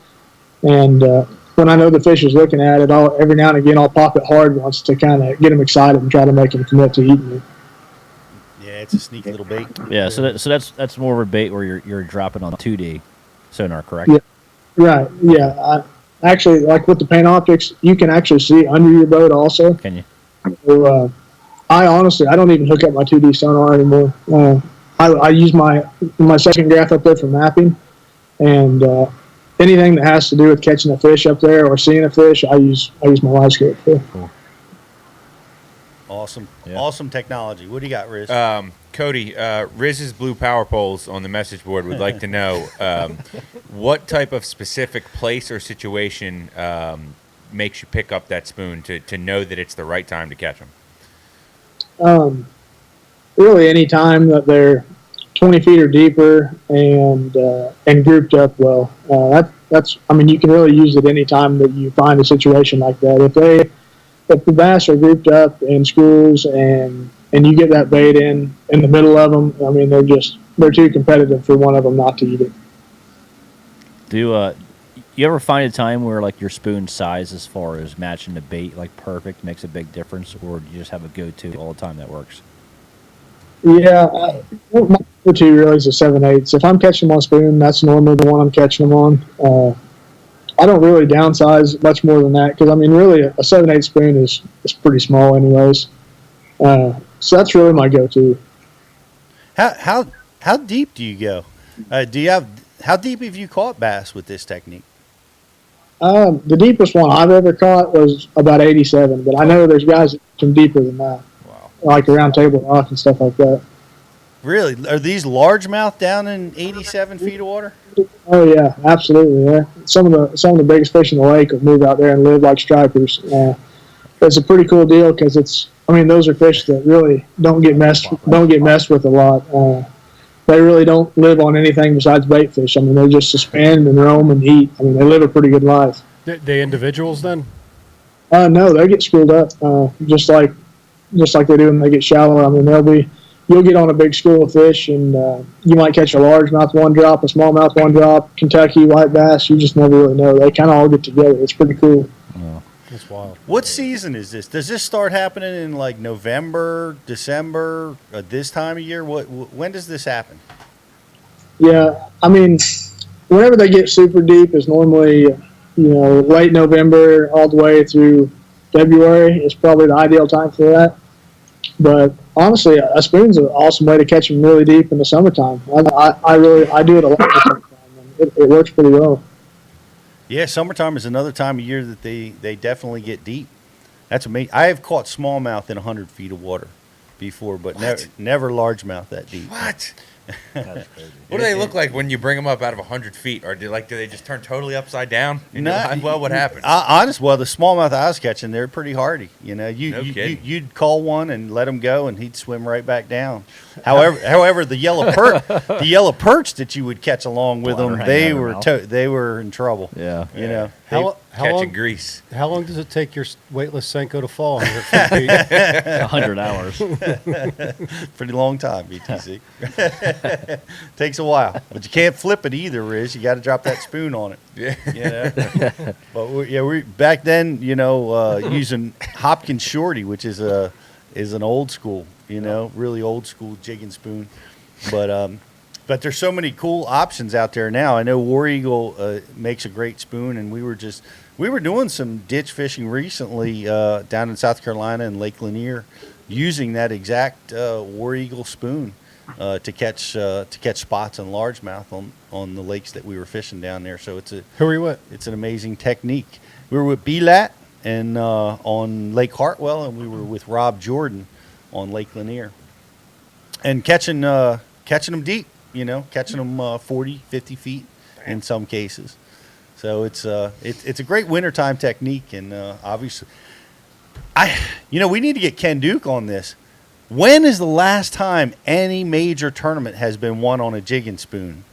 And when I know the fish is looking at it, every now and again I'll pop it hard once to kind of get them excited and try to make them commit to eating it. Yeah, it's a sneaky little bait. Yeah, so that's more of a bait where you're dropping on 2D sonar, correct? Yeah. Right, yeah. Actually, like with the paint optics, you can actually see under your boat also. Can you? So, I don't even hook up my 2D sonar anymore. I use my second graph up there for mapping, and anything that has to do with catching a fish up there or seeing a fish, I use my live scope for. Cool. Awesome. Yeah. Awesome technology. What do you got, Riz? Cody, Riz's blue power poles on the message board would like to know what type of specific place or situation makes you pick up that spoon to know that it's the right time to catch them? Really, any time that they're 20 feet or deeper and grouped up well. You can really use it any time that you find a situation like that. If the bass are grouped up in schools and and you get that bait in the middle of them, I mean, they're too competitive for one of them not to eat it. Do you ever find a time where like your spoon size as far as matching the bait like perfect makes a big difference, or do you just have a go-to all the time that works? Yeah, my go-to really is a 7/8. If I'm catching them on spoon, that's normally the one I'm catching them on. I don't really downsize much more than that because, I mean, really a 7/8 spoon is pretty small anyways. So that's really my go-to. How deep do you go? How deep have you caught bass with this technique? The deepest one I've ever caught was about 87, but I know there's guys that can deeper than that. Wow. Like around Table Rock and stuff like that. Really? Are these largemouth down in 87 feet of water? Oh yeah, absolutely. Yeah, some of the biggest fish in the lake will move out there and live like stripers. It's a pretty cool deal because those are fish that really don't get messed with a lot. They really don't live on anything besides bait fish. I mean, they just suspend and roam and eat. I mean, they live a pretty good life. They individuals then? No, they get schooled up just like they do when they get shallower. I mean, you'll get on a big school of fish and you might catch a largemouth one drop, a smallmouth one drop, Kentucky white bass. You just never really know. They kind of all get together. It's pretty cool. Oh. That's wild. What season is this? Does this start happening in like November, December, this time of year? When does this happen? Yeah, I mean, whenever they get super deep is normally, late November all the way through February is probably the ideal time for that. But honestly, a spoon's an awesome way to catch them really deep in the summertime. I do it a lot in the summertime, and it works pretty well. Yeah, summertime is another time of year that they definitely get deep. That's amazing. I have caught smallmouth in 100 feet of water before, but never largemouth that deep. What? What do they look like when you bring them up out of 100 feet? Or do they just turn totally upside down? What happens? Well, the smallmouth I was catching, they're pretty hardy. You'd call one and let him go, and he'd swim right back down. However, the yellow perch that you would catch along with them, they were in trouble. Yeah, catching grease. How long does it take your weightless Senko to fall 100 feet? 100 hours. Pretty long time, BTC. Takes a while, but you can't flip it either, Riz. You got to drop that spoon on it. Yeah. But we back then, using Hopkins Shorty, which is an old school, really old school jigging spoon. But there's so many cool options out there now. I know War Eagle makes a great spoon, and we were doing some ditch fishing recently down in South Carolina and Lake Lanier, using that exact War Eagle spoon to catch spots and largemouth on the lakes that we were fishing down there. So who were you with? It's an amazing technique. We were with B-Lat and on Lake Hartwell, and we were with Rob Jordan on Lake Lanier, and catching them deep. Catching them 40, 50 feet in some cases. So it's a great wintertime technique, and obviously, we need to get Ken Duke on this. When is the last time any major tournament has been won on a jigging spoon?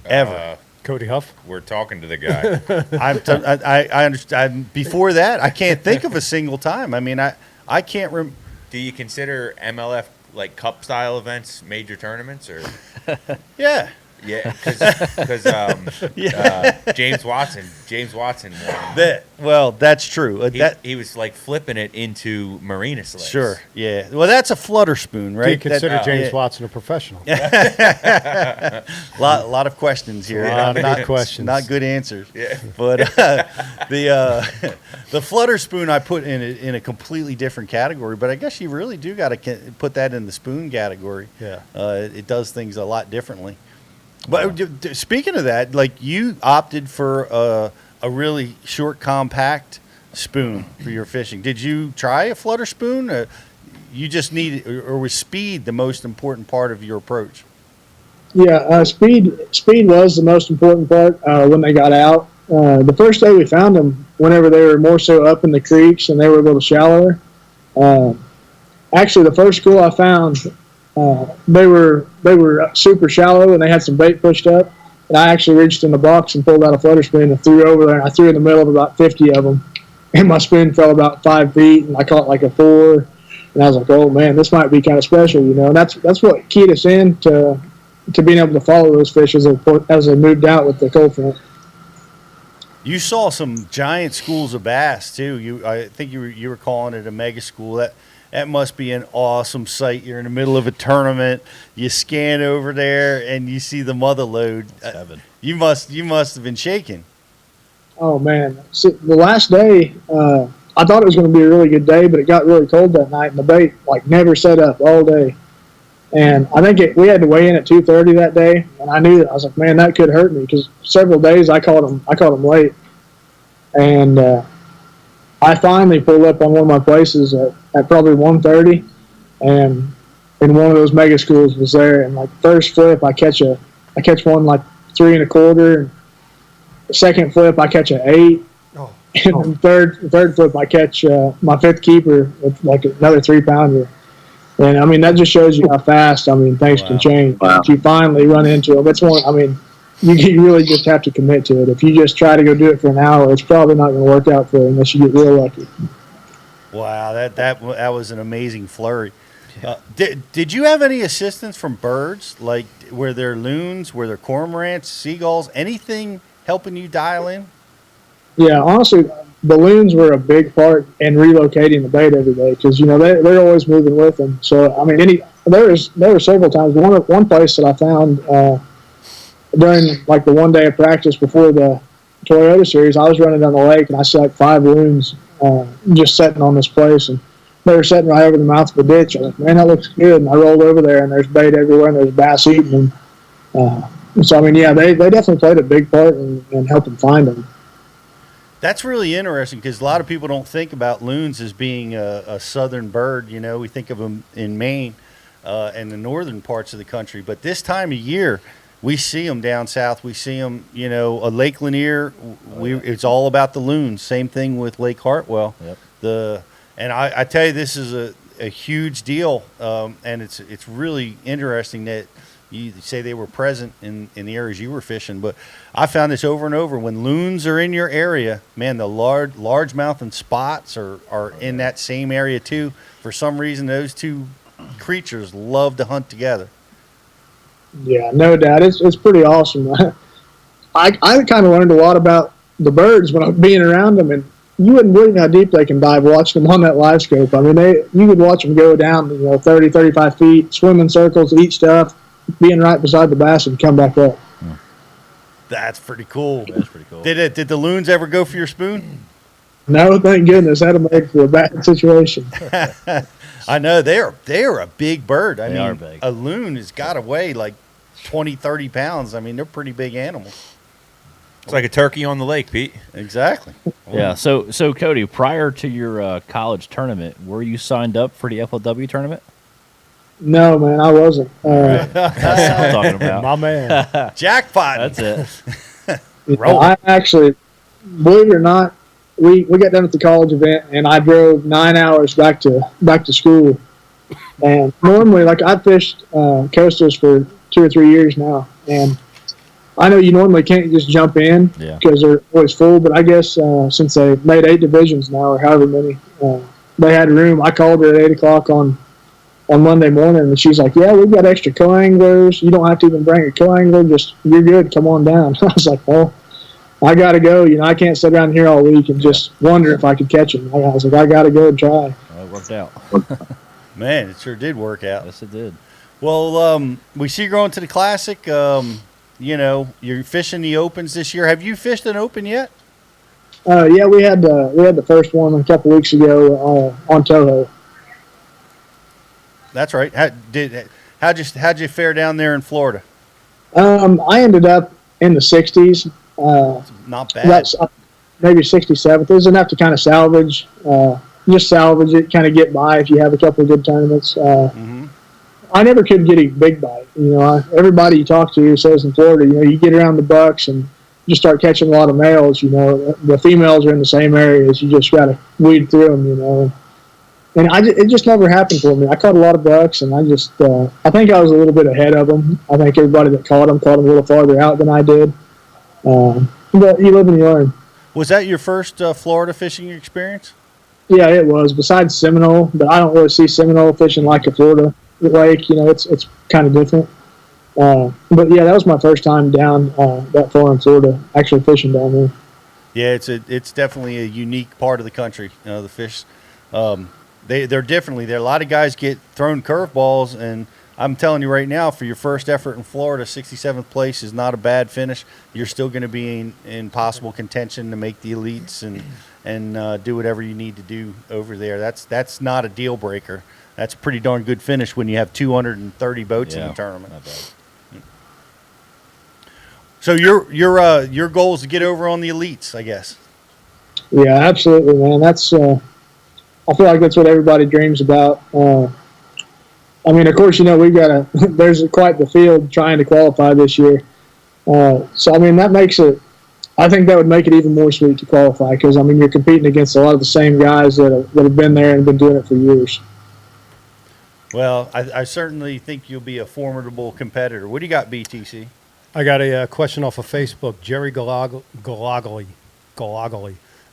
Ever? Cody Huff. We're talking to the guy. I understand. Before that, I can't think of a single time. I mean, I can't remember. Do you consider MLF like cup style events major tournaments, or? Yeah. Yeah, because James Watson won. Well, that's true. He was like flipping it into marina slicks. Sure, yeah. Well, that's a flutter spoon, right? Do you consider James Watson a professional? lot of questions here. Good questions. Not good answers. Yeah. But the flutter spoon I put in a completely different category. But I guess you really do got to put that in the spoon category. Yeah. It does things a lot differently. But speaking of that, like you opted for a really short, compact spoon for your fishing. Did you try a flutter spoon? You just needed, or was speed the most important part of your approach? Yeah, speed was the most important part when they got out. The first day we found them, whenever they were more so up in the creeks and they were a little shallower. Actually, the first school I found, they were super shallow and they had some bait pushed up. And I actually reached in the box and pulled out a flutter spoon and threw over there. And I threw in the middle of about 50 of them. And my spoon fell about 5 feet and I caught like a 4 And I was like, oh man, this might be kind of special, you know. And that's what keyed us in to being able to follow those fish as they moved out with the cold front. You saw some giant schools of bass too. I think you were calling it a mega school. That must be an awesome sight. You're in the middle of a tournament. You scan over there and you see the mother lode. You must have been shaking. Oh man, so the last day, I thought it was going to be a really good day, but it got really cold that night, and the bait like never set up all day. And I think we had to weigh in at 2:30 that day, and I knew that. I was like, man, that could hurt me, because several days I caught them late, and I finally pulled up on one of my places at probably 1:30, and one of those mega schools was there, and like first flip I catch one like 3 1/4, and the second flip I catch an 8, and then third flip I catch my 5th keeper with like another 3-pounder. And I mean, that just shows you how fast, I mean, things can change. Wow. If you finally run into them, it's one, I mean, you really just have to commit to it. If you just try to go do it for an hour, it's probably not going to work out for you unless you get real lucky. Wow, that was an amazing flurry. Did you have any assistance from birds? Like, were there loons, were there cormorants, seagulls, anything helping you dial in? Yeah, honestly, balloons were a big part in relocating the bait every day, because you know they're always moving with them. So I mean, there were several times. One place that I found during like the one day of practice before the Toyota series, I was running down the lake and I saw like 5 loons just sitting on this place, and they were sitting right over the mouth of the ditch. I was like, man, that looks good. And I rolled over there, and there's bait everywhere, and there's bass eating them. So I mean, yeah, they definitely played a big part in helping find them. That's really interesting, because a lot of people don't think about loons as being a southern bird. You know, we think of them in Maine and the northern parts of the country. But this time of year, we see them down south. We see them, you know, Lake Lanier. It's all about the loons. Same thing with Lake Hartwell. Yep. And I tell you, this is a huge deal, and it's really interesting that you say they were present in the areas you were fishing. But I found this over and over. When loons are in your area, man, the largemouth and spots are in that same area too. For some reason, those two creatures love to hunt together. Yeah, no doubt. It's pretty awesome. I kind of learned a lot about the birds when I'm being around them, and you wouldn't believe how deep they can dive watching them on that live scope. I mean, you could watch them go down, 30, 35 feet, swim in circles, eat stuff, being right beside the bass and come back up. That's pretty cool. That's pretty cool. Did the loons ever go for your spoon? No, thank goodness. That'd have made for a bad situation. I know they are a big bird. I They mean, are big. A loon has got to weigh like 20, 30 pounds. I mean, they're pretty big animals. It's like a turkey on the lake, Pete. Exactly. Yeah. So Cody, prior to your college tournament, were you signed up for the FLW tournament? No, man, I wasn't. That's what I'm talking about. My man. Jackpot. That's it. I actually, believe it or not, we got done with the college event, and I drove 9 hours back to school. And normally, like, I've fished coastals for 2 or 3 years now, and I know you normally can't just jump in because they're always full, but I guess since they made 8 divisions now, or however many, they had room. I called her at 8 o'clock on Monday morning, and she's like, yeah, we've got extra co-anglers. You don't have to even bring a co-angler. Just, you're good. Come on down. I was like, well, I got to go. I can't sit around here all week and just wonder if I could catch them. I was like, I got to go and try. Well, it worked out. Man, it sure did work out. Yes, it did. Well, we see you going to the Classic. You're fishing the Opens this year. Have you fished an Open yet? Yeah, we had the first one a couple weeks ago on Toho. That's right. How'd you fare down there in Florida? I ended up in the 60s. Not bad. That's maybe 67th. It was enough to kind of salvage it, kind of get by if you have a couple of good tournaments. I never could get a big bite. Everybody you talk to says in Florida, you get around the bucks and you start catching a lot of males. The females are in the same areas. You just got to weed through them. And it just never happened for me. I caught a lot of bucks, and I think I was a little bit ahead of them. I think everybody that caught them a little farther out than I did. But you live and you learn. Was that your first Florida fishing experience? Yeah, it was. Besides Seminole, but I don't really see Seminole fishing like a Florida lake. You know, it's kind of different. But yeah, that was my first time down that far in Florida, actually fishing down there. Yeah, it's definitely a unique part of the country. You know, the fish, they're differently. There, a lot of guys get thrown curveballs, and I'm telling you right now, for your first effort in Florida, 67th place is not a bad finish. You're still going to be in possible contention to make the elites and do whatever you need to do over there. That's not a deal breaker. That's a pretty darn good finish when you have 230 boats in the tournament. Not bad. So your goal is to get over on the elites, I guess. Yeah, absolutely, man. That's I feel like that's what everybody dreams about. I mean, of course, you know, we've got there's quite the field trying to qualify this year. So, I mean, that makes it, I think that would make it even more sweet to qualify because, I mean, you're competing against a lot of the same guys that have been there and been doing it for years. Well, I certainly think you'll be a formidable competitor. What do you got, BTC? I got a question off of Facebook. Jerry Galagoli.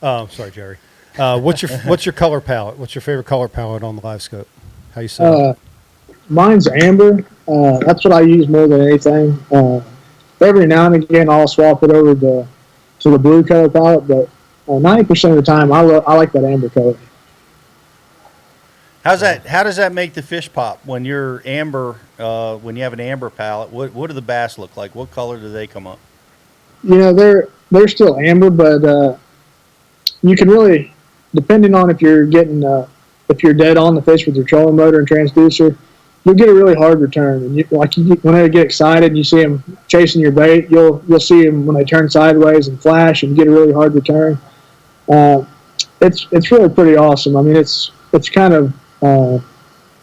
Sorry, Jerry. What's your color palette? What's your favorite color palette on the live scope? How you say it? Mine's amber. That's what I use more than anything. Every now and again, I'll swap it over to the blue color palette, but 90% of the time, I like that amber color. How does that make the fish pop when you're amber? When you have an amber palette, what do the bass look like? What color do they come up? You know, they're still amber, but you can really, depending on if you're dead on the fish with your trolling motor and transducer, you'll get a really hard return. And when they get excited and you see them chasing your bait, you'll see them when they turn sideways and flash and get a really hard return. It's really pretty awesome. I mean, it's kind of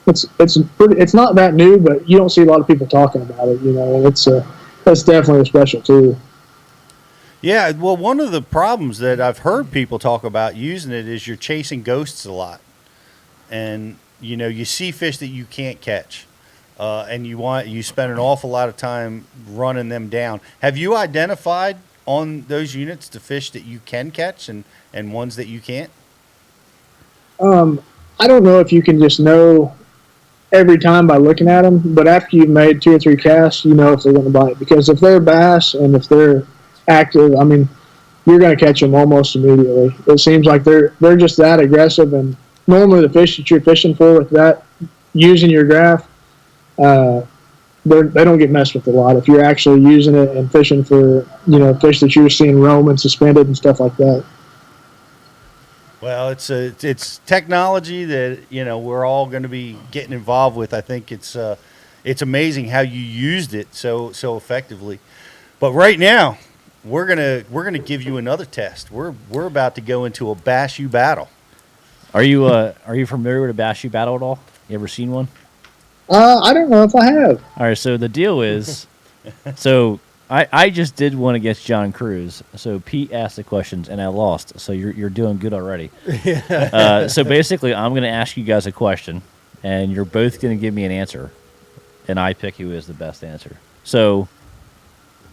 it's not that new, but you don't see a lot of people talking about it. You know, and that's definitely a special tool. Yeah, well, one of the problems that I've heard people talk about using it is you're chasing ghosts a lot, and you know you see fish that you can't catch, and you spend an awful lot of time running them down. Have you identified on those units the fish that you can catch and ones that you can't? I don't know if you can just know every time by looking at them, but after you've made 2 or 3 casts, you know if they're going to bite. Because if they're bass and if they're active, I mean, you're going to catch them almost immediately. It seems like they're just that aggressive. And normally the fish that you're fishing for with that, using your graph, they don't get messed with a lot. If you're actually using it and fishing for, you know, fish that you're seeing roam and suspended and stuff like that. Well, it's technology that, you know, we're all going to be getting involved with. I think it's amazing how you used it so effectively. But right now, we're gonna give you another test. We're about to go into a Bass U battle. Are you familiar with a Bass U battle at all? You ever seen one? I don't know if I have. All right, so the deal is, so I just did one against John Cruz. So Pete asked the questions and I lost. So you're doing good already. So basically, I'm going to ask you guys a question, and you're both going to give me an answer, and I pick who is the best answer. So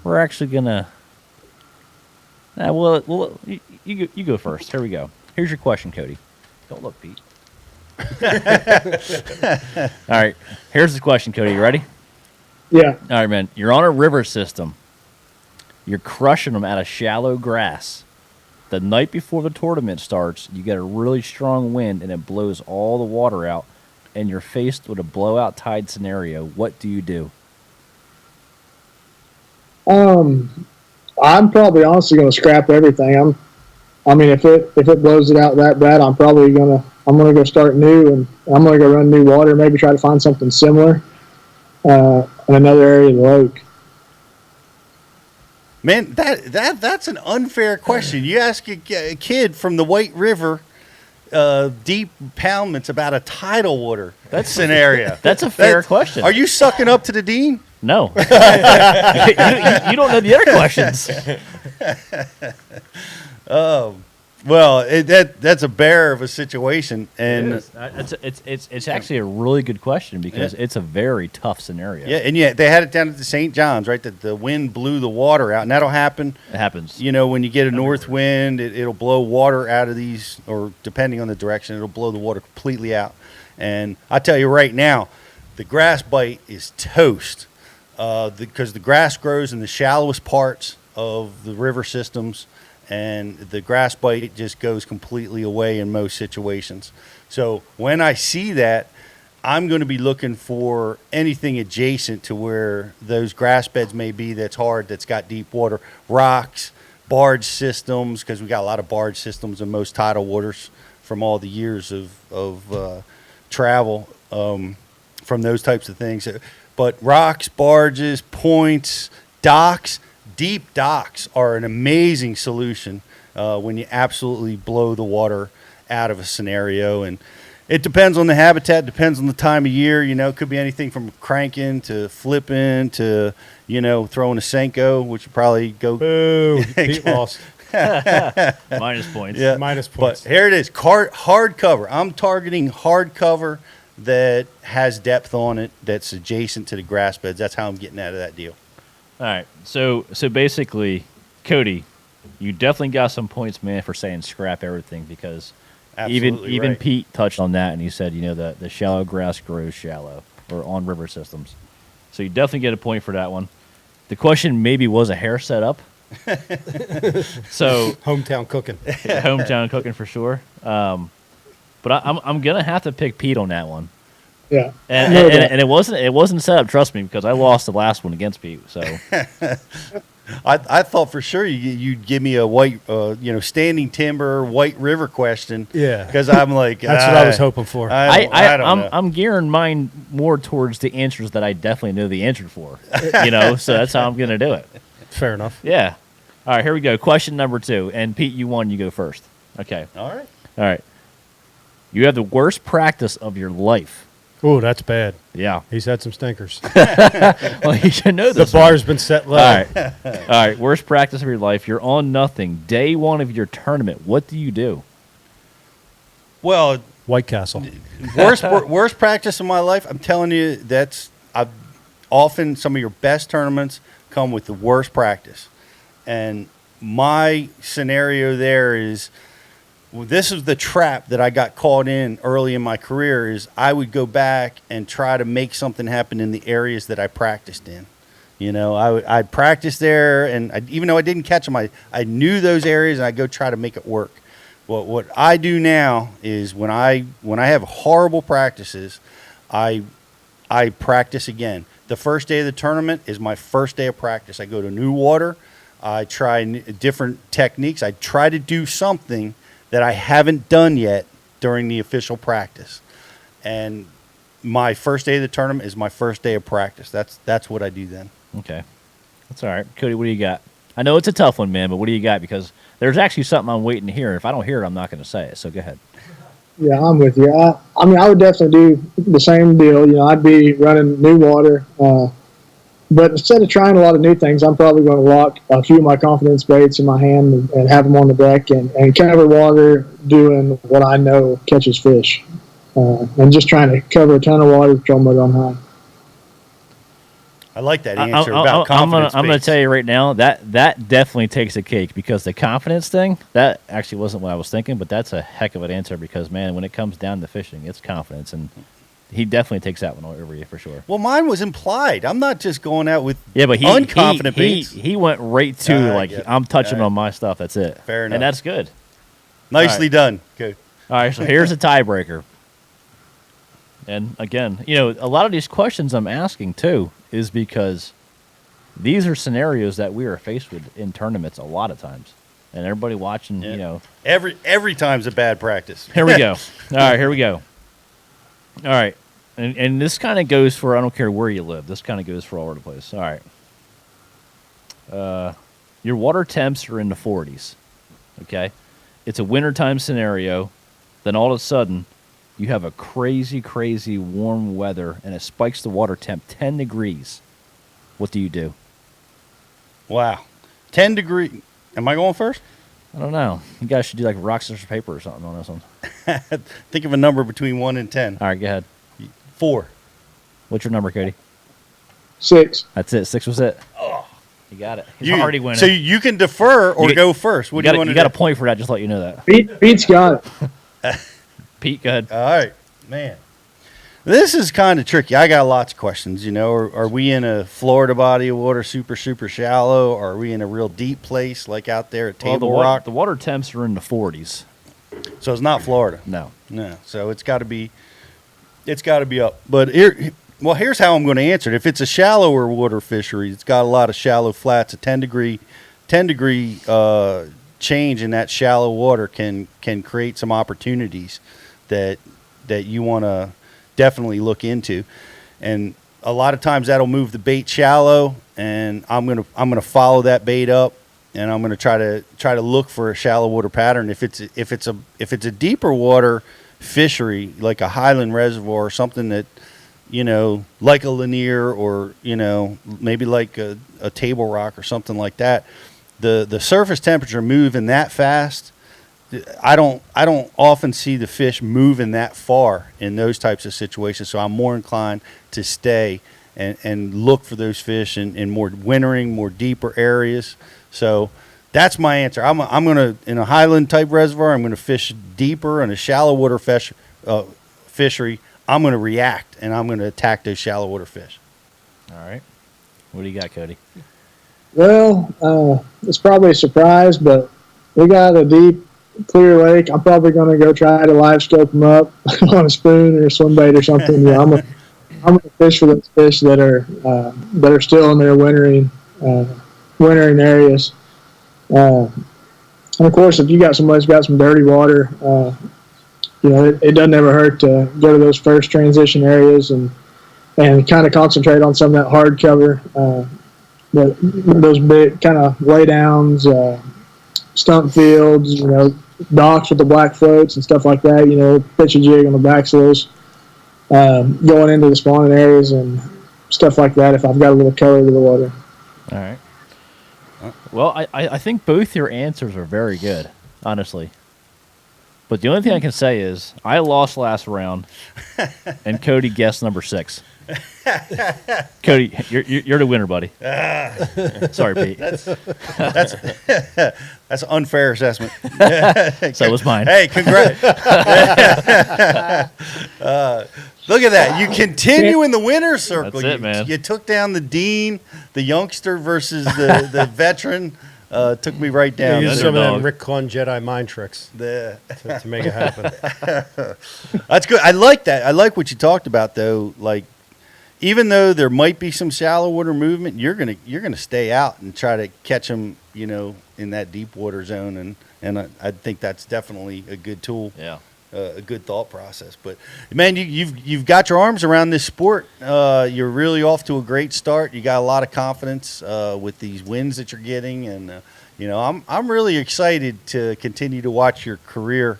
we're actually going to. Well, you go first. Here we go. Here's your question, Cody. Don't look, Pete. All right. Here's the question, Cody. You ready? Yeah. All right, man. You're on a river system. You're crushing them out of shallow grass. The night before the tournament starts, you get a really strong wind, and it blows all the water out, and you're faced with a blowout tide scenario. What do you do? I'm probably honestly going to scrap everything. I mean, if it blows it out that bad, I'm gonna go start new, and I'm gonna go run new water. Maybe try to find something similar in another area of the lake. Man, that's an unfair question. You ask a kid from the White River deep poundments about a tidal water scenario. That's a fair question. Are you sucking up to the dean? No. you don't know the other questions. Well, that's a bear of a situation, and It's actually a really good question because it's a very tough scenario. yeah, and they had it down at the St. John's, right? That the wind blew the water out, and that'll happen. It happens. You know, when you get a north wind, it'll blow water out of these, or depending on the direction, it'll blow the water completely out. And I tell you right now, the grass bite is toast because the grass grows in the shallowest parts of the river systems, and the grass bite just goes completely away in most situations. So when I see that, I'm going to be looking for anything adjacent to where those grass beds may be that's hard, that's got deep water, rocks, barge systems, because we got a lot of barge systems in most tidal waters from all the years of travel from those types of things. But rocks, barges, points, docks, deep docks are an amazing solution when you absolutely blow the water out of a scenario. And it depends on the habitat, depends on the time of year. You know, it could be anything from cranking to flipping to, you know, throwing a Senko, which would probably go. Boo, Pete lost. Minus points. Yeah. Minus points. But here it is, hard cover. I'm targeting hard cover that has depth on it, that's adjacent to the grass beds. That's how I'm getting out of that deal. All right. So basically, Cody, you definitely got some points, man, for saying scrap everything because Absolutely even right. Pete touched on that and he said, you know, the shallow grass grows shallow or on river systems. So you definitely get a point for that one. The question maybe was a hair set up. So Hometown cooking. hometown cooking for sure. But I'm gonna have to pick Pete on that one. Yeah. And it wasn't set up, trust me, because I lost the last one against Pete. So I thought for sure you'd give me a white, standing timber, White River question. Yeah. Because I'm like, That's what I was hoping for. I don't know. I'm gearing mine more towards the answers that I definitely know the answer for. So that's how I'm gonna do it. Fair enough. Yeah. All right, here we go. Question number 2. And Pete, you won. You go first. Okay. All right. All right. You have the worst practice of your life. Oh, that's bad. Yeah. He's had some stinkers. Well, you should know The this. bar's been set low. All right. All right. Worst practice of your life. You're on nothing. Day 1 of your tournament. What do you do? Well, White Castle. worst practice of my life. I'm telling you, I've often some of your best tournaments come with the worst practice. And my scenario there is, this is the trap that I got caught in early in my career, is I would go back and try to make something happen in the areas that I practiced in. You know, I'd practice there, and even though I didn't catch them, I knew those areas, and I'd go try to make it work. Well, what I do now is when I have horrible practices, I practice again. The first day of the tournament is my first day of practice. I go to new water. I try different techniques. I try to do something that I haven't done yet during the official practice. And my first day of the tournament is my first day of practice. That's what I do then. Okay. That's all right. Cody, what do you got? I know it's a tough one, man, but what do you got? Because there's actually something I'm waiting to hear. If I don't hear it, I'm not going to say it. So go ahead. Yeah, I'm with you. I mean, I would definitely do the same deal. You know, I'd be running new water. But instead of trying a lot of new things, I'm probably going to lock a few of my confidence baits in my hand and have them on the deck and cover water doing what I know catches fish. And just trying to cover a ton of water with troll motor on high. I like that answer about confidence. I'm going to tell you right now, that definitely takes a cake, because the confidence thing, that actually wasn't what I was thinking, but that's a heck of an answer because, man, when it comes down to fishing, it's confidence. And he definitely takes that one over you for sure. Well, mine was implied. I'm not just going out with but unconfident baits. He went right to, I'm touching on my stuff. That's it. Fair enough. And that's good. Nicely done. Good. All right, so here's a tiebreaker. And again, a lot of these questions I'm asking too is because these are scenarios that we are faced with in tournaments a lot of times. And everybody watching, Every time's a bad practice. Here we go. All right, here we go. All right. And this kind of goes for, I don't care where you live. This kind of goes for all over the place. All right. Your water temps are in the 40s. Okay? It's a wintertime scenario. Then all of a sudden, you have a crazy, crazy warm weather, and it spikes the water temp 10 degrees. What do you do? Wow. 10 degree. Am I going first? I don't know. You guys should do like rock, scissors, paper or something on this one. Think of a number between 1 and 10. All right, go ahead. 4. What's your number, Cody? 6. That's it. 6 was it. Oh, you got it. He's You- already winning. So you can defer or You- go first. What do you want to got do? a point for that. Just to let you know that. Pete's got it. Pete, go ahead. All right, man. This is kind of tricky. I got lots of questions. You know, are we in a Florida body of water, super shallow? Are we in a real deep place like out there at Table Rock? The water temps are in the 40s. So it's not Florida. No. No. So it's got to be up. But here's how I'm going to answer it. If it's a shallower water fishery, it's got a lot of shallow flats. A 10 degree change in that shallow water can create some opportunities that you want to definitely look into. And a lot of times that'll move the bait shallow, and I'm gonna follow that bait up, and I'm gonna try to look for a shallow water pattern. If it's a deeper water fishery like a highland reservoir or something that, you know, like a Lanier or, you know, maybe like a Table Rock or something like that, the surface temperature moving that fast, I don't often see the fish moving that far in those types of situations. So I'm more inclined to stay and look for those fish in more wintering, more deeper areas. So that's my answer. I'm gonna, in a highland type reservoir, I'm gonna fish deeper. In a shallow water fishery, I'm gonna react and I'm gonna attack those shallow water fish. All right. What do you got, Cody? Well, it's probably a surprise, but we got a deep, clear lake. I'm probably going to go try to live scope them up on a spoon or a swim bait or something. Yeah, I'm gonna fish for those fish that are still in their wintering areas. And of course, if you got somebody who's got some dirty water, you know, it doesn't ever hurt to go to those first transition areas and kind of concentrate on some of that hard cover. Those big kind of laydowns, stump fields, you know, docks with the black floats and stuff like that, you know, pitch a jig on the backs of those, going into the spawning areas and stuff like that if I've got a little color to the water. All right. Well, I think both your answers are very good, honestly. But the only thing I can say is I lost last round, and Cody guessed number 6. Cody, you're the winner, buddy. Sorry, Pete. That's an unfair assessment. So was mine. Hey, congrats. Look at that. You continue in the winner's circle. That's it, man. You took down the dean, the youngster versus the veteran. Took me right down. Use That's some of your them dog. Rick Clun Jedi mind tricks to make it happen. That's good. I like that. I like what you talked about, though. Like, even though there might be some shallow water movement, you're gonna stay out and try to catch them, you know, in that deep water zone, and I think that's definitely a good tool. Yeah. A good thought process. But man, you've got your arms around this sport. You're really off to a great start. You got a lot of confidence with these wins that you're getting, and you know, I'm really excited to continue to watch your career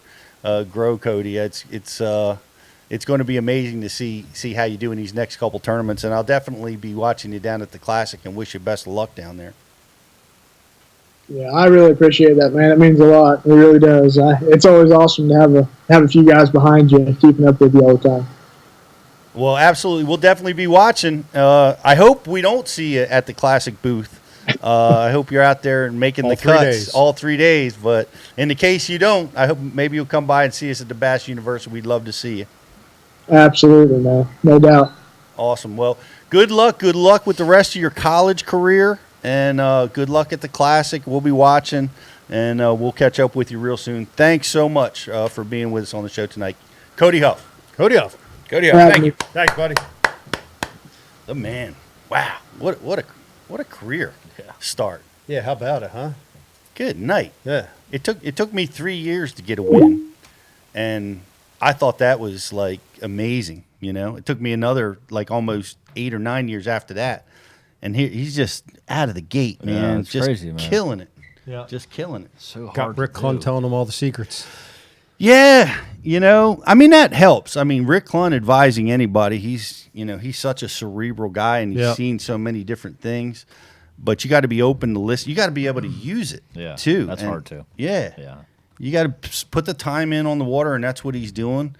grow, Cody. It's going to be amazing to see how you do in these next couple tournaments, and I'll definitely be watching you down at the Classic and wish you best of luck down there. Yeah, I really appreciate that, man. It means a lot. It really does. It's always awesome to have a few guys behind you keeping up with you all the time. Well, absolutely. We'll definitely be watching. I hope we don't see you at the Classic booth. I hope you're out there and making the cuts all 3 days. But in the case you don't, I hope maybe you'll come by and see us at the Bass University. We'd love to see you. Absolutely, man. No doubt. Awesome. Well, good luck. Good luck with the rest of your college career. And good luck at the Classic. We'll be watching, and we'll catch up with you real soon. Thanks so much for being with us on the show tonight. Cody Huff. Cody Huff. Cody Huff, thank you. Thanks, buddy. The man. Wow. What a career start. Yeah, how about it, huh? Good night. Yeah. It took me 3 years to get a win, and I thought that was like amazing. You know, it took me another like almost 8 or 9 years after that. And he's just out of the gate, man. it's just crazy, man. Killing it. Yeah. Just killing it. So hard. Got Rick to Clun do. telling him all the secrets. Yeah, you know, I mean, that helps. I mean, Rick Clun advising anybody, he's such a cerebral guy and he's seen so many different things. but you got to be open to listen. You got to be able to use it too. That's hard too. Yeah. You got to put the time in on the water, and that's what he's doing.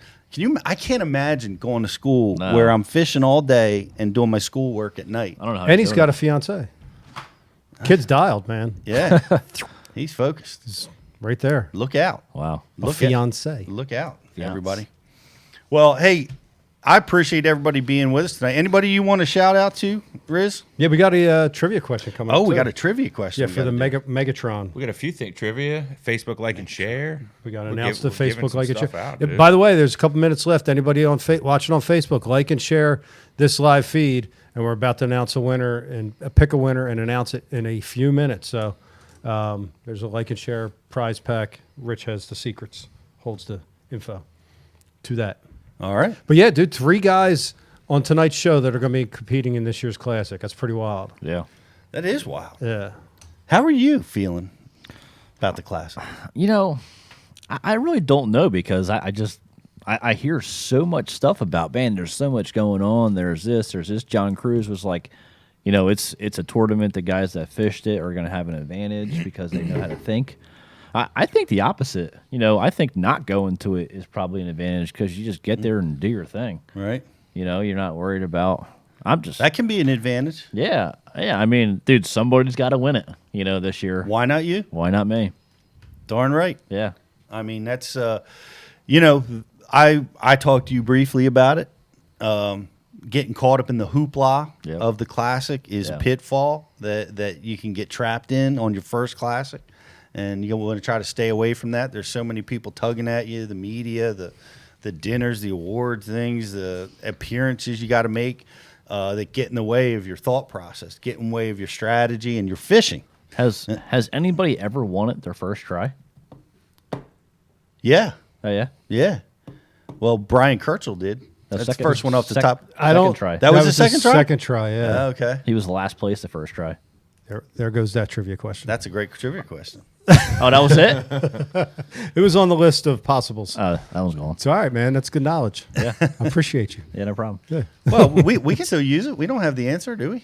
I can't imagine going to school where I'm fishing all day and doing my schoolwork at night. I don't know how and he's got a fiance. Kid's dialed, man. Yeah. He's focused. He's right there. Look out. Wow. Look fiance. Look out, everybody. Well, hey, I appreciate everybody being with us tonight. Anybody you want to shout out to, Riz? Yeah, we got a trivia question coming up. Oh, we too. got a trivia question. Yeah, for the Megatron. We got a few things. Trivia, Facebook like and share. We got to announce the Facebook like and share. Out, by the way, there's a couple minutes left. Anybody on watching on Facebook, like and share this live feed, and we're about to announce a winner and pick a winner and announce it in a few minutes. So there's a like and share prize pack. Rich has the secrets, holds the info to that. All right. But yeah, dude, 3 guys on tonight's show that are going to be competing in this year's Classic. That's pretty wild. Yeah. That is wild. Yeah. How are you feeling about the Classic? You know, I really don't know because I hear so much stuff about, man, there's so much going on. There's this. John Cruz was like, you know, it's a tournament. The guys that fished it are going to have an advantage because they know how to think. I think the opposite. You know, I think not going to it is probably an advantage because you just get there and do your thing. Right. You know, you're not worried about. That can be an advantage. Yeah. I mean, dude, somebody's got to win it. You know, this year. Why not you? Why not me? Darn right. Yeah. I mean, that's you know, I talked to you briefly about it. Getting caught up in the hoopla of the Classic is a pitfall that you can get trapped in on your first Classic. And you want to try to stay away from that. There's so many people tugging at you, the media, the dinners, the award things, the appearances you got to make that get in the way of your thought process, get in the way of your strategy and your fishing. Has anybody ever won it their first try? Yeah. Oh, yeah? Yeah. Well, Brian Kirchel did. That's the first one off the top. Second try. That was the second try? Second try, yeah. Okay. He was last place the first try. There goes that trivia question. That's a great trivia question. Oh, that was it? It was on the list of possibles. That was gone. It's all right, man. That's good knowledge. Yeah. I appreciate you. Yeah, no problem. Yeah. Well, we can still use it. We don't have the answer, do we?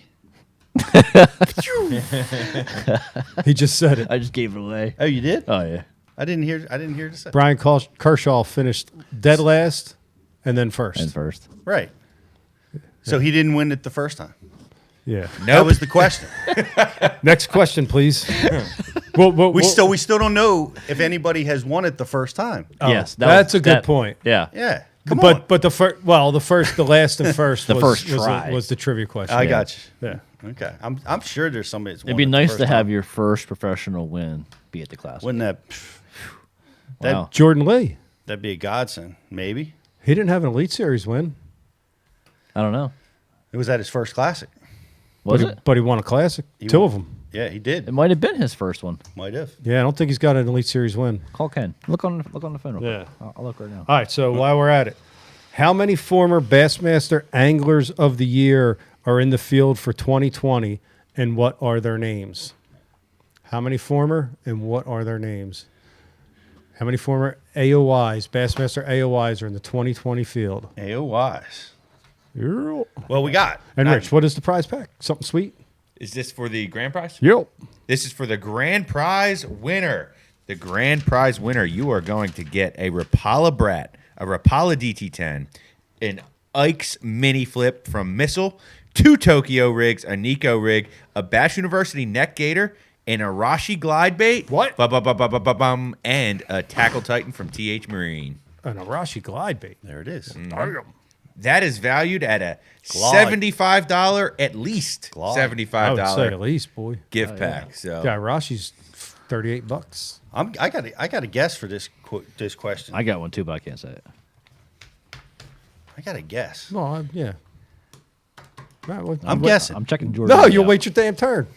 He just said it. I just gave it away. Oh, you did? Oh, yeah. I didn't hear it say. Brian Kershaw finished dead last and then first. And first. Right. So he didn't win it the first time. Yeah. That was the question. Next question, please. We still don't know if anybody has won it the first time. Yes, that's a good point. Yeah. Yeah. Come on. But the last and first The first try. was the trivia question. I got you. Yeah. Okay. I'm sure there's somebody that's won It'd be it the nice first to have time. your first professional win be at the Classic. Wouldn't that Wow. Jordan Lee. that'd be a godsend, maybe. He didn't have an Elite Series win. I don't know. It was at his first Classic. Was it? But he won a Classic. Two of them. Yeah, he did. It might have been his first one. Might have. Yeah, I don't think he's got an Elite Series win. Call Ken. Look on the phone. Real Yeah. quick. I'll look right now. All right, so while we're at it, how many former Bassmaster Anglers of the Year are in the field for 2020, and what are their names? How many former, and what are their names? How many former AOYs, Bassmaster AOYs, are in the 2020 field? AOYs. Yep. Well, we got. And Rich, what is the prize pack? Something sweet? Is this for the grand prize? Yep. This is for the grand prize winner. The grand prize winner, you are going to get a Rapala Brat, a Rapala DT10, an Ike's mini flip from Missile, 2 Tokyo rigs, a Nico rig, a Bass University neck gator, an Arashi glide bait. What? Bum, and a Tackle Titan from TH Marine. An Arashi glide bait. There it is. That is valued at a $75, at least $75 I would say at least, boy. gift pack. So Yeah, Arashi's $38. I got a guess for this question. I got one too, but I can't say it. I got a guess. No, yeah. Right, well, I'm guessing. I'm checking Jordan. No, you'll out. wait your damn turn.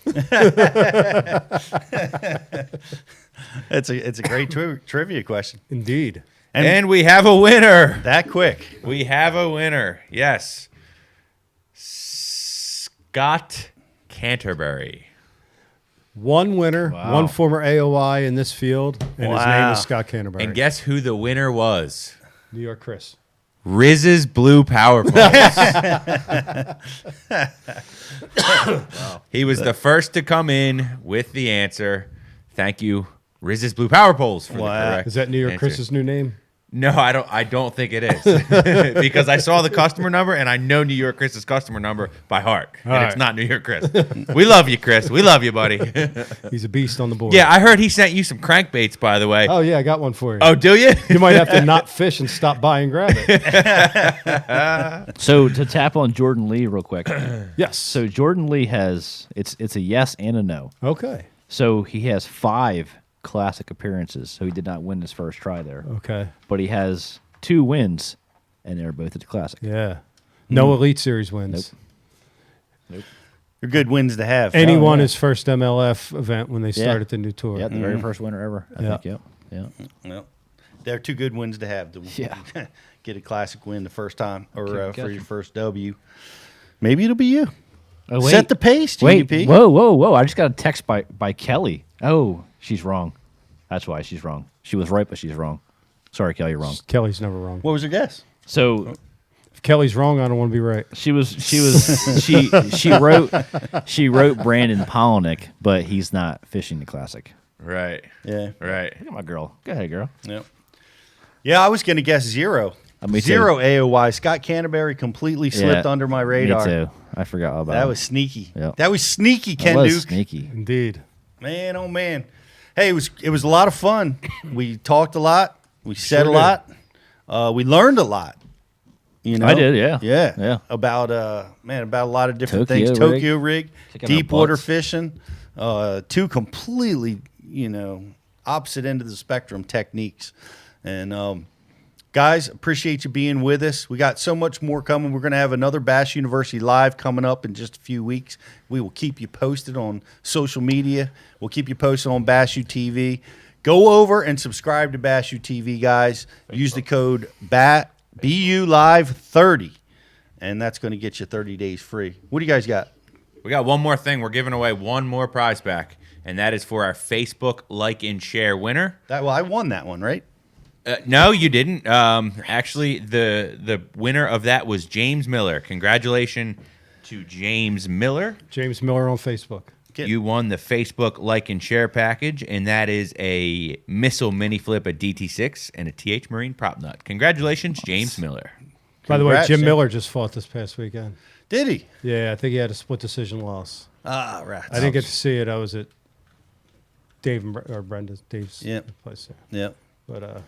It's a great trivia question. Indeed. and we have a winner. That quick. We have a winner. Yes. Scott Canterbury. One winner, one former AOI in this field, and his name is Scott Canterbury. And guess who the winner was? New York Chris. Riz's Blue Power Poles. He was the first to come in with the answer. Thank you, Riz's Blue Power Poles, for the correct Is that New York answer. Chris's new name? No, I don't think it is. Because I saw the customer number and I know New York Chris's customer number by heart. And it's not New York Chris. We love you, Chris. We love you, buddy. He's a beast on the board. Yeah, I heard he sent you some crankbaits, by the way. Oh, yeah, I got one for you. Oh, do you? You might have to not fish and stop by and grab it. So to tap on Jordan Lee real quick. Yes. So Jordan Lee has it's a yes and a no. Okay. So he has 5 Classic appearances. So he did not win his first try there. Okay. But he has 2 wins, and they're both at the Classic. Yeah. No Elite Series wins. Nope. They're good wins to have. And he won his first MLF event when they started the new tour. Yeah, the very first winner ever. I think. Yep. Yeah. Well, they're 2 good wins to have. Get a Classic win the first time, or for your first W. Maybe it'll be you. Oh, wait. Set the pace, Wait. GDP. Whoa. I just got a text by Kelly. Oh, she's wrong. That's why she's wrong. She was right, but she's wrong. Sorry, Kelly, you're wrong. Kelly's never wrong. What was your guess? So If Kelly's wrong, I don't want to be right. she wrote Brandon Polnick, but he's not fishing the Classic. Right. Yeah. Right. Look at my girl. Go ahead, girl. Yep. Yeah, I was going to guess 0. Me too. 0 AOY. Scott Canterbury completely slipped Yeah, under my radar. Me too. I forgot all about That him. was sneaky. Yep. That was sneaky, Ken That was Duke. sneaky. Indeed. Man, oh man. Hey, it was a lot of fun. We talked a lot. We said a lot. We learned a lot. You know, I did, yeah. Yeah. About about a lot of different Tokyo things. rig. Tokyo rig, Kicking deep our water butts. fishing. 2 completely, opposite end of the spectrum techniques. And guys, appreciate you being with us. We got so much more coming. We're going to have another Bass University Live coming up in just a few weeks. We will keep you posted on social media. We'll keep you posted on Bass U TV. Go over and subscribe to Bass U TV, guys. Use the code BU Live 30, and that's going to get you 30 days free. What do you guys got? We got one more thing. We're giving away one more prize back, and that is for our Facebook like and share winner. I won that one, right? No, you didn't. Actually, the winner of that was James Miller. Congratulations to James Miller. James Miller on Facebook. You won the Facebook like and share package, and that is a missile mini flip, a DT6, and a TH Marine prop nut. Congratulations, James Miller. By the way, Congrats, Jim Jim. Miller just fought this past weekend. Did he? Yeah, I think he had a split decision loss. Ah, right. I didn't get to see it. I was at Dave's place. Yeah. But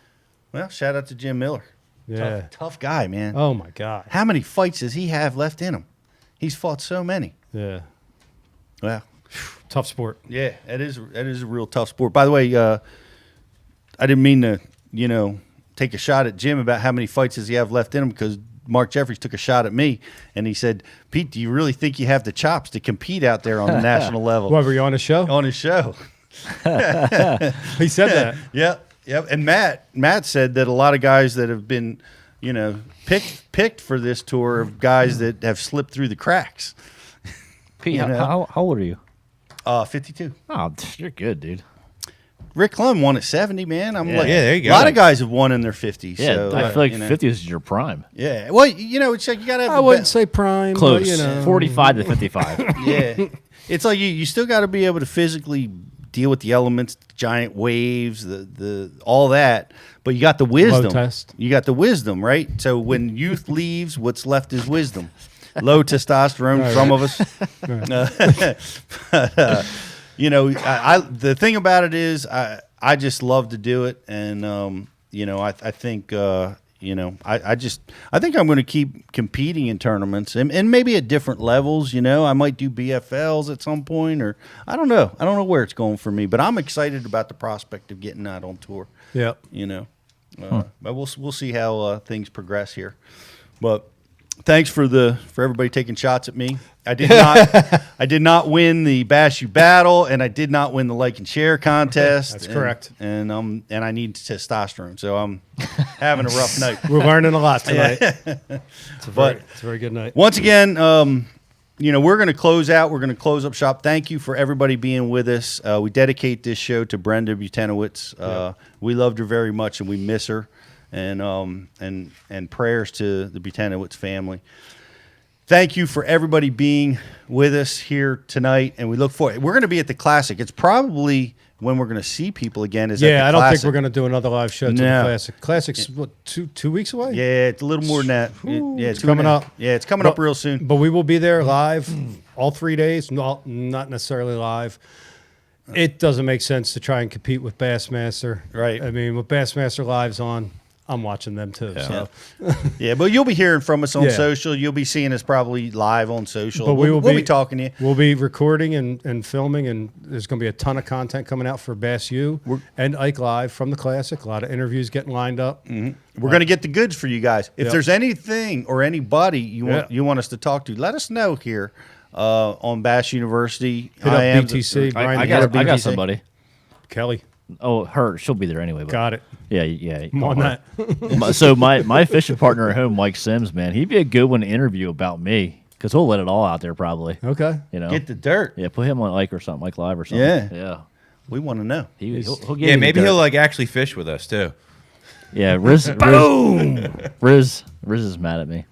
Well, shout out to Jim Miller. yeah. Tough guy, man. Oh my God. How many fights does he have left in him? He's fought so many. Yeah. Well, Tough sport. yeah, that is a real tough sport. By the way, I didn't mean to, take a shot at Jim about how many fights does he have left in him, because Mark Jeffries took a shot at me and he said, "Pete, do you really think you have the chops to compete out there on the national level?" What, were you on a show? On his show. He said that. Yep. And Matt said that a lot of guys that have been, picked for this tour are guys that have slipped through the cracks. Pete, how old are you? 52. Oh, you're good, dude. Rick Klum won at 70, man. I'm like, Yeah, there you go. A lot of guys have won in their 50s. Yeah, so, I feel like 50 is your prime. Yeah. Well, it's like you got to have I the wouldn't best. say prime. Close. But, 45 to 55. Yeah. It's like you still got to be able to physically deal with the elements, giant waves, the all that. But you got the wisdom. Low test. You got the wisdom, right? So when youth leaves, what's left is wisdom. Low testosterone, some of us. But, the thing about it is I just love to do it. And, I think, I think I'm going to keep competing in tournaments and maybe at different levels. I might do BFLs at some point, or I don't know. I don't know where it's going for me, but I'm excited about the prospect of getting out on tour. Yep. But we'll see how things progress here. But thanks for everybody taking shots at me. I did not win the Bass U Battle, and I did not win the like and share contest. That's correct. And I need testosterone, so I'm having a rough night. We're learning a lot tonight. It's a But- very good night. Once again, we're going to close out. We're going to close up shop. Thank you for everybody being with us. We dedicate this show to Brenda Butenowitz. We loved her very much, and we miss her. and prayers to the Butanowicz family. Thank you for everybody being with us here tonight, and we look forward. We're going to be at the Classic. It's probably when we're going to see people again. Is at the I don't Classic. think we're going to do another live show to the Classic. Classic's what, two weeks away? Yeah, it's a little more than that. It's coming up. Yeah, it's coming up real soon. But we will be there live all 3 days. Not necessarily live. It doesn't make sense to try and compete with Bassmaster. Right. I mean, with Bassmaster Live's on, I'm watching them too. Yeah. So. Yeah, but you'll be hearing from us on social. You'll be seeing us probably live on social. But we'll be talking to you. We'll be recording and filming, and there's going to be a ton of content coming out for Bass U and Ike Live from the Classic. A lot of interviews getting lined up. Mm-hmm. We're going to get the goods for you guys. If there's anything or anybody you want us to talk to, let us know here on Bass University. Hit up BTC. I got somebody. Kelly. Oh, her. She'll be there anyway. But Got it. Yeah. I'm on that. So my fishing partner at home, Mike Sims, man, he'd be a good one to interview about me because he'll let it all out there probably. Okay. You know, get the dirt. Yeah, put him on Ike or something, Ike Live or something. Yeah. We want to know. He'll get maybe he'll like actually fish with us too. Yeah, Riz. Boom. Riz is mad at me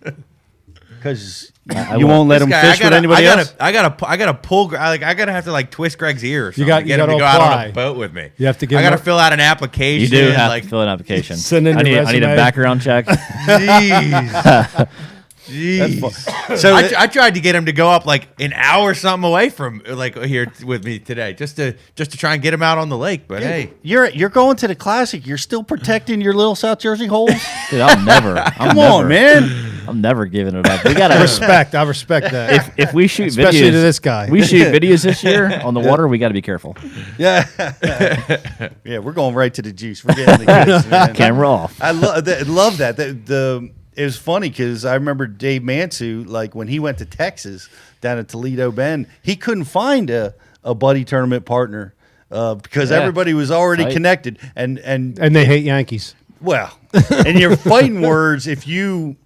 because you won't let him fish with anybody else. I gotta pull. I gotta have to like twist Greg's ear. Or something You to get him to go out on a boat with me. You have to. I gotta fill out an application. You do have to fill an application. Send in I need a background check. Jeez. Jeez. So I tried to get him to go up like an hour or something away from like here with me today, just to try and get him out on the lake. But hey, you're going to the Classic. You're still protecting your little South Jersey holes. Dude, Come on, man. I'm never giving it up. We gotta respect. I respect that. If we shoot especially videos, to this guy, we shoot videos this year on the water. We got to be careful. Yeah, yeah. We're going right to the juice. We're getting the goods, man. Camera off. I love that. It was funny because I remember Dave Mansu, like when he went to Texas down at Toledo Bend, he couldn't find a buddy tournament partner because everybody was already connected, and they hate Yankees. Well, and you're fighting words if you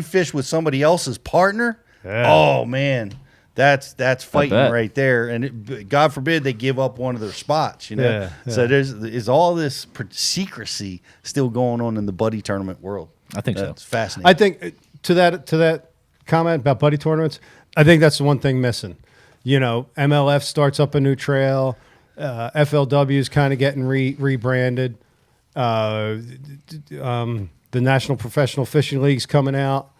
fish with somebody else's partner. Oh man, that's fighting right there, and God forbid they give up one of their spots. You know, so there's all this secrecy still going on in the buddy tournament world. I think so. It's fascinating. I think to that comment about buddy tournaments, I think that's the one thing missing. You know, MLF starts up a new trail. FLW is kind of getting rebranded. The National Professional Fishing League's coming out.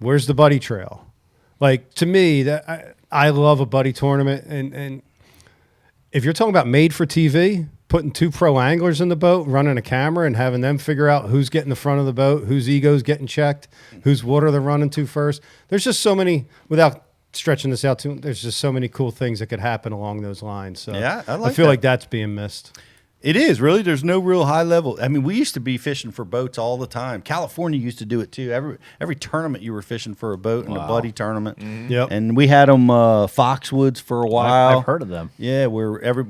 Where's the buddy trail? Like, to me, that I love a buddy tournament, and if you're talking about made for TV, putting 2 pro anglers in the boat, running a camera, and having them figure out who's getting the front of the boat, whose ego's getting checked, whose water they're running to first. There's just so many, without stretching this out too, there's just so many cool things that could happen along those lines. So I feel like that's being missed. It is, really. There's no real high level. I mean, we used to be fishing for boats all the time. California used to do it too. Every tournament you were fishing for a boat in a buddy tournament. Mm-hmm. Yep. And we had them Foxwoods for a while. I've heard of them. Yeah, where every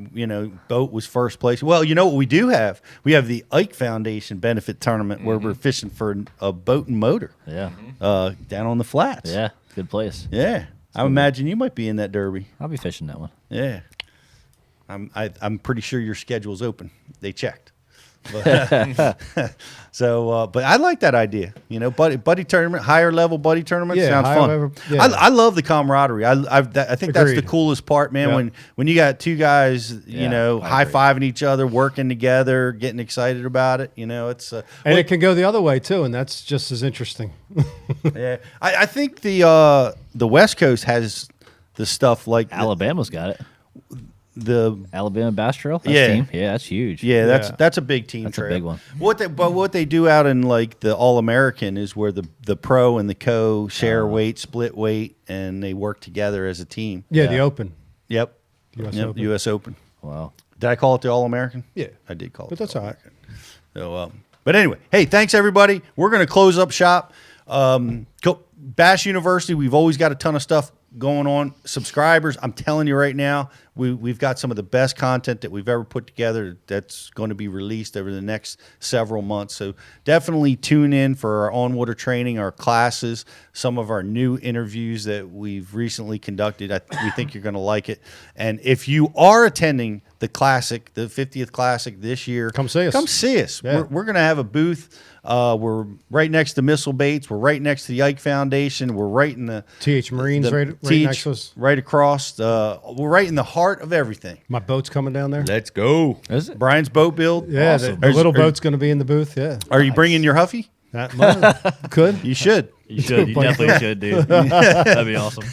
boat was first place. Well, you know what we do have? We have the Ike Foundation benefit tournament where we're fishing for a boat and motor. Yeah. Down on the flats. Yeah, good place. Yeah. I imagine you might be in that derby. I'll be fishing that one. Yeah. I'm pretty sure your schedule's open. They checked. But, but I like that idea. You know, buddy tournament, higher level buddy tournament sounds fun. I love the camaraderie. I think that's the coolest part, man. When you got 2 guys, high fiving each other, working together, getting excited about it. You know, it's and it can go the other way too, and that's just as interesting. Yeah, I think the West Coast has the stuff like Alabama's got it. The Alabama Bass Trail, team. Yeah, that's huge. Yeah, that's a big team. That's trail. a big one. What they do out in like the All American is where the pro and the co share weight, split weight, and they work together as a team. Yeah, the Open. Yep. US Open. Wow. Did I call it the All American? Yeah, I did call it. But that's all right. So, but anyway, hey, thanks everybody. We're gonna close up shop. Bass University. We've always got a ton of stuff going on. Subscribers, I'm telling you right now, we've got some of the best content that we've ever put together that's going to be released over the next several months. So definitely tune in for our on-water training, our classes, some of our new interviews that we've recently conducted. We think you're going to like it. And if you are attending the Classic, the 50th Classic this year, come see us. Come see us. Yeah. We're going to have a booth. We're right next to Missile Baits. We're right next to the Ike Foundation. We're right in the TH Marines, right next to us. Right across. We're right in the heart of everything. My boat's coming down there. Let's go. Is it? Brian's boat build. Yeah, Awesome. the little boat's going to be in the booth. Yeah. Are you bringing your Huffy? Could. You should. You should. You definitely should, dude. That'd be awesome.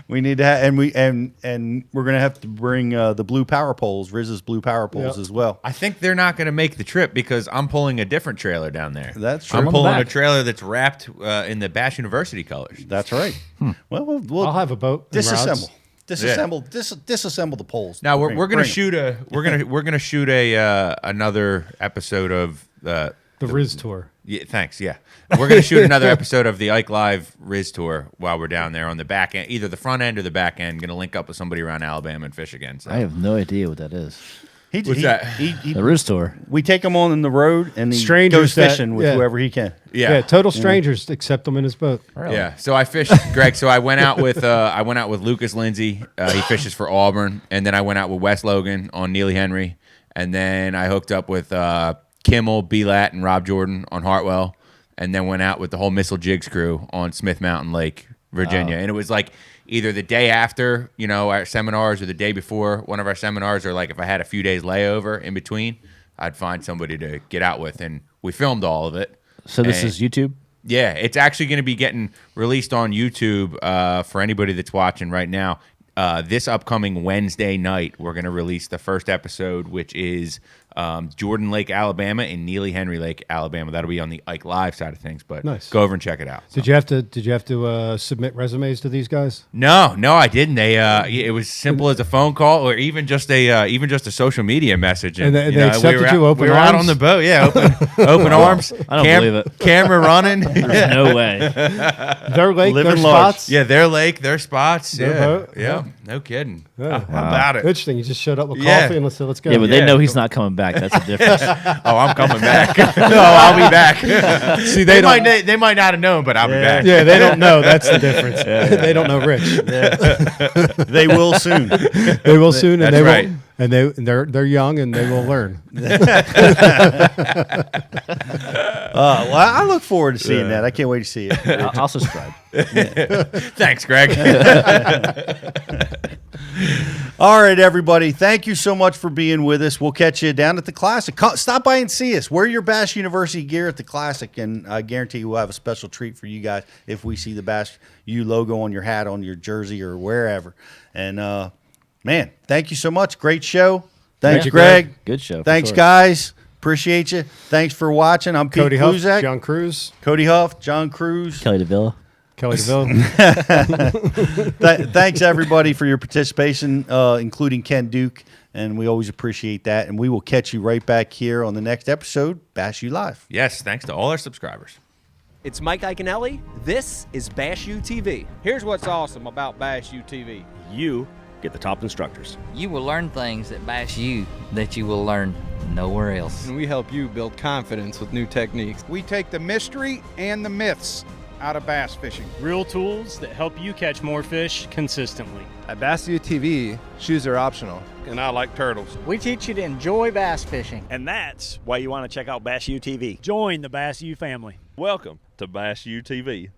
We need to have, and we're gonna have to bring the blue power poles, Riz's blue power poles as well. I think they're not going to make the trip because I'm pulling a different trailer down there. That's true. I'm pulling a trailer that's wrapped in the Bash University colors. That's right. Well, we'll I'll have a boat. and disassemble, rods. disassemble the poles. Now we're Bring gonna it. shoot another episode of The Riz tour. Yeah, thanks. Yeah, we're gonna shoot another episode of the Ike Live Riz tour while we're down there on the back end, either the front end or the back end. Gonna link up with somebody around Alabama and fish again. So. I have no idea what that is. What's that? The Riz tour. We take him on the road and he Strangers goes that- fishing with yeah. whoever he can. Yeah, total strangers except them in his boat. Yeah. So I fished, Greg. So I went out with Lucas Lindsay. He fishes for Auburn, and then I went out with Wes Logan on Neely Henry, and then I hooked up with Kimmel, B-Lat, and Rob Jordan on Hartwell, and then went out with the whole Missile Jigs crew on Smith Mountain Lake, Virginia. And it was like either the day after, our seminars or the day before one of our seminars, or like if I had a few days layover in between, I'd find somebody to get out with. And we filmed all of it. So this is YouTube? Yeah, it's actually going to be getting released on YouTube for anybody that's watching right now. This upcoming Wednesday night, we're going to release the first episode, which is Jordan Lake, Alabama, and Neely Henry Lake, Alabama. That'll be on the Ike Live side of things, but Nice. Go over and check it out. Did you have to submit resumes to these guys? No, I didn't. They it was simple as a phone call or even just a social media message. And they accepted you open We were arms? out on the boat, yeah, open arms. I don't believe it. Camera running. There's no way. Their lake, Living their large. spots? Yeah, their lake, their spots. Their Yeah, boat? yeah, no kidding. Yeah. How about it? Interesting. You just showed up with Yeah. coffee and said, let's go. Yeah, but Yeah. they know he's not coming back. That's the difference. Oh, I'm coming back. No, I'll be back. See, they might not have known, but I'll be back. Yeah, they don't know. That's the difference. They don't know Rich. They will soon. They will soon, and That's they right. will, and they're young, and they will learn. Well, I look forward to seeing that. I can't wait to see it. I'll subscribe. Thanks, Greg. All right, everybody. Thank you so much for being with us. We'll catch you down at the Classic. Stop by and see us. Wear your Bass University gear at the Classic, and I guarantee we'll have a special treat for you guys if we see the Bass U logo on your hat, on your jersey, or wherever. And, man, thank you so much. Great show. Thanks, you, Greg. Good show. for Thanks, sure. guys. Appreciate you. Thanks for watching. I'm Cody Pete Huff, Kluzak. John Cruz, Cody Huff, John Cruz. Kelly DeVilla. Kelly DeVille. Thanks, everybody, for your participation, including Ken Duke, and we always appreciate that. And we will catch you right back here on the next episode, Bash U Live. Yes, thanks to all our subscribers. It's Mike Iaconelli. This is Bash U TV. Here's what's awesome about Bash U TV. You get the top instructors. You will learn things at Bash U that you will learn nowhere else. And we help you build confidence with new techniques. We take the mystery and the myths out of bass fishing. Real tools that help you catch more fish consistently. At Bass U TV, shoes are optional. And I like turtles. We teach you to enjoy bass fishing. And that's why you want to check out Bass U TV. Join the Bass U family. Welcome to Bass U TV.